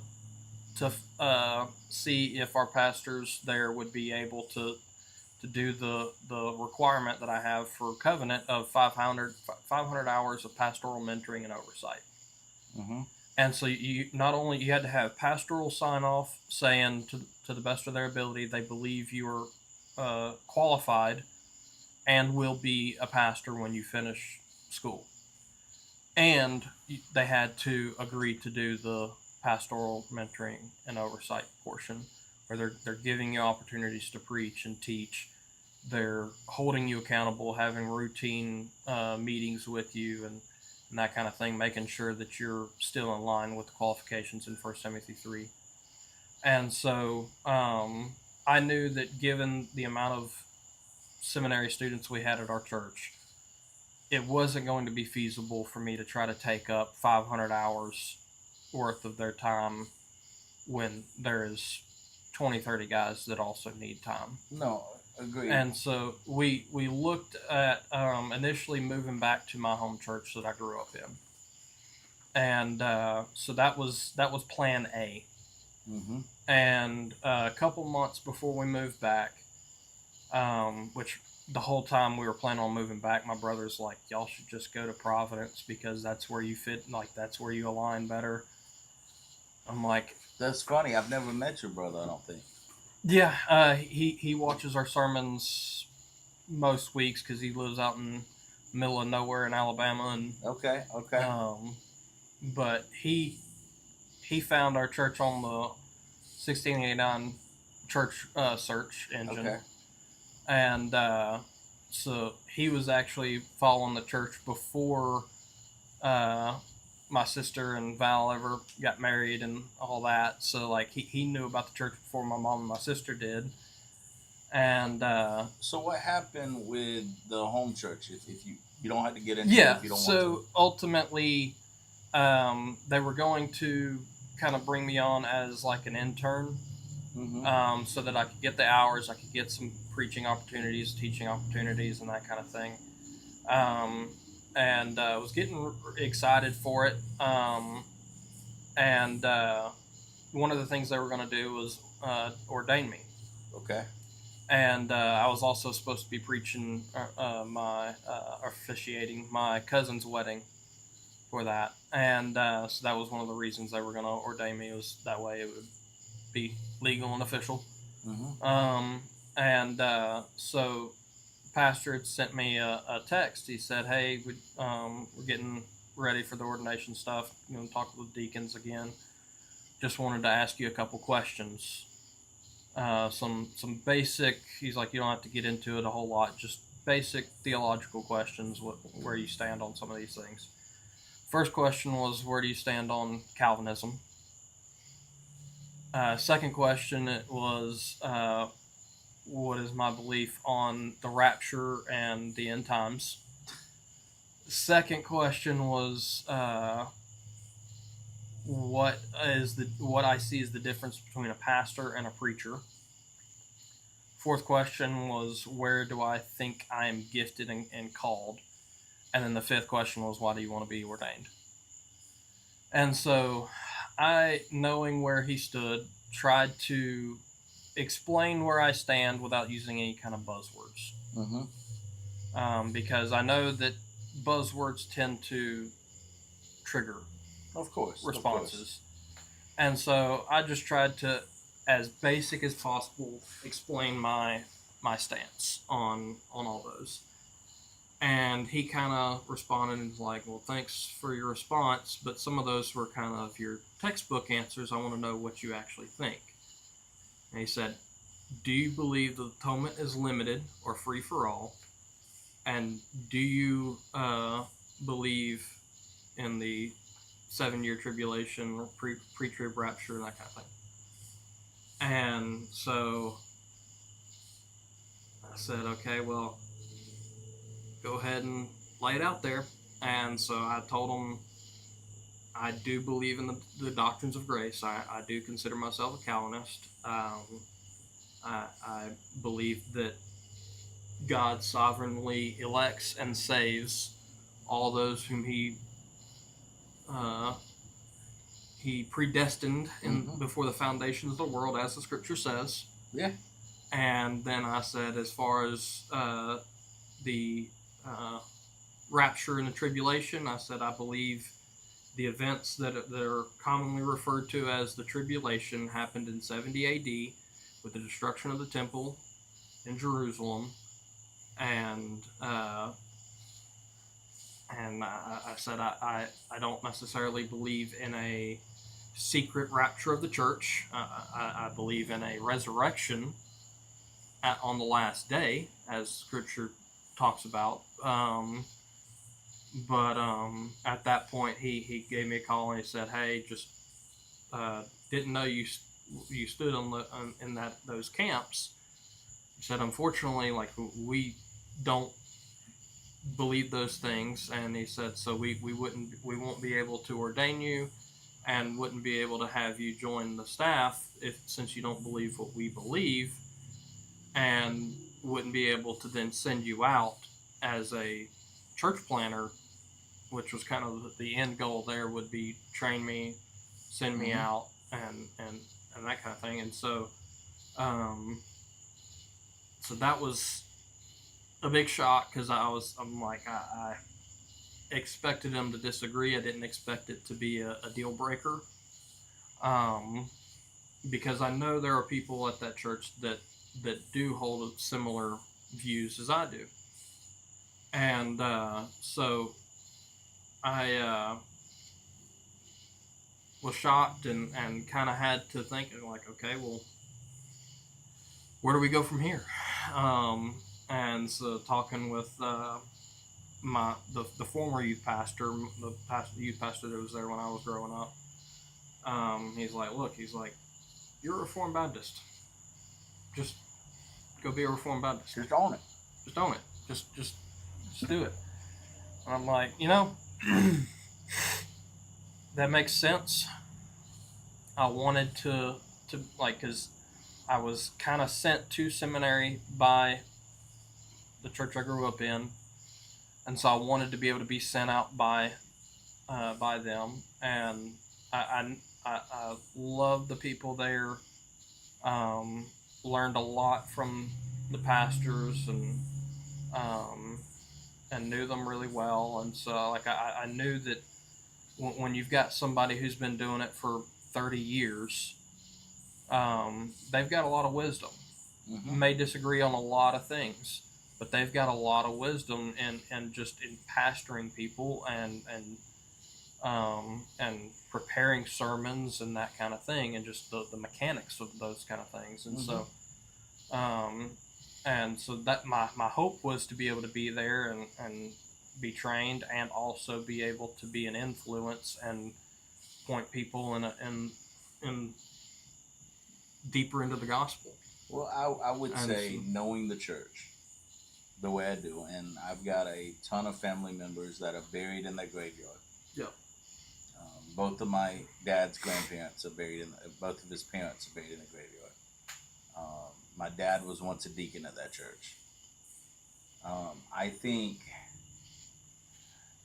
see if our pastors there would be able to do the requirement that I have for Covenant of 500 hours of pastoral mentoring and oversight. Mm-hmm. And so you had to have pastoral sign off saying to the best of their ability they believe you are qualified and will be a pastor when you finish school. And they had to agree to do the pastoral mentoring and oversight portion, where they're giving you opportunities to preach and teach. They're holding you accountable, having routine meetings with you and that kind of thing, making sure that you're still in line with the qualifications in 1 Timothy 3. And so I knew that given the amount of seminary students we had at our church, it wasn't going to be feasible for me to try to take up 500 hours worth of their time when there is 20, 30 guys that also need time. No, agreed. And so we looked at initially moving back to my home church that I grew up in. And so that was plan A. Mm-hmm. And a couple months before we moved back, which the whole time we were planning on moving back, my brother's like, y'all should just go to Providence because that's where you fit, like that's where you align better. I'm like, That's funny. I've never met your brother. I don't think. yeah, he watches our sermons most weeks because he lives out in the middle of nowhere in Alabama, and Okay. Okay. but he found our church on the 1689 church search engine, Okay. and so he was actually following the church before uh, my sister and Val ever got married and all that. So like he knew about the church before my mom and my sister did. And So what happened with the home church? If you don't have to get into it yeah, if you don't want so ultimately they were going to kind of bring me on as like an intern, to. Mm-hmm. so that I could get the hours, I could get some preaching opportunities, teaching opportunities, and that kind of thing. Um, and was getting excited for it. And one of the things they were going to do was ordain me. Okay. And I was also supposed to be preaching my officiating my cousin's wedding for that, and so that was one of the reasons they were going to ordain me, was that way it would be legal and official. Mm-hmm. And so pastor had sent me a text. He said, "Hey, we're getting ready for the ordination stuff. You know, talk with the deacons again. Just wanted to ask you a couple questions. Some basic." He's like, "You don't have to get into it a whole lot. Just basic theological questions. Where you stand on some of these things." First question was, "Where do you stand on Calvinism?" Second question was, "What is my belief on the rapture and the end times?" Second question was, what I see is the difference between a pastor and a preacher?" Fourth question was, "Where do I think I am gifted and called?" And then the fifth question was, "Why do you want to be ordained?" And so I, knowing where he stood, tried to explain where I stand without using any kind of buzzwords. Because I know that buzzwords tend to trigger Of course. responses. And so I just tried to, as basic as possible, explain my stance on all those. And he kind of responded and was like, "Well, thanks for your response, but some of those were kind of your textbook answers. I want to know what you actually think." And he said, "Do you believe the atonement is limited or free for all? And do you believe in the 7-year tribulation or pre-trib rapture and that kind of thing?" And so I said, "Okay, well, go ahead and lay it out there." And so I told him I do believe in the doctrines of grace. I do consider myself a Calvinist. I believe that God sovereignly elects and saves all those whom uh, he predestined before the foundations of the world, as the scripture says. Yeah. And then I said, as far as the rapture and the tribulation, I said I believe the events that are commonly referred to as the tribulation happened in 70 A.D. with the destruction of the temple in Jerusalem, and I said I don't necessarily believe in a secret rapture of the church. I believe in a resurrection on the last day, as Scripture talks about. But at that point, he gave me a call and he said, "Hey, just didn't know you stood in those camps." He said, "Unfortunately, like we don't believe those things," and he said, "So we won't be able to ordain you, and wouldn't be able to have you join the staff since you don't believe what we believe, and wouldn't be able to then send you out as a church planner," which was kind of the end goal there, would be train me, send me out, and that kind of thing. And so so that was a big shock because I'm like I expected him to disagree. I didn't expect it to be a deal breaker. Um, because I know there are people at that church that do hold similar views as I do, and so I was shocked and kind of had to think like, okay, well, where do we go from here? And so talking with the former youth pastor, the youth pastor that was there when I was growing up, he's like, look, he's like, you're a Reformed Baptist. Just go be a Reformed Baptist. Just own it. Just own it. Just do it. And I'm like, you know, that makes sense. I wanted to like, cause I was kind of sent to seminary by the church I grew up in, and so I wanted to be able to be sent out by them. And I loved the people there. Learned a lot from the pastors and knew them really well. And so like I knew that when you've got somebody who's been doing it for 30 years, they've got a lot of wisdom. Mm-hmm. May disagree on a lot of things, but they've got a lot of wisdom in just in pastoring people and preparing sermons and that kind of thing, and just the mechanics of those kind of things. And Mm-hmm. so that my hope was to be able to be there and be trained, and also be able to be an influence and point people in deeper into the gospel. Well, I would And say, so, knowing the church the way I do, and I've got a ton of family members that are buried in that graveyard. yeah, Both of my dad's grandparents are buried in. Both of his parents are buried in the graveyard. My dad was once a deacon at that church. I think,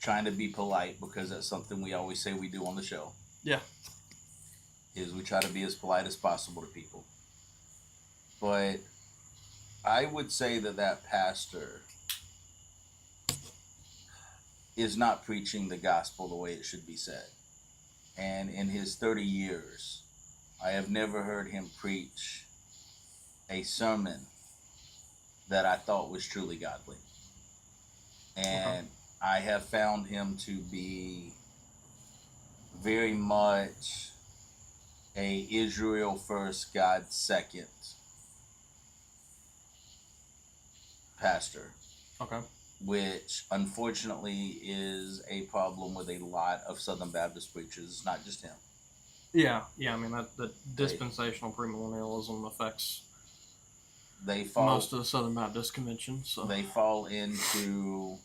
trying to be polite, because that's something we always say we do on the show, yeah, is we try to be as polite as possible to people. But I would say that pastor is not preaching the gospel the way it should be said. And in his 30 years, I have never heard him preach a sermon that I thought was truly godly. And I have found him to be very much a Israel first, God second pastor. okay, Which unfortunately is a problem with a lot of Southern Baptist preachers, not just him. yeah. I mean that dispensational premillennialism affects They fall most of the Southern Baptist convention. So they fall into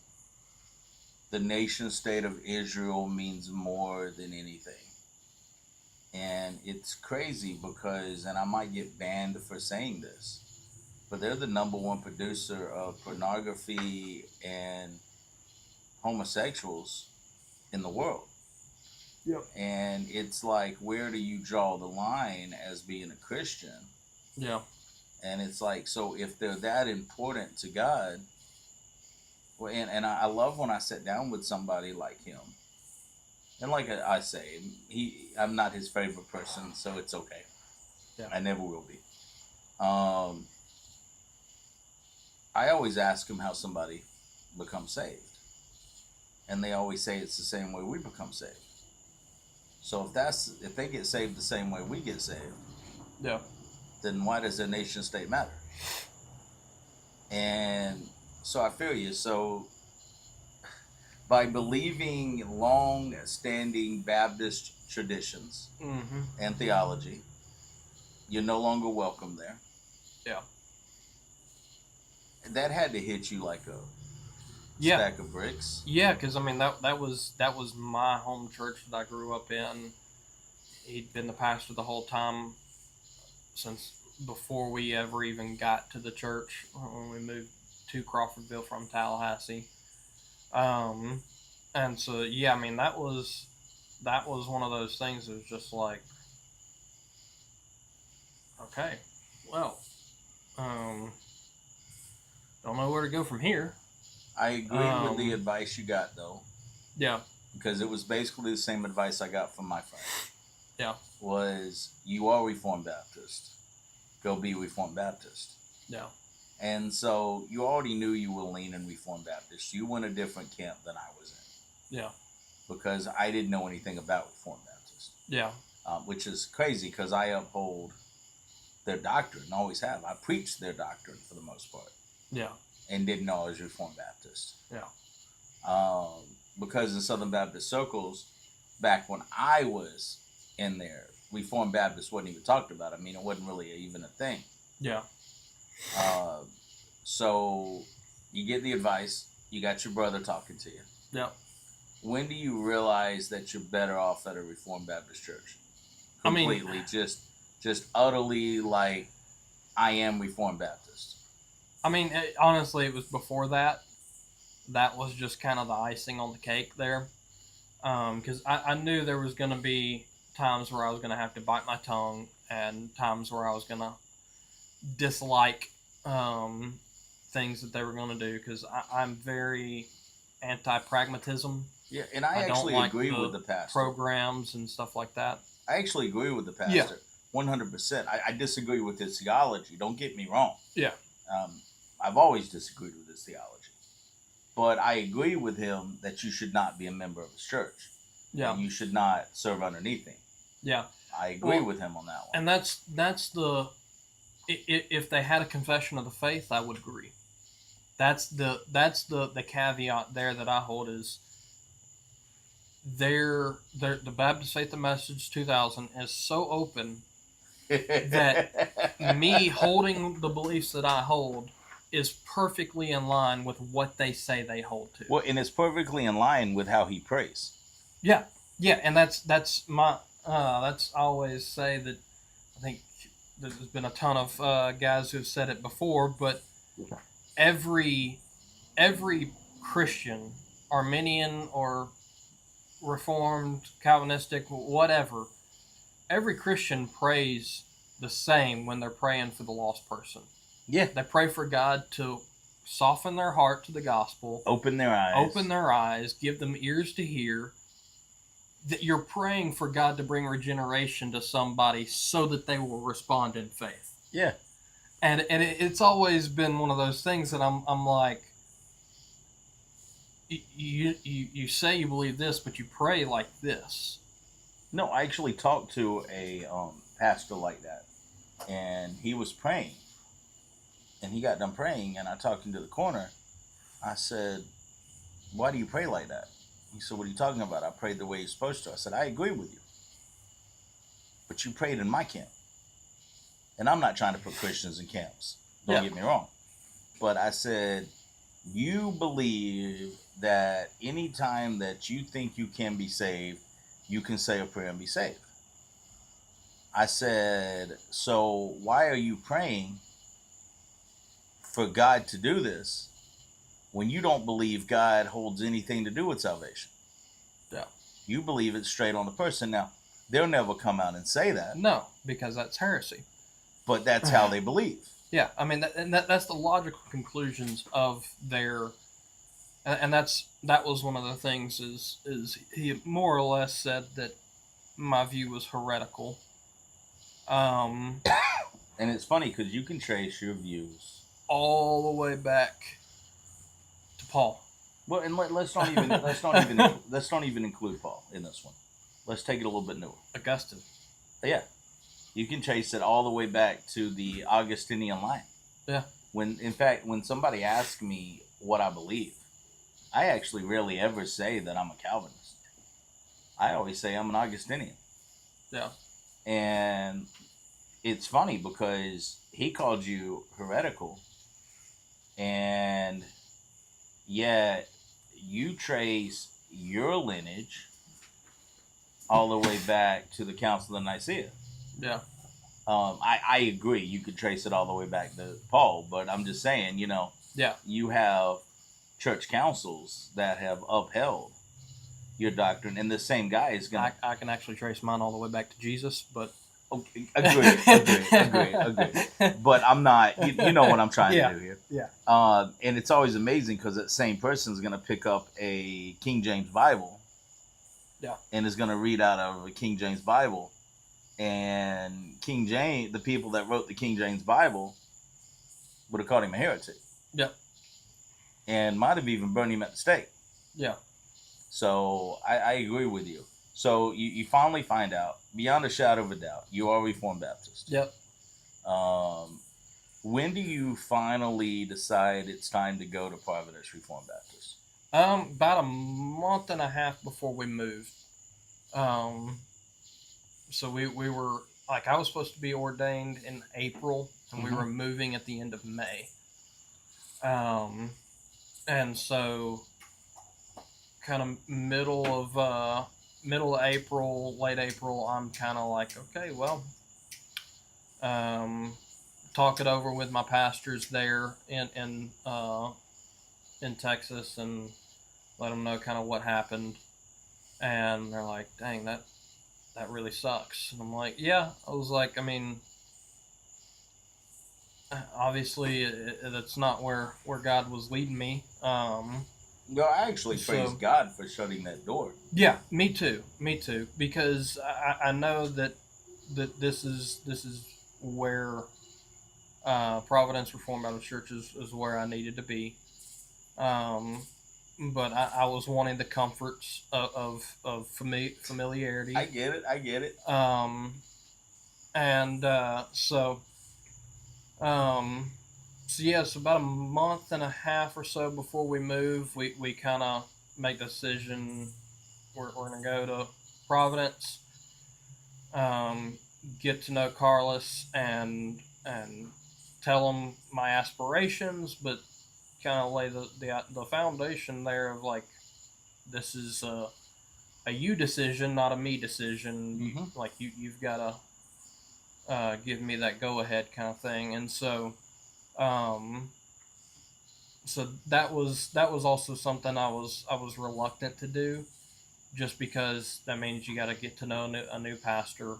the nation state of Israel means more than anything. And it's crazy because, and I might get banned for saying this, but they're the number one producer of pornography and homosexuals in the world. Yep. And it's like, where do you draw the line as being a Christian? yeah, And it's like, so if they're that important to God, well, and I love when I sit down with somebody like him. And like I say, I'm not his favorite person, so it's okay. Yeah. I never will be. I always ask him how somebody becomes saved. And they always say it's the same way we become saved. So if they get saved the same way we get saved, yeah, then why does their nation state matter? And so I feel you. So by believing long-standing Baptist traditions mm-hmm. and theology, you're no longer welcome there. Yeah. That had to hit you like a stack of bricks. Yeah, because I mean that was my home church that I grew up in. He'd been the pastor the whole time since before we ever even got to the church when we moved to Crawfordville from Tallahassee. And so yeah, I mean that was one of those things that was just like, okay, well, Don't know where to go from here. I agree with the advice you got, though. Yeah. Because it was basically the same advice I got from my friend. Yeah. Was, you are Reformed Baptist. Go be Reformed Baptist. Yeah. And so you already knew you were leaning Reformed Baptist. You were in a different camp than I was in. Yeah. Because I didn't know anything about Reformed Baptist. Yeah. Which is crazy because I uphold their doctrine, always have. I preached their doctrine for the most part. Yeah. And didn't know I was Reformed Baptist. Yeah. Because in Southern Baptist circles, back when I was in there, Reformed Baptist wasn't even talked about. I mean, it wasn't really even a thing. Yeah. So you get the advice. You got your brother talking to you. Yeah. When do you realize that you're better off at a Reformed Baptist church? Completely, just utterly like, I am Reformed Baptist. I mean, honestly, it was before that. That was just kind of the icing on the cake there. Because I knew there was going to be times where I was going to have to bite my tongue and times where I was going to dislike things that they were going to do, because I'm very anti-pragmatism. Yeah, and I actually don't like agree with the pastor. Programs and stuff like that. I actually agree with the pastor. 100%. I disagree with his theology. Don't get me wrong. Yeah. I've always disagreed with his theology. But I agree with him that you should not be a member of his church. Yeah. And you should not serve underneath him. Yeah. I agree with him on that one. And that's the... If they had a confession of the faith, I would agree. That's the caveat there that I hold is the Baptist Faith and Message 2000 is so open that me holding the beliefs that I hold is perfectly in line with what they say they hold to. Well, and it's perfectly in line with how he prays. Yeah, and that's my that's I always say that. I think there's been a ton of guys who've said it before, but every Christian, Arminian or Reformed, Calvinistic, whatever, every Christian prays the same when they're praying for the lost person. Yeah. They pray for God to soften their heart to the gospel. Open their eyes. Give them ears to hear. That you're praying for God to bring regeneration to somebody so that they will respond in faith. Yeah. And it's always been one of those things that I'm like, you say you believe this, but you pray like this. No, I actually talked to a pastor like that, and he was praying, and he got done praying, and I talked him to the corner. I said, "Why do you pray like that?" He said, "What are you talking about? I prayed the way you're supposed to." I said, "I agree with you, but you prayed in my camp, and I'm not trying to put Christians in camps. Don't get me wrong, but I said, you believe that any time that you think you can be saved, you can say a prayer and be saved." I said, "So why are you praying for God to do this when you don't believe God holds anything to do with salvation?" Yeah. You believe it's straight on the person. Now, they'll never come out and say that. No, because that's heresy. But that's how they believe. Yeah, I mean, that's the logical conclusions of their... And that was one of the things is he more or less said that my view was heretical. And it's funny because you can trace your views all the way back to Paul. Well, and let's not even include Paul in this one. Let's take it a little bit newer. Augustine. Yeah, you can trace it all the way back to the Augustinian line. Yeah. When somebody asks me what I believe, I actually rarely ever say that I'm a Calvinist. I always say I'm an Augustinian. Yeah. And it's funny because he called you heretical, and yet you trace your lineage all the way back to the Council of Nicaea. Yeah. I agree. You could trace it all the way back to Paul, but I'm just saying, you have church councils that have upheld your doctrine, and the same guy is going to... I can actually trace mine all the way back to Jesus, but... Okay, agree. But I'm not. You know what I'm trying Yeah. to do here. Yeah. And it's always amazing because that same person is going to pick up a King James Bible. Yeah. And is going to read out of a King James Bible, and King James, the people that wrote the King James Bible, would have called him a heretic. Yeah. And might have even burned him at the stake. Yeah. So I agree with you. So you finally find out, beyond a shadow of a doubt, you are Reformed Baptist. Yep. When do you finally decide it's time to go to Providence Reformed Baptist? About a month and a half before we moved. So we were like, I was supposed to be ordained in April, and we were moving at the end of May. And so kind of middle of April, late April, I'm kind of like, okay, well, talk it over with my pastors there in Texas and let them know kind of what happened. And they're like, dang, that really sucks. And I'm like, yeah. I was like, I mean, obviously that's not where God was leading me. Well, I actually praise God for shutting that door. Yeah, me too, because I know that this is where Providence Reformed Baptist Church is where I needed to be. But I was wanting the comforts of familiarity. I get it. And so yeah, so about a month and a half or so before we move, we kind of make the decision we're going to go to Providence, get to know Carlos, and tell him my aspirations, but kind of lay the foundation there of like, this is a you decision, not a me decision. You've got to give me that go ahead kind of thing. And so so that was also something I was reluctant to do, just because that means you got to get to know a new pastor,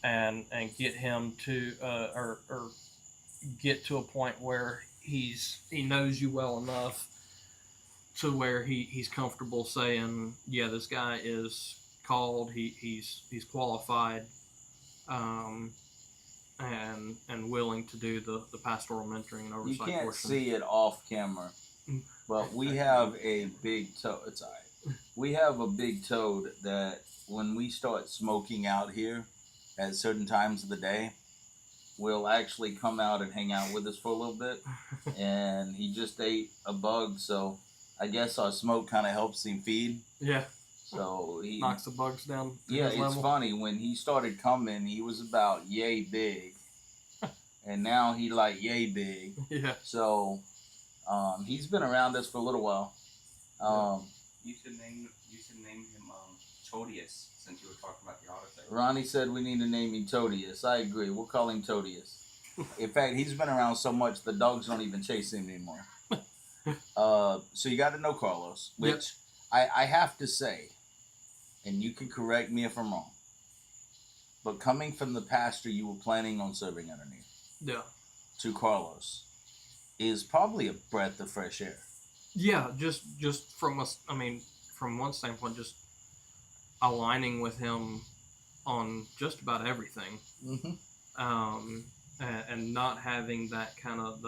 and get him to or get to a point where he knows you well enough to where he's comfortable saying, yeah, this guy is called, he's qualified, and willing to do the pastoral mentoring and oversight portion. You can't see it off camera, but we have a big toad. It's all right. We have a big toad that when we start smoking out here at certain times of the day, will actually come out and hang out with us for a little bit. And he just ate a bug, so I guess our smoke kind of helps him feed. Yeah. So he knocks the bugs down. Yeah, it's level. Funny, when he started coming, he was about yay big, and now he like yay big. Yeah. So he's been around us for a little while. You should name him Todius, since you were talking about the autosave. Ronnie said we need to name him Todius. I agree. We'll call him Todius. In fact, he's been around so much the dogs don't even chase him anymore. So you got to know Carlos, which I have to say, and you can correct me if I'm wrong, but coming from the pastor you were planning on serving underneath, to Carlos, is probably a breath of fresh air. Yeah, just from us. I mean, from one standpoint, just aligning with him on just about everything, and not having that kind of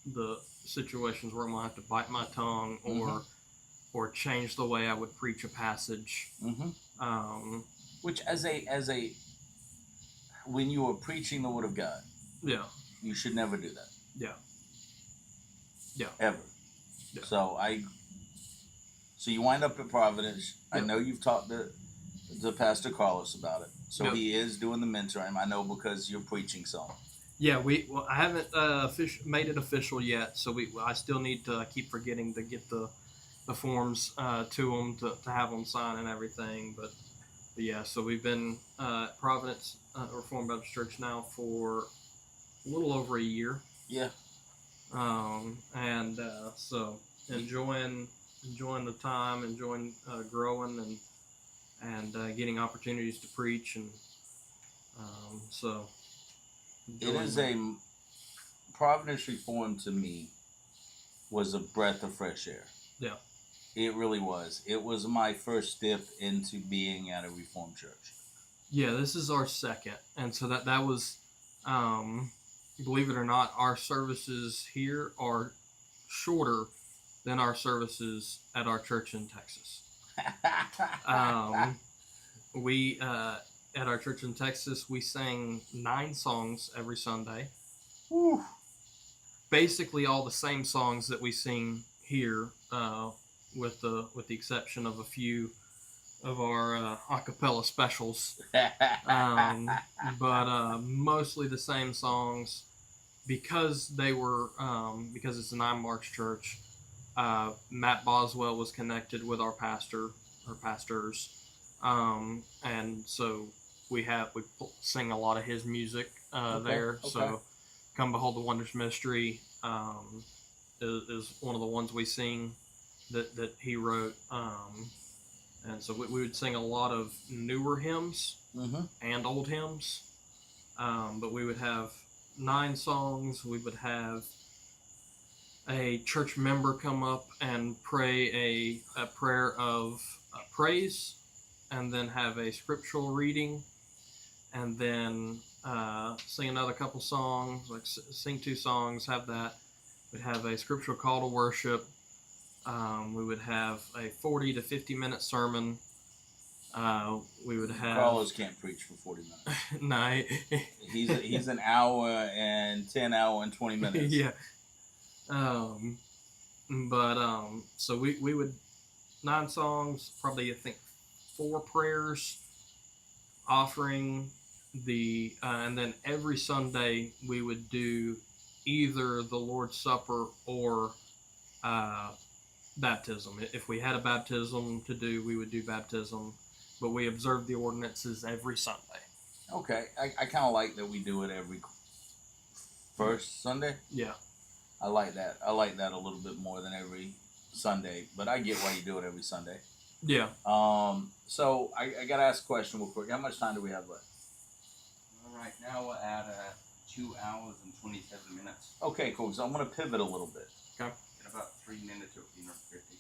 the situations where I'm gonna have to bite my tongue or change the way I would preach a passage. Which as a when you are preaching the Word of God, you should never do that. Ever. So you wind up at Providence. I know you've talked to Pastor Carlos about it. So he is doing the mentoring. I know because you're preaching some. Yeah, I haven't made it official yet. So I still need to keep forgetting to get the forms to them to have them sign and everything. But yeah, so we've been at Providence Reformed Baptist Church now for a little over a year. Yeah. And so enjoying the time, enjoying growing and getting opportunities to preach, and So It is a Providence Reformed to me was a breath of fresh air. Yeah. It really was. It was my first step into being at a Reformed church. Yeah, this is our second, and so that was, believe it or not, our services here are shorter than our services at our church in Texas. We at our church in Texas, we sang 9 songs every Sunday. Whew. Basically, all the same songs that we sing here, with the exception of a few of our a cappella specials. But mostly the same songs because they were because it's a 9 March church. Matt Boswell was connected with our pastor or pastors, and so we sing a lot of his music there. Okay. So, "Come Behold the Wondrous Mystery" is one of the ones we sing that he wrote. And so we would sing a lot of newer hymns and old hymns. But we would have 9 songs. We would have a church member come up and pray a prayer of praise, and then have a scriptural reading, and then sing another couple songs, like sing 2 songs, have that. We'd have a scriptural call to worship. We would have a 40 to 50-minute sermon. We would have. Carlos can't preach for 40 minutes. No, he's an hour and 10 hour and 20 minutes. Yeah. So we would 9 songs, probably I think 4 prayers, offering and then every Sunday we would do either the Lord's Supper or baptism. If we had a baptism to do, we would do baptism, but we observed the ordinances every Sunday. Okay, I kind of like that we do it every first Sunday. Yeah. I like that. I like that a little bit more than every Sunday, but I get why you do it every Sunday. Yeah. So I got to ask a question real quick. How much time do we have left? Well, right now we're at 2 hours and 27 minutes. Okay, cool. So I'm going to pivot a little bit. Okay. In about 3 minutes, it'll be 50.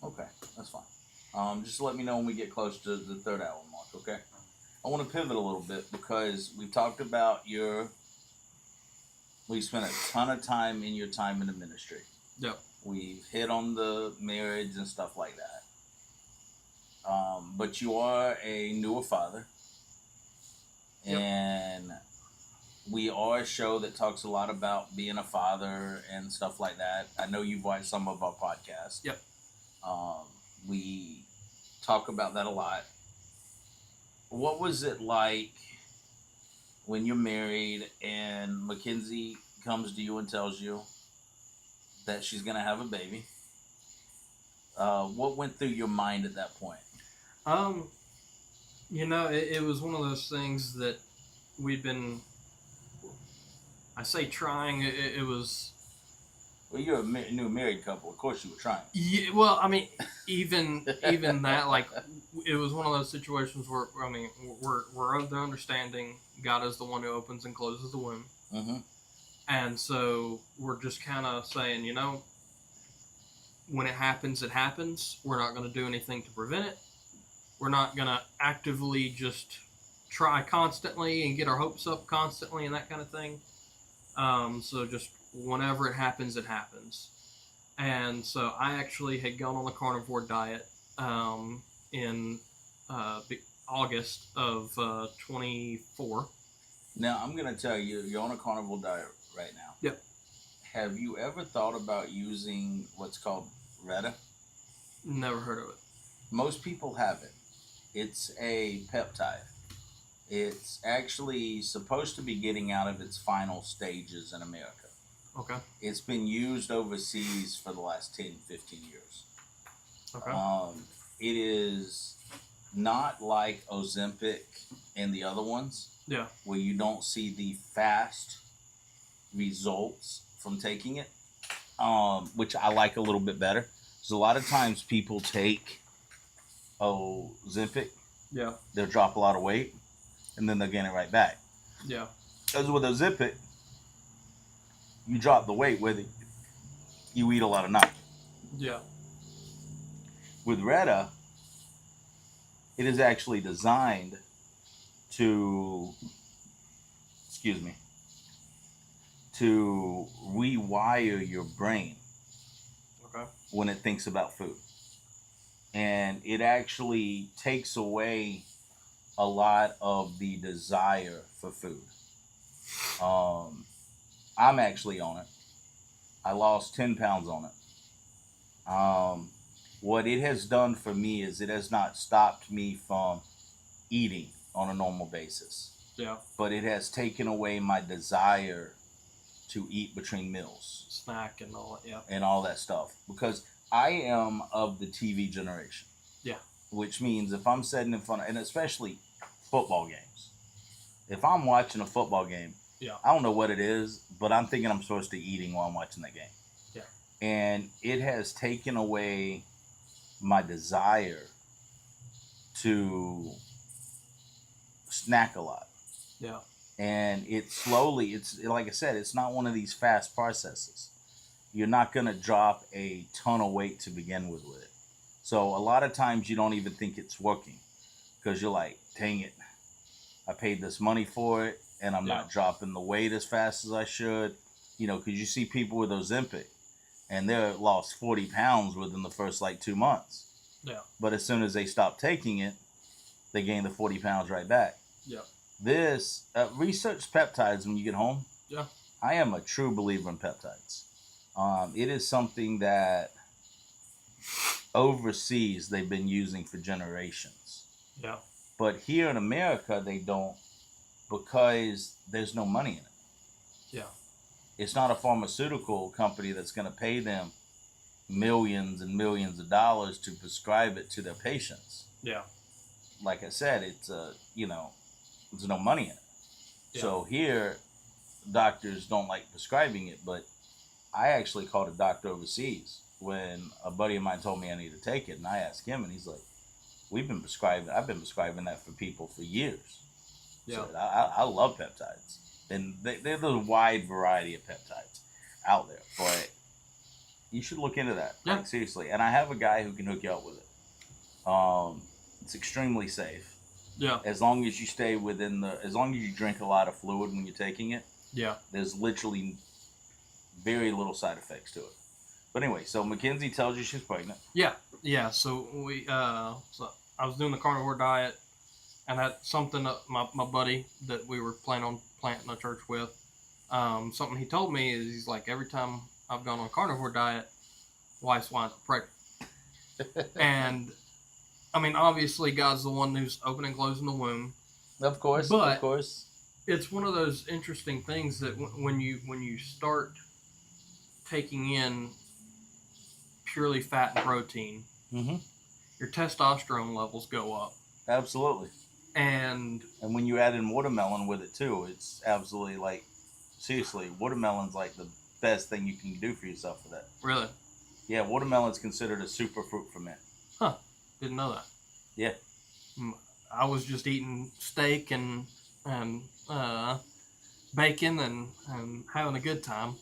Okay, that's fine. Just let me know when we get close to the 3rd hour mark, okay? I want to pivot a little bit because we've talked about we spent a ton of time in your time in the ministry. Yep. We've hit on the marriage and stuff like that. But you are a newer father. Yep. And we are a show that talks a lot about being a father and stuff like that. I know you've watched some of our podcasts. Yep. We talk about that a lot. What was it like when you're married and Mackenzie comes to you and tells you that she's going to have a baby? What went through your mind at that point? It was one of those things that we'd been, I say trying, it was... Well, you're a new married couple. Of course you were trying. Yeah, well, I mean, even that, like, it was one of those situations where, I mean, we're of the understanding God is the one who opens and closes the womb. Mm-hmm. And so we're just kind of saying, when it happens, it happens. We're not going to do anything to prevent it. We're not going to actively just try constantly and get our hopes up constantly and that kind of thing. So just whenever it happens, it happens. And so I actually had gone on the carnivore diet in August of 24. Now, I'm going to tell you, you're on a carnivore diet right now. Yep. Have you ever thought about using what's called Retta? Never heard of it. Most people have it. It's a peptide. It's actually supposed to be getting out of its final stages in America. Okay. It's been used overseas for the last 10, 15 years. Okay. It is not like Ozempic and the other ones. Yeah. Where you don't see the fast results from taking it, which I like a little bit better. Because a lot of times people take Ozempic. Yeah. They'll drop a lot of weight. and then they'll gain it right back. Yeah. Because with a Zip It, you drop the weight with it, you eat a lot of night. Yeah. With Retta, it is actually designed to, excuse me, to rewire your brain Okay. when it thinks about food. And it actually takes away a lot of the desire for food. I'm actually on it. I lost 10 pounds on it. What it has done for me is it has not stopped me from eating on a normal basis, Yeah. but it has taken away my desire to eat between meals Snack and all that. Yeah. and all that stuff, because I am of the TV generation. Yeah. Which means if I'm sitting in front of, and especially football games, if I'm watching a football game, Yeah. I don't know what it is, but I'm thinking I'm supposed to be eating while I'm watching that game. Yeah. And it has taken away my desire to snack a lot. Yeah. And it's like I said, it's not one of these fast processes. You're not going to drop a ton of weight to begin with it. So a lot of times you don't even think it's working because you're like, dang it, I paid this money for it and I'm not dropping the weight as fast as I should. You know, because you see people with Ozempic and they're lost 40 pounds within the first like 2 months. Yeah. But as soon as they stop taking it, they gain the 40 pounds right back. Yeah. This, research peptides when you get home. Yeah. I am a true believer in peptides. It is something that overseas they've been using for generations. Yeah. But here in America, they don't, because there's no money in it. Yeah. It's not a pharmaceutical company that's going to pay them millions and millions of dollars to prescribe it to their patients. Yeah. Like I said, it's there's no money in it. Yeah. So here, doctors don't like prescribing it, but I actually called a doctor overseas when a buddy of mine told me I need to take it, and I asked him, and he's like, I've been prescribing that for people for years. Yeah. So I love peptides. And there's a wide variety of peptides out there. But you should look into that. Yeah. Like, seriously. And I have a guy who can hook you up with it. It's extremely safe. Yeah. As long as you as long as you drink a lot of fluid when you're taking it. Yeah. There's literally very little side effects to it. But anyway, so Mackenzie tells you she's pregnant. Yeah. Yeah. So so I was doing the carnivore diet, and that's something that my buddy that we were planning on planting a church with, something he told me is he's like, every time I've gone on a carnivore diet, wife's winds up pregnant. And I mean, obviously, God's the one who's opening and closing the womb. Of course. But of course. It's one of those interesting things that when you start taking in purely fat and protein, Mm-hmm. your testosterone levels go up. Absolutely. And when you add in watermelon with it too, it's absolutely like, seriously, watermelon's like the best thing you can do for yourself for that. Really? Yeah, watermelon's considered a super fruit for men. Huh. Didn't know that. Yeah. I was just eating steak and bacon and having a good time.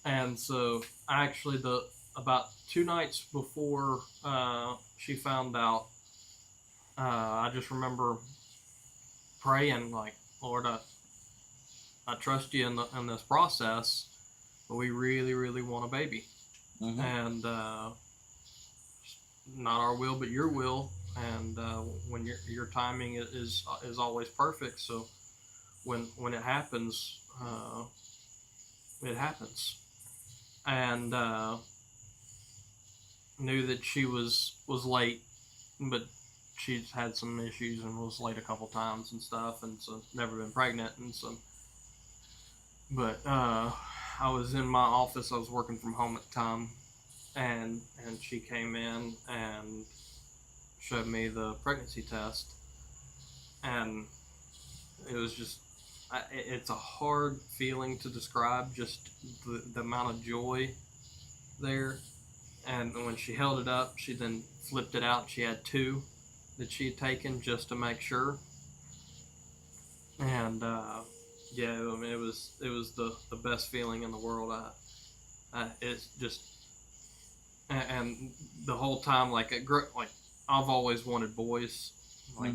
And so actually about 2 nights before she found out, I just remember praying like, Lord, I trust you in this process, but we really, really want a baby. Mm-hmm. And not our will, but your will. And when your timing is always perfect. So when it happens, it happens. And knew that she was late, but she's had some issues and was late a couple times and stuff, and so never been pregnant. And so, but I was in my office. I was working from home at the time, and she came in and showed me the pregnancy test, and it was just, it's a hard feeling to describe, just the amount of joy there. And when she held it up, she then flipped it out. She had 2, that she had taken just to make sure. And yeah, I mean, it was the best feeling in the world. It's just and the whole time like I've always wanted boys. Like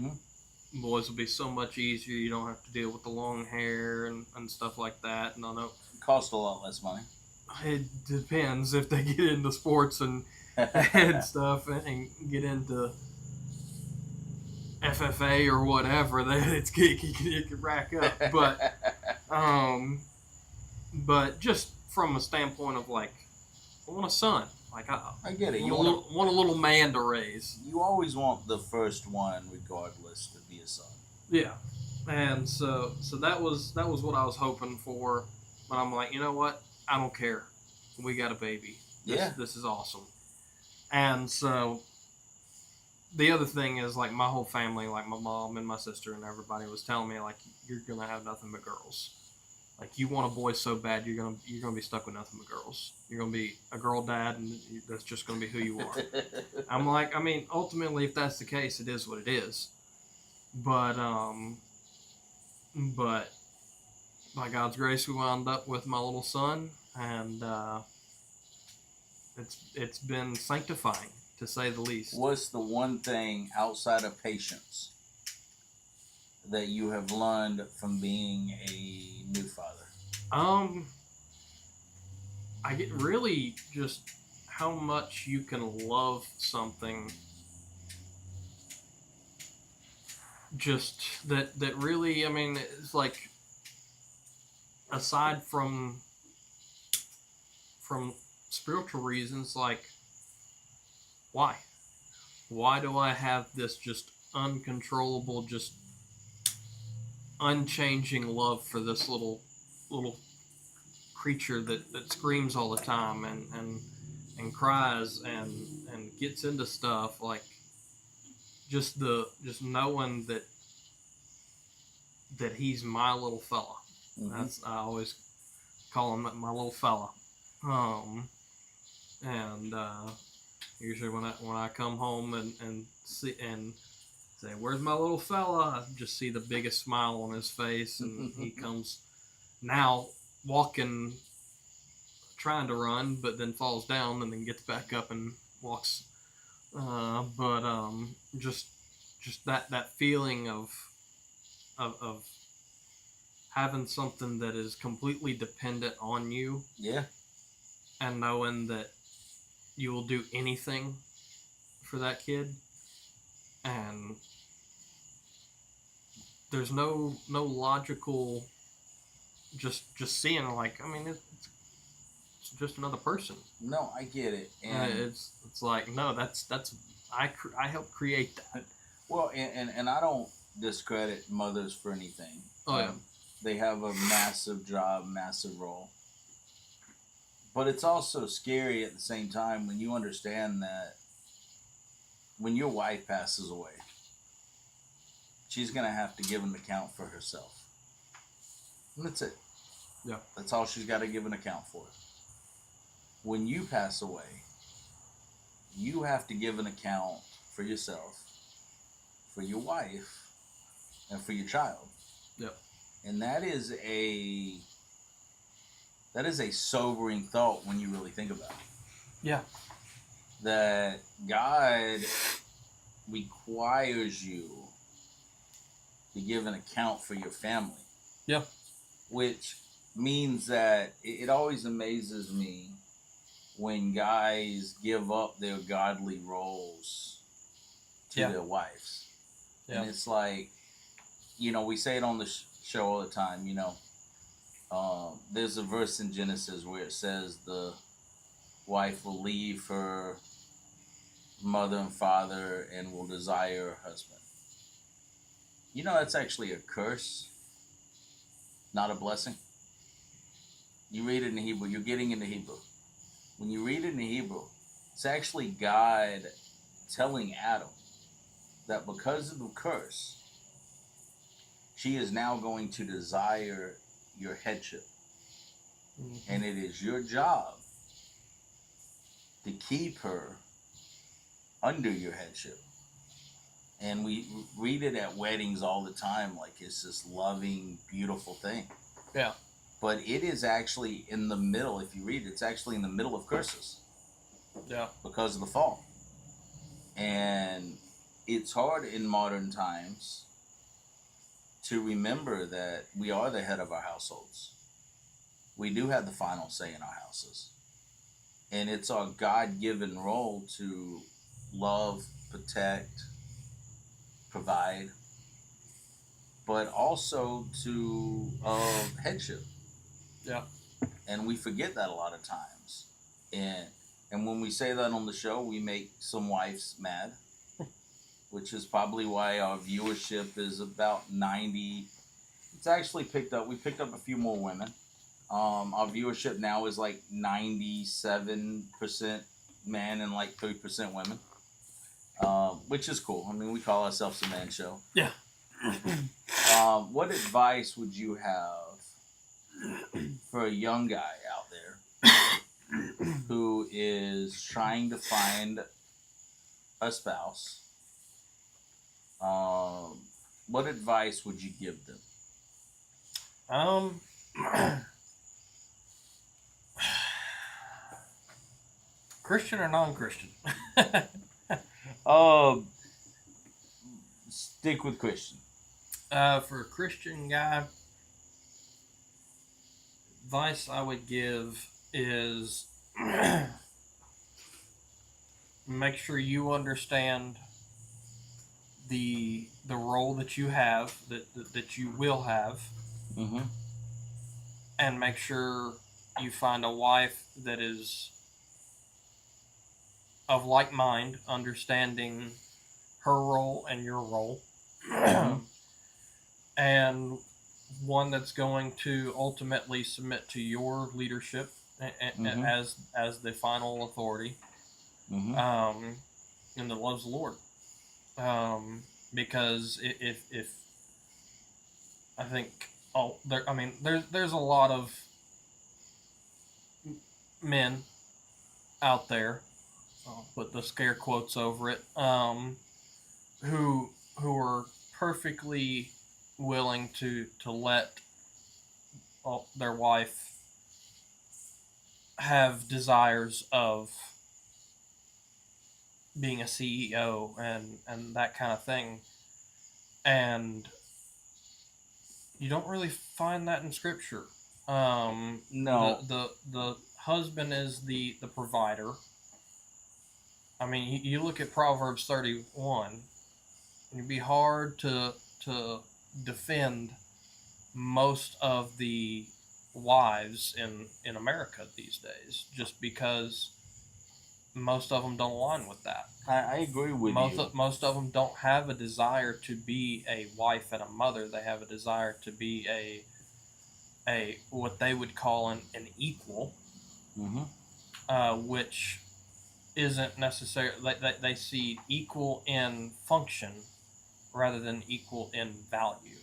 boys would be so much easier. You don't have to deal with the long hair and stuff like that. And I know It costs a lot less money. it depends if they get into sports and stuff and get into FFA or whatever. Then it can rack up. But just from a standpoint of like, I want a son. Like I get it. Want a little man to raise. You always want the first one, regardless, to be a son. Yeah, and so that was what I was hoping for. But I'm like, you know what? I don't care. We got a baby. This is awesome. And so the other thing is like my whole family, like my mom and my sister and everybody was telling me like you're gonna have nothing but girls. Like you want a boy so bad, you're gonna be stuck with nothing but girls. You're gonna be a girl dad, and that's just gonna be who you are. I'm like, I mean, ultimately, if that's the case, it is what it is. But by God's grace, we wound up with my little son, and it's been sanctifying to say the least. What's the one thing outside of patience that you have learned from being a new father? I get really just how much you can love something. Just that really, I mean, it's like aside from spiritual reasons, like why do I have this just uncontrollable, just unchanging love for this little creature that screams all the time and cries and gets into stuff, like just knowing that he's my little fella. That's I always call him my little fella. And usually when I come home and see and say, "Where's my little fella?" I just see the biggest smile on his face, and he comes now walking, trying to run, but then falls down and then gets back up and walks. Just that feeling of having something that is completely dependent on you. Yeah. And knowing that you will do anything for that kid, and there's no logical, just seeing like, I mean, it's just another person. No, I get it. And it's like, no, that's I helped create that. Well, and I don't discredit mothers for anything. Oh yeah. They have a massive job, massive role. But it's also scary at the same time when you understand that when your wife passes away, she's going to have to give an account for herself. And that's it. Yeah. That's all she's got to give an account for. When you pass away, you have to give an account for yourself, for your wife, and for your child. Yep. And that is a sobering thought when you really think about it. Yeah. That God requires you to give an account for your family. Yeah. Which means that it always amazes me when guys give up their godly roles to their wives. Yeah. And it's like, we say it on the show all the time, there's a verse in Genesis where it says the wife will leave her mother and father and will desire her husband. That's actually a curse, not a blessing. You read it in Hebrew, you're getting into Hebrew. When you read it in Hebrew, it's actually God telling Adam that because of the curse, she is now going to desire your headship. Mm-hmm. And it is your job to keep her under your headship. And we read it at weddings all the time, like it's this loving, beautiful thing. Yeah. But it is actually in the middle. If you read it, it's actually in the middle of curses. Yeah. Because of the fall. And it's hard in modern times to remember that we are the head of our households. We do have the final say in our houses. And it's our God-given role to love, protect, provide, but also to headship. Yeah. And we forget that a lot of times. And when we say that on the show, we make some wives mad, which is probably why our viewership is about 90. It's actually picked up. We picked up a few more women. Our viewership now is like 97% men and like 3% women, which is cool. I mean, we call ourselves a man show. Yeah. What advice would you have for a young guy out there who is trying to find a spouse? What advice would you give them? Christian or non-Christian? Stick with Christian. For a Christian guy, advice I would give is make sure you understand the role that you have, that you will have, Mm-hmm. and make sure you find a wife that is of like mind, understanding her role and your role, and one that's going to ultimately submit to your leadership as the final authority, and that loves the Lord. Because if I think there's a lot of men out there, I'll put the scare quotes over it, who are perfectly willing to let their wife have desires of being a CEO and that kind of thing, and you don't really find that in Scripture. No. The husband is the provider. I mean, you look at Proverbs 31, it'd be hard to defend most of the wives in America these days, just because most of them don't align with that. I agree with you. Most of them don't have a desire to be a wife and a mother. They have a desire to be a what they would call an equal, which isn't necessarily, they see equal in function rather than equal in value,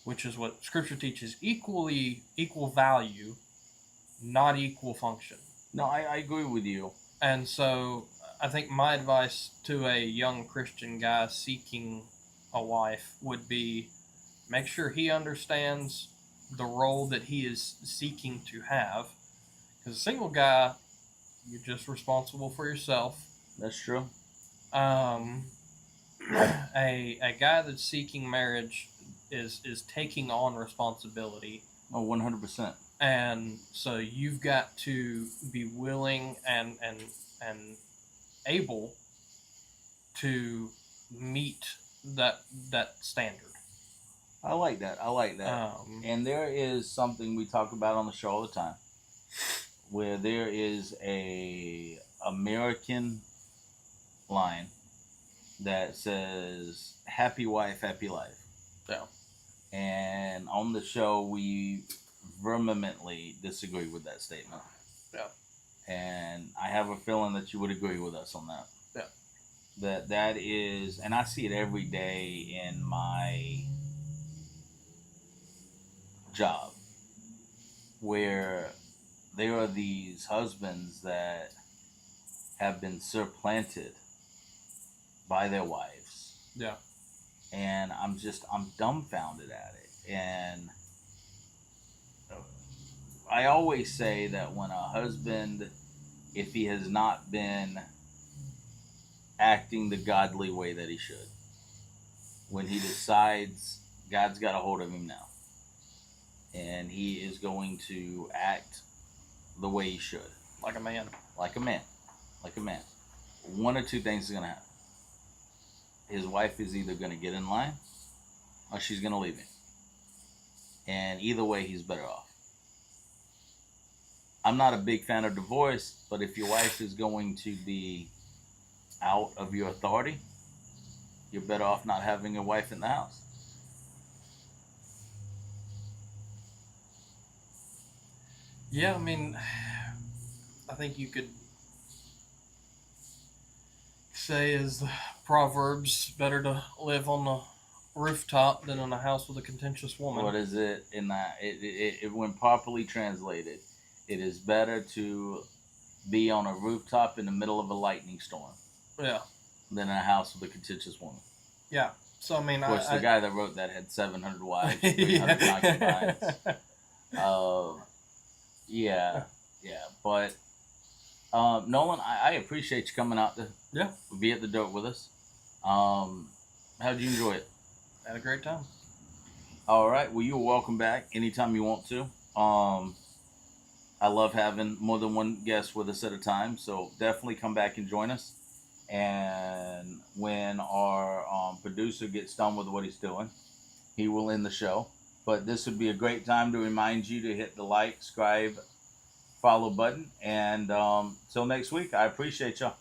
which is what Scripture teaches: equal value, not equal function. No, I agree with you. And so I think my advice to a young Christian guy seeking a wife would be make sure he understands the role that he is seeking to have. Because a single guy, you're just responsible for yourself. That's true. A guy that's seeking marriage is taking on responsibility. Oh, 100%. And so you've got to be willing and able to meet that standard. I like that. And there is something we talk about on the show all the time, where there is a American line that says "Happy wife, happy life." Yeah. And on the show, we vehemently disagree with that statement. Yeah. And I have a feeling that you would agree with us on that. Yeah. That is, and I see it every day in my job, where there are these husbands that have been supplanted by their wives, Yeah. And I'm dumbfounded at it. And I always say that when a husband, if he has not been acting the godly way that he should, when he decides God's got a hold of him now, and he is going to act the way he should, Like a man. like a man, like a man, one or two things is going to happen. His wife is either going to get in line or she's going to leave him. And either way, he's better off. I'm not a big fan of divorce, but if your wife is going to be out of your authority, you're better off not having a wife in the house. Yeah, I mean, I think you could say, as the Proverbs, better to live on the rooftop than in a house with a contentious woman. What is it in that? When properly translated, it is better to be on a rooftop in the middle of a lightning storm Yeah. than in a house with a contentious woman. Yeah. So, I mean, Of course, the guy that wrote that had 700 wives, 300 concubines. Yeah. But Nolan, I appreciate you coming out to be at the dirt with us. How'd you enjoy it? Had a great time. All right. Well, you're welcome back anytime you want to. I love having more than one guest with us at a time, so definitely come back and join us. And when our producer gets done with what he's doing, he will end the show. But this would be a great time to remind you to hit the like, subscribe, follow button. And till next week, I appreciate y'all.